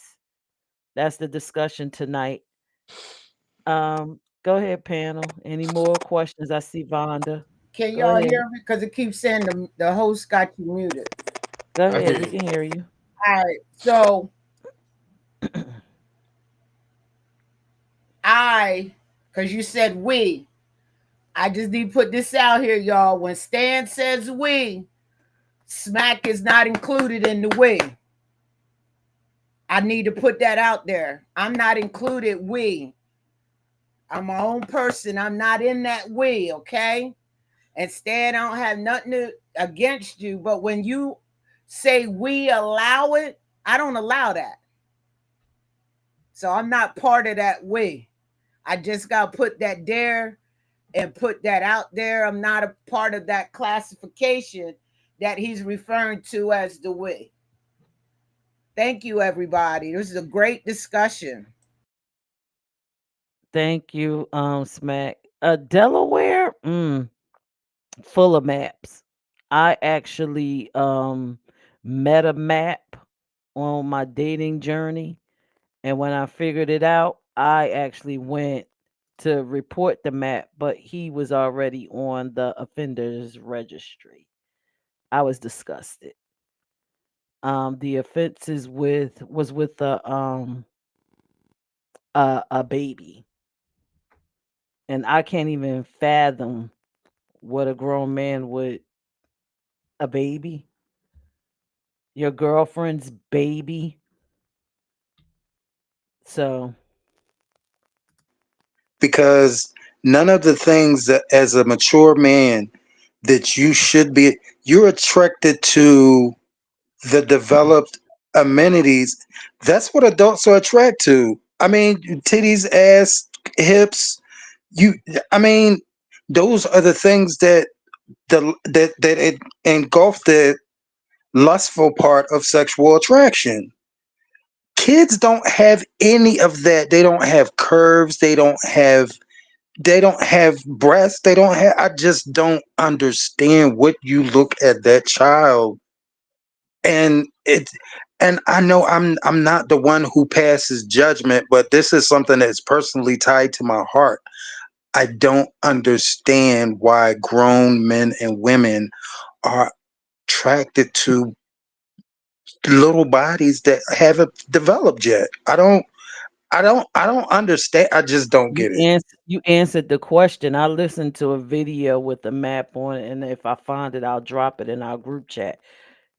That's the discussion tonight. Go ahead, panel. Any more questions? I see Vonda.
Can
Go
y'all
ahead.
hear me? Because it keeps saying the host got you muted.
Go
I hear
ahead. We
you.
can hear you.
All right. So because you said we, I just need to put this out here, y'all. When Stan says we, smack is not included in the we. I need to put that out there. I'm not included we. I'm my own person. I'm not in that we, okay? And Stan, I don't have nothing against you, but when you say we allow it, I don't allow that. So I'm not part of that we. I just got to put that there and put that out there. I'm not a part of that classification that he's referring to as the we. Thank you, everybody. This is a great discussion.
Thank you, Smack. Delaware, full of maps. I actually met a map on my dating journey, and when I figured it out, I actually went to report the map, but he was already on the offenders registry. I was disgusted. The offenses with was with a baby, and I can't even fathom what a grown man would a baby, your girlfriend's baby. So
because none of the things that as a mature man that you should be, you're attracted to the developed amenities. That's what adults are attracted to. I mean, titties, ass, hips. You, I mean, those are the things that it engulf the lustful part of sexual attraction. Kids don't have any of that. They don't have curves. They don't have breasts. They don't have. I just don't understand what you look at that child and it. And I know I'm not the one who passes judgment, but this is something that's personally tied to my heart. I don't understand why grown men and women are attracted to little bodies that haven't developed yet. I don't understand. I just don't get it.
you answered the question. I listened to a video with the map on it, and if I find it, I'll drop it in our group chat.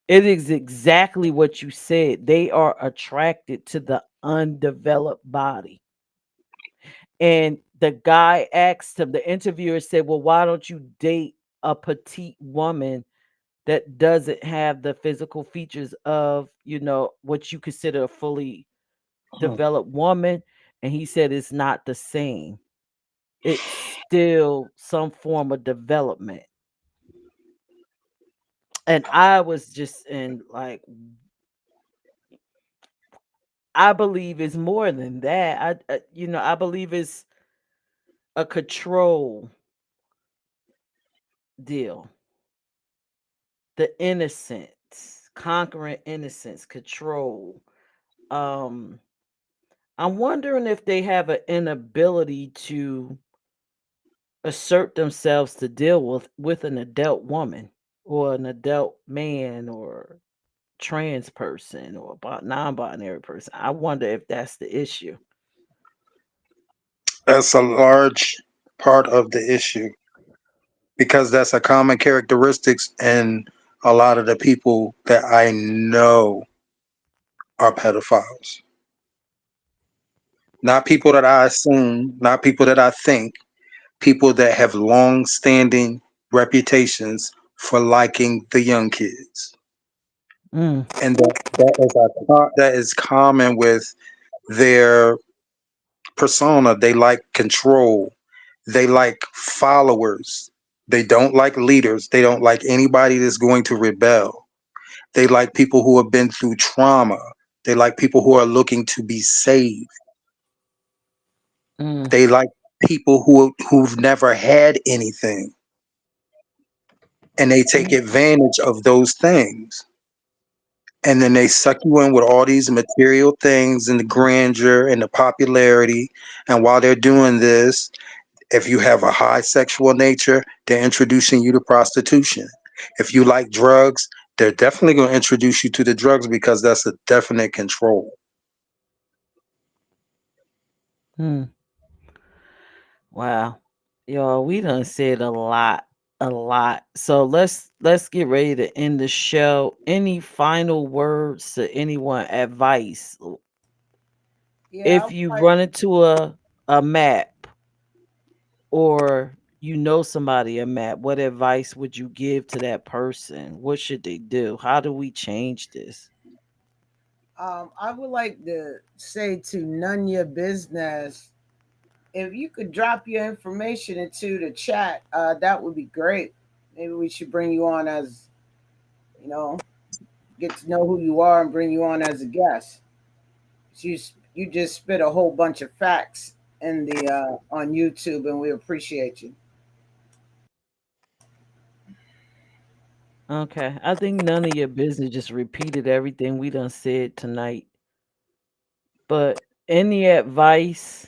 It is exactly what you said. They are attracted to the undeveloped body. And the guy asked him, the interviewer said, well, why don't you date a petite woman that doesn't have the physical features of, what you consider a fully
Huh.
developed woman? And he said it's not the same. It's still some form of development. And I was just in like, I believe it's more than that. I believe it's a control deal. The innocence, conquering innocence, control. Um, I'm wondering if they have an inability to assert themselves to deal with an adult woman or an adult man or trans person or non-binary person. I wonder if that's the issue.
That's a large part of the issue because that's a common characteristics in a lot of the people that I know are pedophiles. Not people that I assume, not people that I think, people that have long standing reputations for liking the young kids.
Mm,
And that is common with their persona. They like control. They like followers. They don't like leaders. They don't like anybody that's going to rebel. They like people who have been through trauma. They like people who are looking to be saved.
mm,
They like people who've never had anything, and they take
mm,
advantage of those things. And then they suck you in with all these material things and the grandeur and the popularity. And while they're doing this, if you have a high sexual nature, they're introducing you to prostitution. If you like drugs, they're definitely going to introduce you to the drugs because that's a definite control.
mm. Wow. Y'all, we done said a lot. A lot. So let's get ready to end the show. Any final words to anyone? Advice.
Yeah, I
If
would
you
like,
run into a map or you know somebody a map, what advice would you give to that person? What should they do? How do we change this?
I would like to say to none your business. If you could drop your information into the chat, that would be great. Maybe we should bring you on as, you know, get to know who you are and bring you on as a guest. You just spit a whole bunch of facts in the on YouTube, and we appreciate you.
Okay. I think none of your business just repeated everything we done said tonight. But any advice,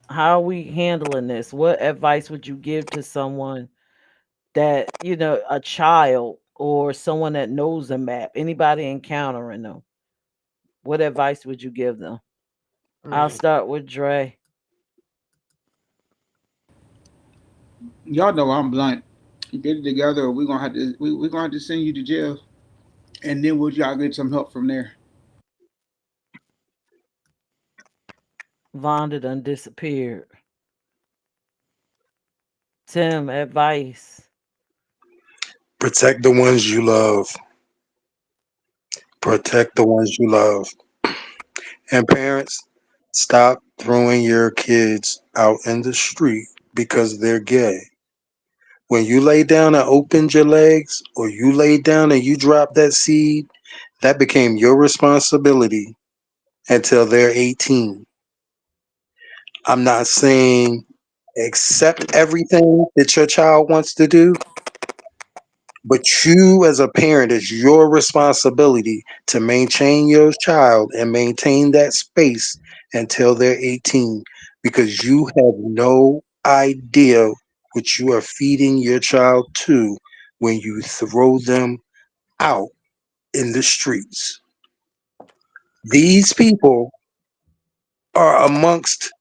how are we handling this? What advice would you give to someone that, a child or someone that knows a map, anybody encountering them? What advice would you give them? I'll
Man,
start with Dre.
Y'all know I'm blunt. Get it together, or we're gonna have to send you to jail, and then we'll y'all get some help from there.
Vonda done disappeared. Tim, advice.
Protect the ones you love. Protect the ones you love. And parents, stop throwing your kids out in the street because they're gay. When you lay down and opened your legs, or you lay down and you drop that seed, that became your responsibility until they're 18. I'm not saying accept everything that your child wants to do, but you as a parent, it's your responsibility to maintain your child and maintain that space until they're 18 because you have no idea what you are feeding your child to when you throw them out in the streets. These people are amongst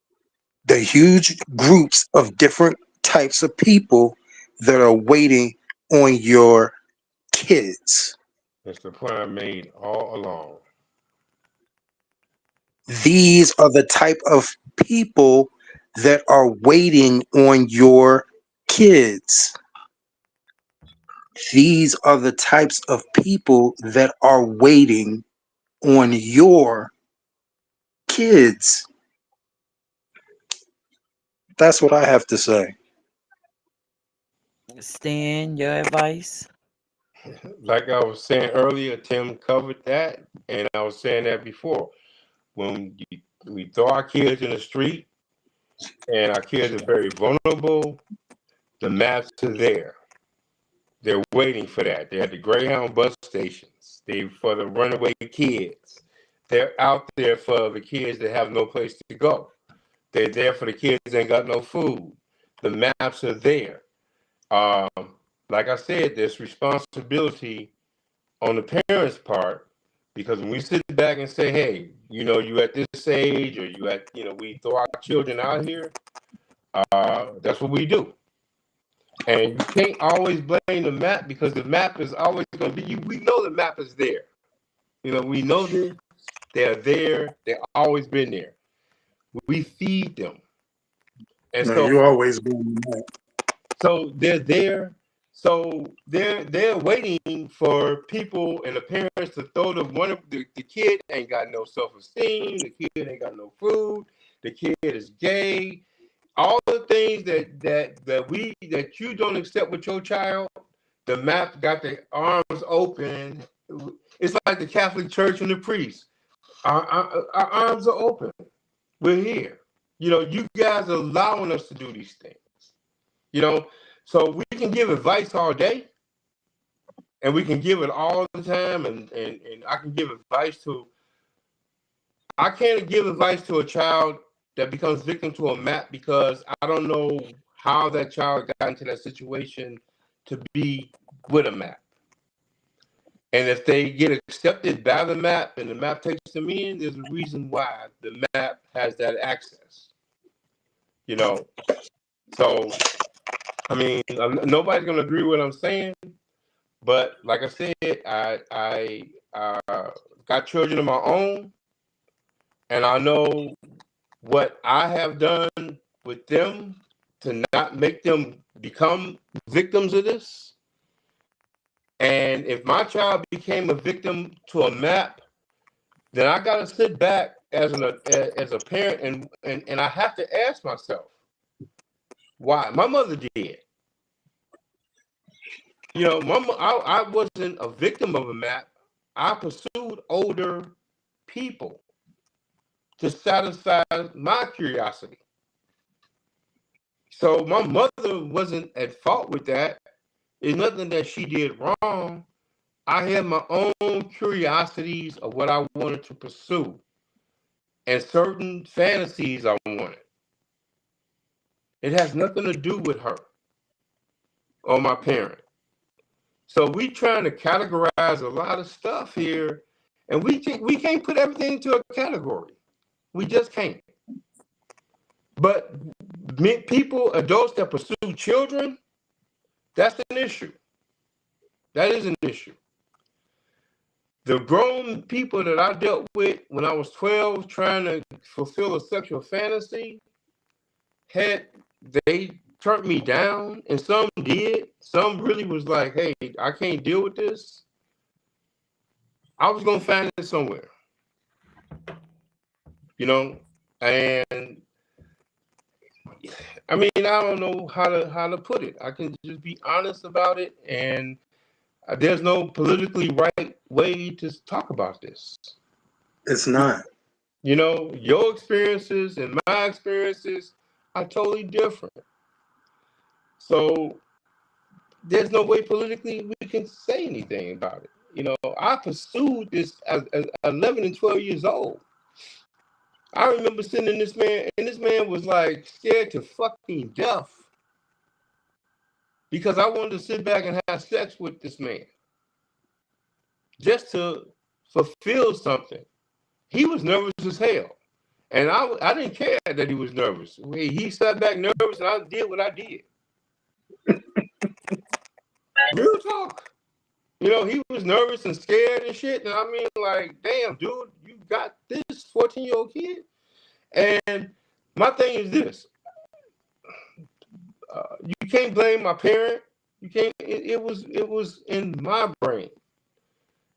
the huge groups of different types of people that are waiting on your kids.
that's the point I made all along.
These are the type of people that are waiting on your kids. These are the types of people that are waiting on your kids. That's what I have to say.
Stan, your advice.
Like I was saying earlier, Tim covered that, and I was saying that before. We throw our kids in the street, and our kids are very vulnerable, the maps are there. They're waiting for that. They're at the Greyhound bus stations. They for the runaway kids. They're out there for the kids that have no place to go. They're there for the kids that ain't got no food. The maps are there. Um, like I said, there's responsibility on the parents' part, because when we sit back and say, hey, you at this age, or we throw our children out here, that's what we do. And you can't always blame the map, because the map is always going to be, we know the map is there. We know that they're there. They've always been there. We feed them. And
No,
so
you always doing that.
So they're there. So they're waiting for people and the parents to throw the kid ain't got no self-esteem, the kid ain't got no food, the kid is gay, all the things that you don't accept with your child. The map got the arms open. It's like the Catholic Church and the priests. Our arms are open. We're here. You guys are allowing us to do these things. So we can give advice all day, and we can give it all the time, and I can give advice to. I can't give advice to a child that becomes victim to a map, because I don't know how that child got into that situation to be with a map. And if they get accepted by the map and the map takes them in, there's a reason why the map has that access. So I mean, nobody's gonna agree with what I'm saying, but like I said, I got children of my own, and I know what I have done with them to not make them become victims of this. And if my child became a victim to a map, then I gotta sit back as a parent, and I have to ask myself why. My mother did. I wasn't a victim of a map. I pursued older people to satisfy my curiosity. So my mother wasn't at fault with that. It's nothing that she did wrong. I had my own curiosities of what I wanted to pursue and certain fantasies I wanted. It has nothing to do with her or my parent. So we trying to categorize a lot of stuff here, and we can't put everything into a category. We just can't. But people, adults that pursue children, that's an issue. That is an issue. The grown people that I dealt with when I was 12 trying to fulfill a sexual fantasy, they turned me down, and some did. Some really was like, hey, I can't deal with this. I was going to find it somewhere. And I mean, I don't know how to put it. I can just be honest about it, and there's no politically right way to talk about this.
It's not.
Your experiences and my experiences are totally different. So there's no way politically we can say anything about it. I pursued this as 11 and 12 years old. I remember sitting in this man, and this man was like scared to fucking death because I wanted to sit back and have sex with this man just to fulfill something. He was nervous as hell, and I didn't care that he was nervous. He sat back nervous, and I did what I did. Real talk. He was nervous and scared and shit, and I mean, like, damn, dude, you got this 14-year-old kid? And my thing is this. You can't blame my parent. You can't. It was in my brain,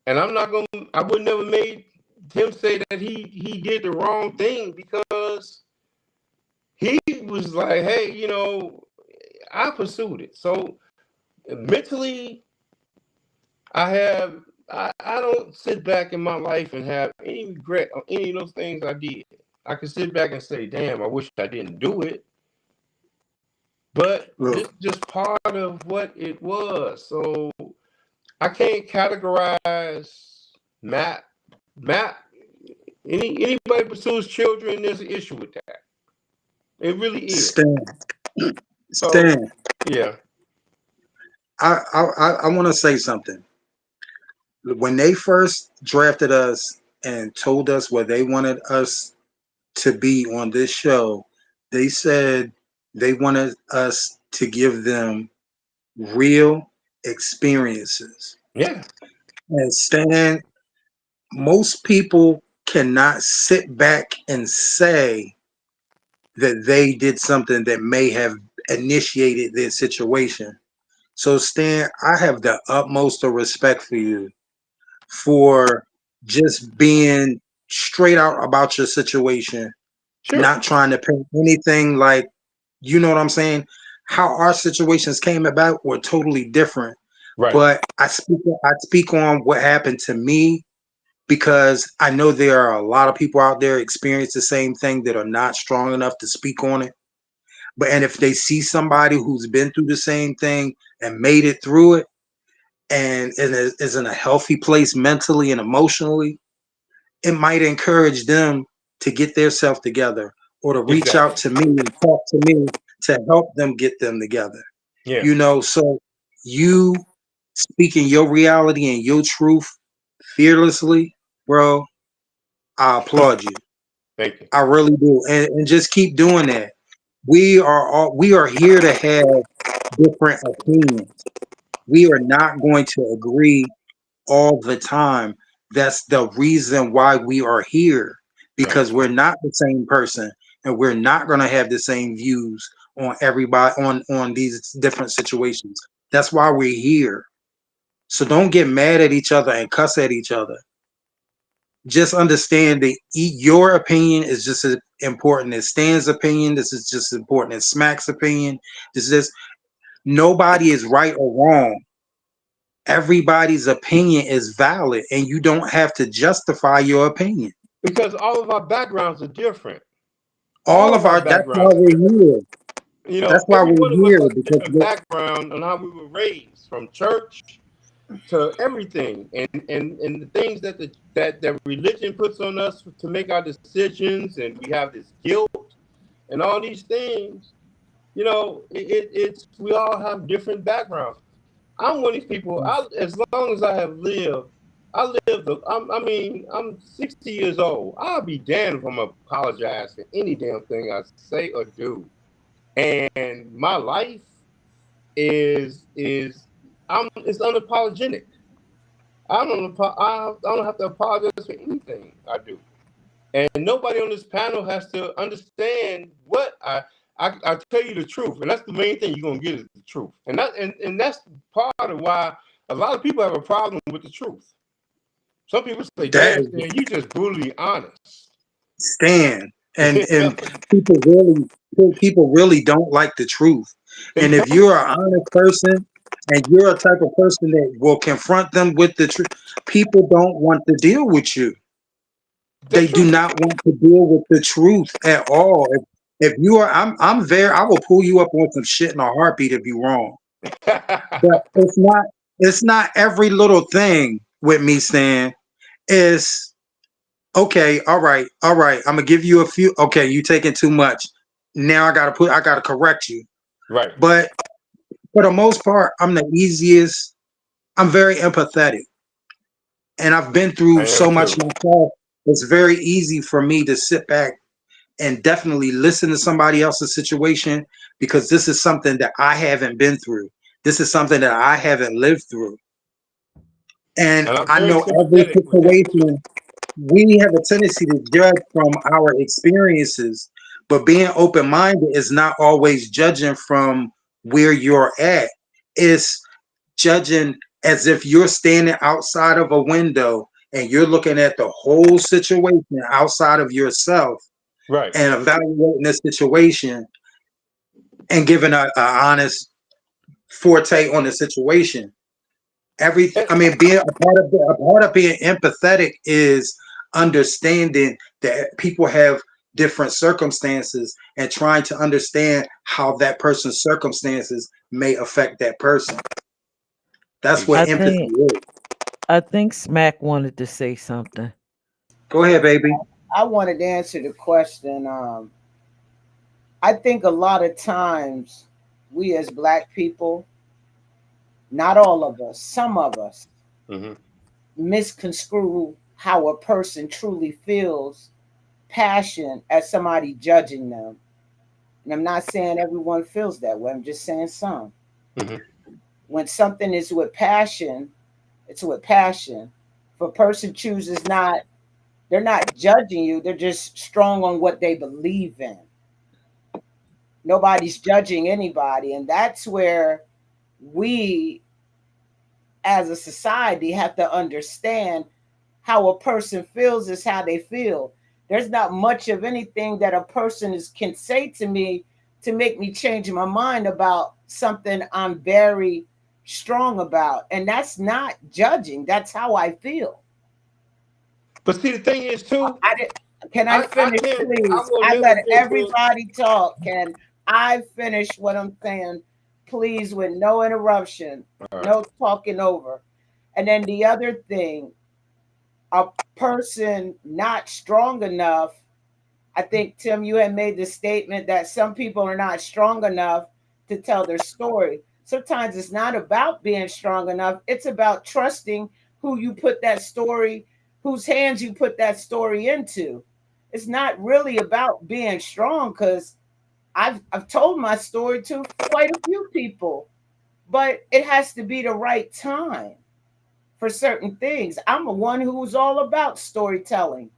and I would never made him say that he did the wrong thing, because he was like, hey, I pursued it. So mentally, I don't sit back in my life and have any regret on any of those things I did. I can sit back and say, damn, I wish I didn't do it. But this is just part of what it was. So I can't categorize map. Map Anybody pursues children, there's an issue with that. It really is. So
Stan,
yeah,
I want to say something. When they first drafted us and told us what they wanted us to be on this show, they said they wanted us to give them real experiences.
yeah,
And Stan, most people cannot sit back and say that they did something that may have initiated their situation. So, Stan, I have the utmost of respect for you for just being straight out about your situation,
sure,
not trying to paint anything like, you know what I'm saying? How our situations came about were totally different.
right,
But I speak on what happened to me because I know there are a lot of people out there experience the same thing that are not strong enough to speak on it. But and if they see somebody who's been through the same thing and made it through it and is in a healthy place mentally and emotionally, it might encourage them to get their self together or to reach out
exactly,
to me and talk to me to help them get them together.
yeah.
So you speaking your reality and your truth fearlessly, bro, I applaud you.
Thank you.
I really do. And just keep doing that. We are here to have different opinions. We are not going to agree all the time. That's the reason why we are here
Right,
because we're not the same person and we're not going to have the same views on everybody on these different situations. That's why we're here. So don't get mad at each other and cuss at each other. Just understand that your opinion is just as important as Stan's opinion. This is just as important as Smack's opinion. This is nobody is right or wrong. Everybody's opinion is valid and you don't have to justify your opinion.
because all of our backgrounds are different.
All
All
of
of our
our That's why
backgrounds are
we're
different.
here. That's why
Every
we're
one of us
here
has a
because
different background on how we were raised, from church to everything, and the things that religion puts on us to make our decisions, and we have this guilt and all these things. It's we all have different backgrounds. I'm one of these people. As long as I have lived, I lived. I'm 60 years old. I'll be damned if I'm gonna apologize for any damn thing I say or do. And my life is it's unapologetic. I don't have to apologize for anything I do. And nobody on this panel has to understand what I tell you the truth, and that's the main thing you're gonna get is the truth, and that's part of why a lot of people have a problem with the truth. Some people say,
that
"Damn, man, you just brutally honest."
stand
You know?
and people really don't like the truth.
They
And if
don't.
you're an honest person and you're a type of person that will confront them with the truth, people don't want to deal with you. They
That's
do
true.
not want to deal with the truth at all. If you are, I will pull you up on some shit in a heartbeat if you're wrong. But it's not every little thing with me saying is okay. All right. I'm gonna give you a few. Okay, you taking too much. Now I gotta correct you.
Right.
But for the most part, I'm the easiest. I'm very empathetic, and I've been through
I am
so
too.
much myself. It's very easy for me to sit back and definitely listen to somebody else's situation because this is something that I haven't been through. This is something that I haven't lived through. And
And I'm
I
very
know every
sympathetic with that too.
situation, we have a tendency to judge from our experiences, but being open minded is not always judging from where you're at. It's judging as if you're standing outside of a window and you're looking at the whole situation outside of yourself
Right.
and evaluating the situation and giving a honest forte on the situation.
And,
Being a part of being empathetic is understanding that people have different circumstances and trying to understand how that person's circumstances may affect that person. That's
I
what
exactly.
empathy
think
is.
I think Smack wanted to say something.
Go ahead, baby.
I wanted to answer the question. I think a lot of times we as Black people, not all of us, some of us,
Hmm.
misconstrue how a person truly feels passion as somebody judging them. And I'm not saying everyone feels that way. I'm just saying some.
Hmm.
When something is with passion, it's with passion. If a person chooses not, they're not judging you, they're just strong on what they believe in. Nobody's judging anybody. And that's where we as a society have to understand how a person feels is how they feel. There's not much of anything that a person can say to me to make me change my mind about something I'm very strong about. And that's not judging. That's how I feel.
But see, the thing is too,
Can I
I
finish,
can't. I
please?
will
I
never
let
get to.
everybody talk. Can I finish what I'm saying, please, with no interruption,
All right.
no talking over? And then the other thing, a person not strong enough. I think, Tim, you had made the statement that some people are not strong enough to tell their story. Sometimes it's not about being strong enough, it's about trusting who you put that story, whose hands you put that story into. It's not really about being strong because I've told my story to quite a few people, but it has to be the right time for certain things. I'm a one who's all about storytelling.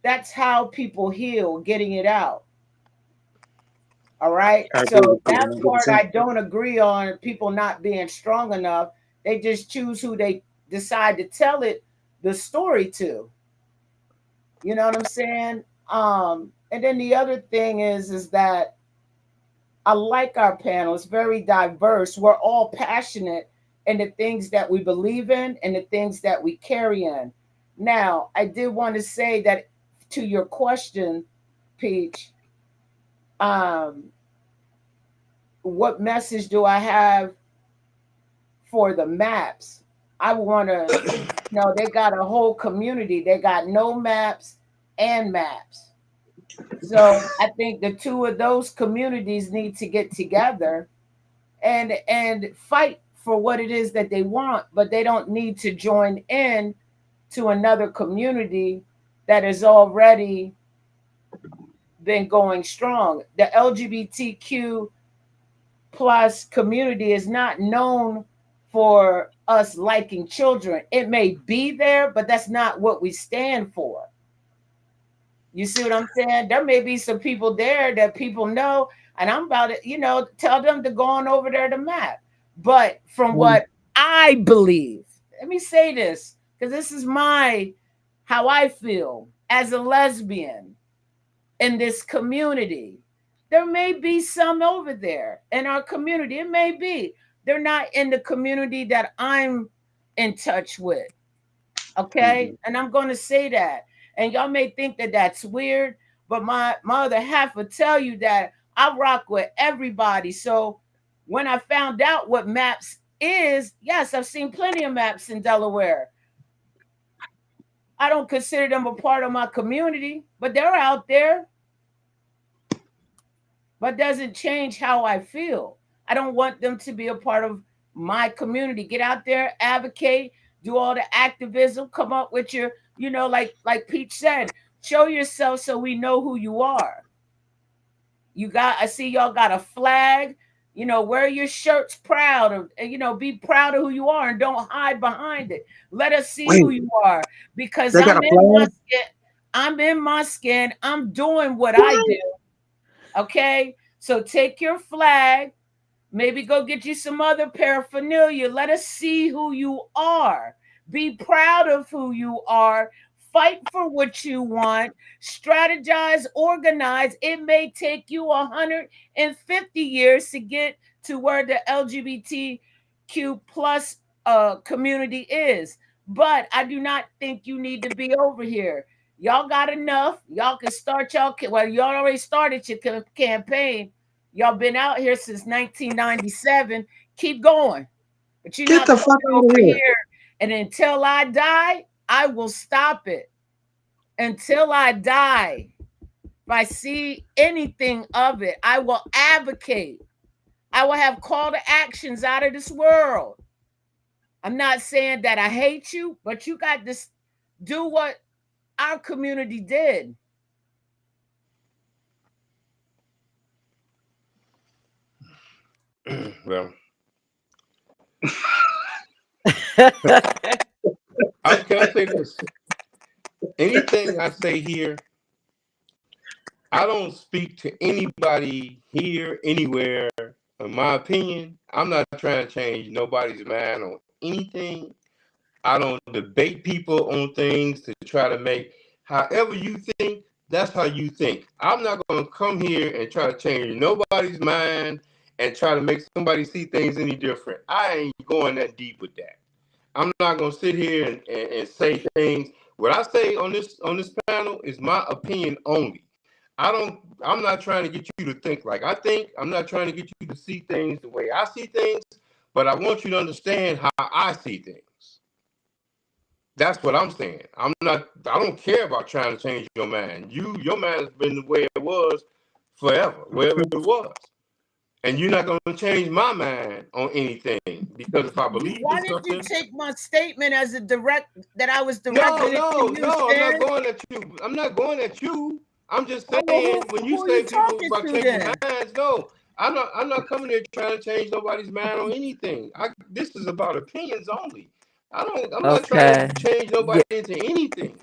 That's how people heal, getting it out. All right.
I agree
So
with you
that part
100%.
I don't agree on, people not being strong enough. They just choose who they decide to tell it the story to. You know what I'm saying? And then the other thing is that I like our panel. It's very diverse. We're all passionate in the things that we believe in and the things that we carry in. Now, I did want to say that to your question, Peach, um, what message do I have for the maps? I want to, they got a whole community. They got no maps and maps. So I think the two of those communities need to get together and fight for what it is that they want, but they don't need to join in to another community that has already been going strong. The LGBTQ plus community is not known for us liking children. It may be there, but that's not what we stand for. You see what I'm saying? There may be some people there that people know, and I'm about to, tell them to go on over there to map. But from
Um,
what I believe, let me say this, because this is how I feel as a lesbian in this community. There may be some over there in our community. It may be. They're not in the community that I'm in touch with. Okay.
mhm.
And I'm going to say that. And y'all may think that that's weird, but my other half will tell you that I rock with everybody. So when I found out what maps is, yes, I've seen plenty of maps in Delaware. I don't consider them a part of my community, but they're out there. But doesn't change how I feel. I don't want them to be a part of my community. Get out there, advocate, do all the activism, come up with your, like Pete said, show yourself so we know who you are. I see y'all got a flag. Wear your shirts proud of, be proud of who you are and don't hide behind it. Let us see
Wait,
who you are because
they got a
I'm in my
flag?
skin. I'm in my skin. I'm doing what I do. Okay, so take your flag, maybe go get you some other paraphernalia. Let us see who you are. Be proud of who you are. Fight for what you want. Strategize, organize. It may take you 150 years to get to where the LGBTQ plus community is. But I do not think you need to be over here. Y'all got enough. Y'all can start y'all already started your campaign. Y'all been out here since 1997. Keep going. But you're
Get
not
the fuck
coming
out of
over
here.
here. And until I die, I will stop it. until I die. If I see anything of it, I will advocate. I will have call to actions out of this world. I'm not saying that I hate you, but you got to do what our community did.
Well, can I say this? Anything I say here, I don't speak to anybody here, anywhere. In my opinion, I'm not trying to change nobody's mind on anything. I don't debate people on things to try to make however you think, that's how you think. I'm not going to come here and try to change nobody's mind and try to make somebody see things any different. I ain't going that deep with that. I'm not going to sit here and say things. What I say on this panel is my opinion only. I'm not trying to get you to think like I think. I'm not trying to get you to see things the way I see things, but I want you to understand how I see things. That's what I'm saying. I don't care about trying to change your mind. Your mind has been the way it was forever, wherever it was. And you're not going to change my mind on anything because if I believe
Why
in
did you
something,
take my statement as a direct that I was
no,
directing it to
no,
you,
no, I'm not
Stan?
going at you. I'm not going at you. I'm just
Oh,
saying when you
who are you
say people
talking
about
to
changing
then?
minds, no, I'm not coming here trying to change nobody's mind on anything. This is about opinions only. I'm not trying
Okay.
to change
Yeah,
nobody into anything.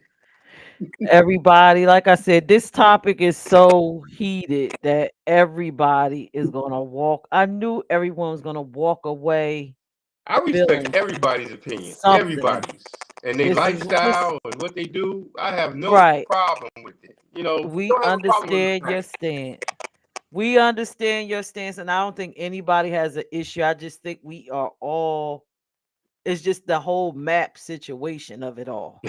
everybody, like I said, this topic is so heated that everybody is gonna walk. I knew everyone was gonna walk away
I respect
feeling
everybody's opinion,
something.
everybody's, and their
This
lifestyle and what they do. I have no
right.
problem with it.
We
Don't have a problem with
understand
mine.
your stance. We understand your stance, and I don't think anybody has an issue. I just think we are all, it's just the whole map situation of it all.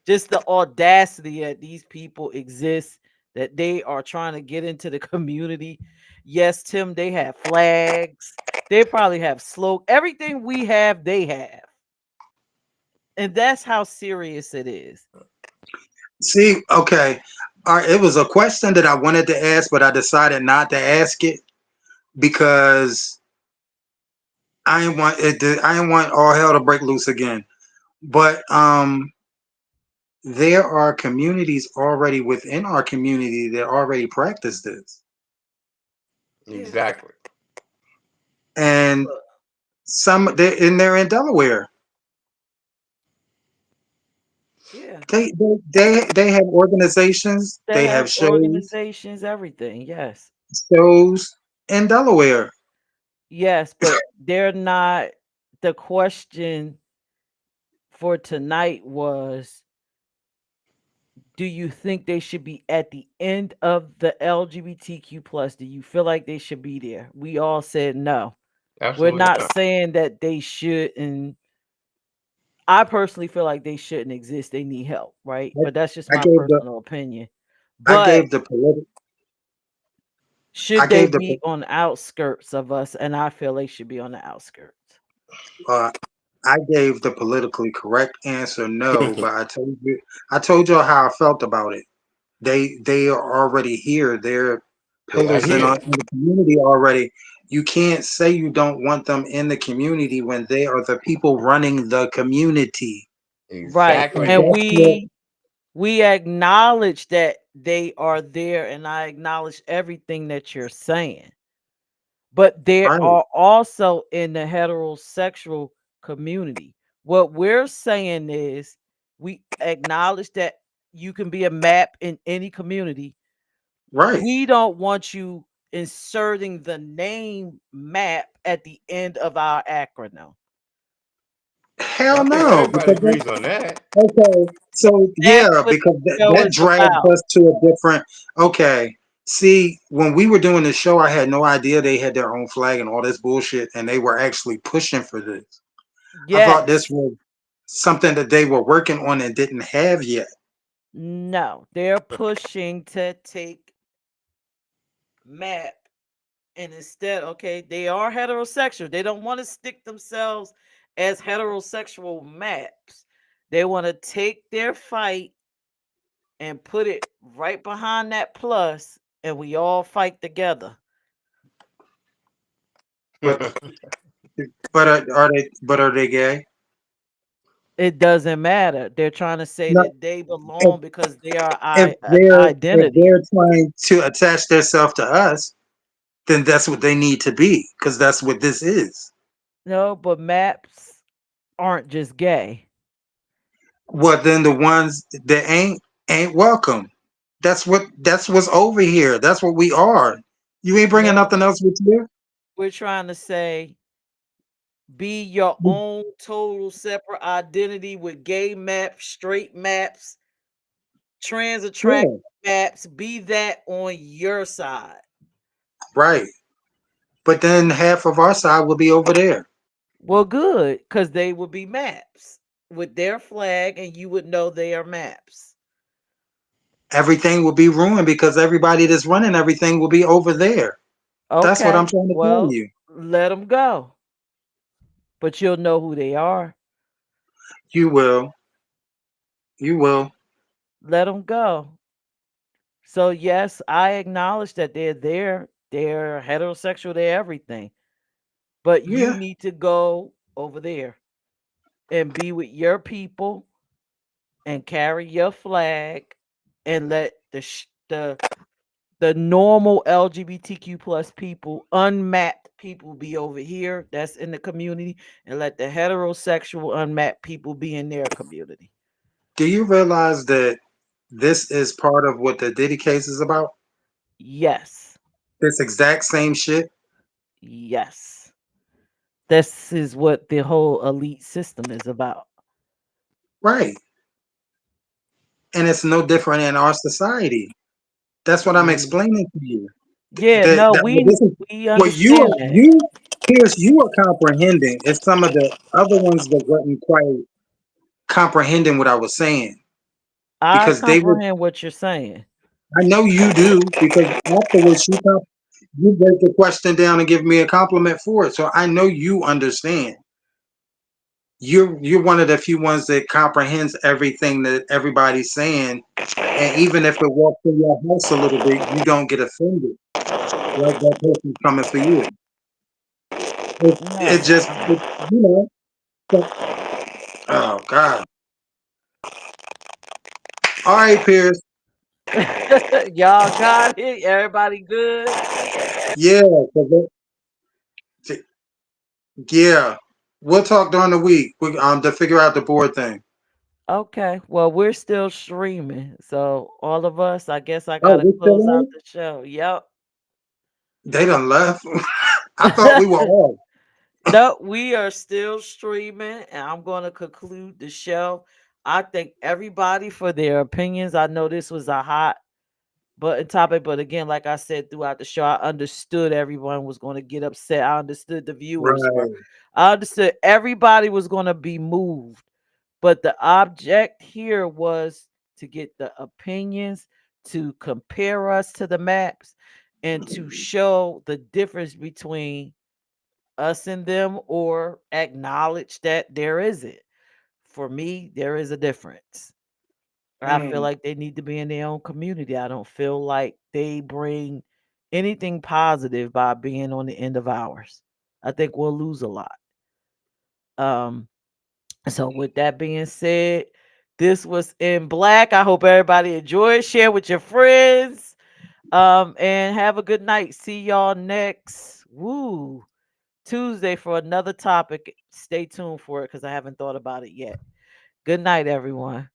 Just the audacity that these people exist, that they are trying to get into the community. Yes, Tim, they have flags. They probably have slow everything we have, they have. And that's how serious it is.
See, okay. All right, it was a question that I wanted to ask, but I decided not to ask it because I didn't want it. I didn't want all hell to break loose again. But there are communities already within our community that already practice this,
Yeah.
Exactly.
and they're in Delaware.
Yeah.
They have organizations.
They
They
have
have
organizations, everything. Yes.
shows in Delaware.
Yes, but they're not, the question for tonight was, do you think they should be at the end of the LGBTQ plus? Do you feel like they should be there? We all said no. We're
Absolutely
not
not.
saying that they should, and I personally feel like they shouldn't exist. They need help, right?
I,
But that's just
I
my
gave the
personal opinion.
I
But
gave the politi- I
should they
gave the
be on the outskirts of us? And I feel they should be on the outskirts.
uh, I gave the politically correct answer no, but I told y'all how I felt about it. They are already here. They're
They are
pillars
here.
in the community already. You can't say you don't want them in the community when they are the people running the community.
Right.
And
And
Exactly.
that's what
we acknowledge that they are there, and I acknowledge everything that you're saying. But they
right,
are also in the heterosexual community. What we're saying is we acknowledge that you can be a map in any community.
right.
We don't want you inserting the name map at the end of our acronym.
I
Hell
think
no,
everybody
because
agrees on that.
okay, so
That's
yeah,
what
because
the show
that
is
drags
about.
us to a different. Okay, see, when we were doing the show, I had no idea they had their own flag and all this bullshit, and they were actually pushing for this. I thought this
Yes.
was something that they were working on and didn't have yet.
No, they're pushing to take map, and instead, okay, they are heterosexual. They don't want to stick themselves as heterosexual maps. They want to take their fight and put it right behind that plus, and we all fight together.
But are they gay?
It doesn't matter. They're trying to say
No.
that they
If
belong because they are
if they're if
identity.
they're trying to attach themselves to us, then that's what they need to be, because that's what this is.
No, but maps aren't just gay.
Well, then the ones that ain't welcome. That's what's over here. That's what we are. You ain't bringing
No,
nothing else with you.
we're trying to say be your own total separate identity with gay maps, straight maps, trans attract
Yeah,
maps. Be that on your side.
right. But then half of our side will be over there.
Well, good, because they would be maps with their flag, and you would know they are maps.
Everything will be ruined because everybody that's running everything will be over there. That's what I'm
Okay,
trying to tell
well,
you.
let them go, but you'll know who they are.
You will. You will.
Let them go. So yes, I acknowledge that they're there. They're heterosexual. They're everything. But you
Yeah.
need to go over there and be with your people and carry your flag and let the normal LGBTQ plus people, unmapped people, be over here. That's in the community, and let the heterosexual unmapped people be in their community.
Do you realize that this is part of what the Diddy case is about?
Yes,
This exact same shit?
yes. This is what the whole elite system is about.
Right. And it's no different in our society. That's what I'm
Mm.
explaining to you.
Yeah,
That
no,
that what this is
we
what you
understand
are
that.
you Pierce, you are comprehending. It's some of the other ones that wasn't quite comprehending what I was saying.
I
Because they were,
comprehend what you're saying.
I know you do, because afterwards you break the question down and give me a compliment for it. So I know you understand. You're one of the few ones that comprehends everything that everybody's saying. And even if it walks in your house a little bit, you don't get offended. Like that person's coming for you. It
No.
just, you know, so- oh God. All right, Pierce.
Y'all got it. Everybody good.
Yeah, 'cause yeah. We'll talk during the week. To figure out the board thing.
Okay. Well, we're still streaming. So all of us, I guess I
Oh,
gotta
we still
close out
on?
the show. Yep.
They done left. I thought we were off.
No, we are still streaming, and I'm gonna conclude the show. I thank everybody for their opinions. I know this was a hot button topic, but again, like I said throughout the show, I understood everyone was going to get upset. I understood the viewers were.
Right.
I understood everybody was going to be moved. But the object here was to get the opinions, to compare us to the maps, and to show the difference between us and them, or acknowledge that there isn't. For me, there is a difference. I feel
Mm,
like they need to be in their own community. I don't feel like they bring anything positive by being on the end of ours. I think we'll lose a lot. Um, so with that being said, this was in black. I hope everybody enjoyed. Share with your friends. And have a good night. See y'all next Tuesday for another topic. Stay tuned for it because I haven't thought about it yet. Good night, everyone.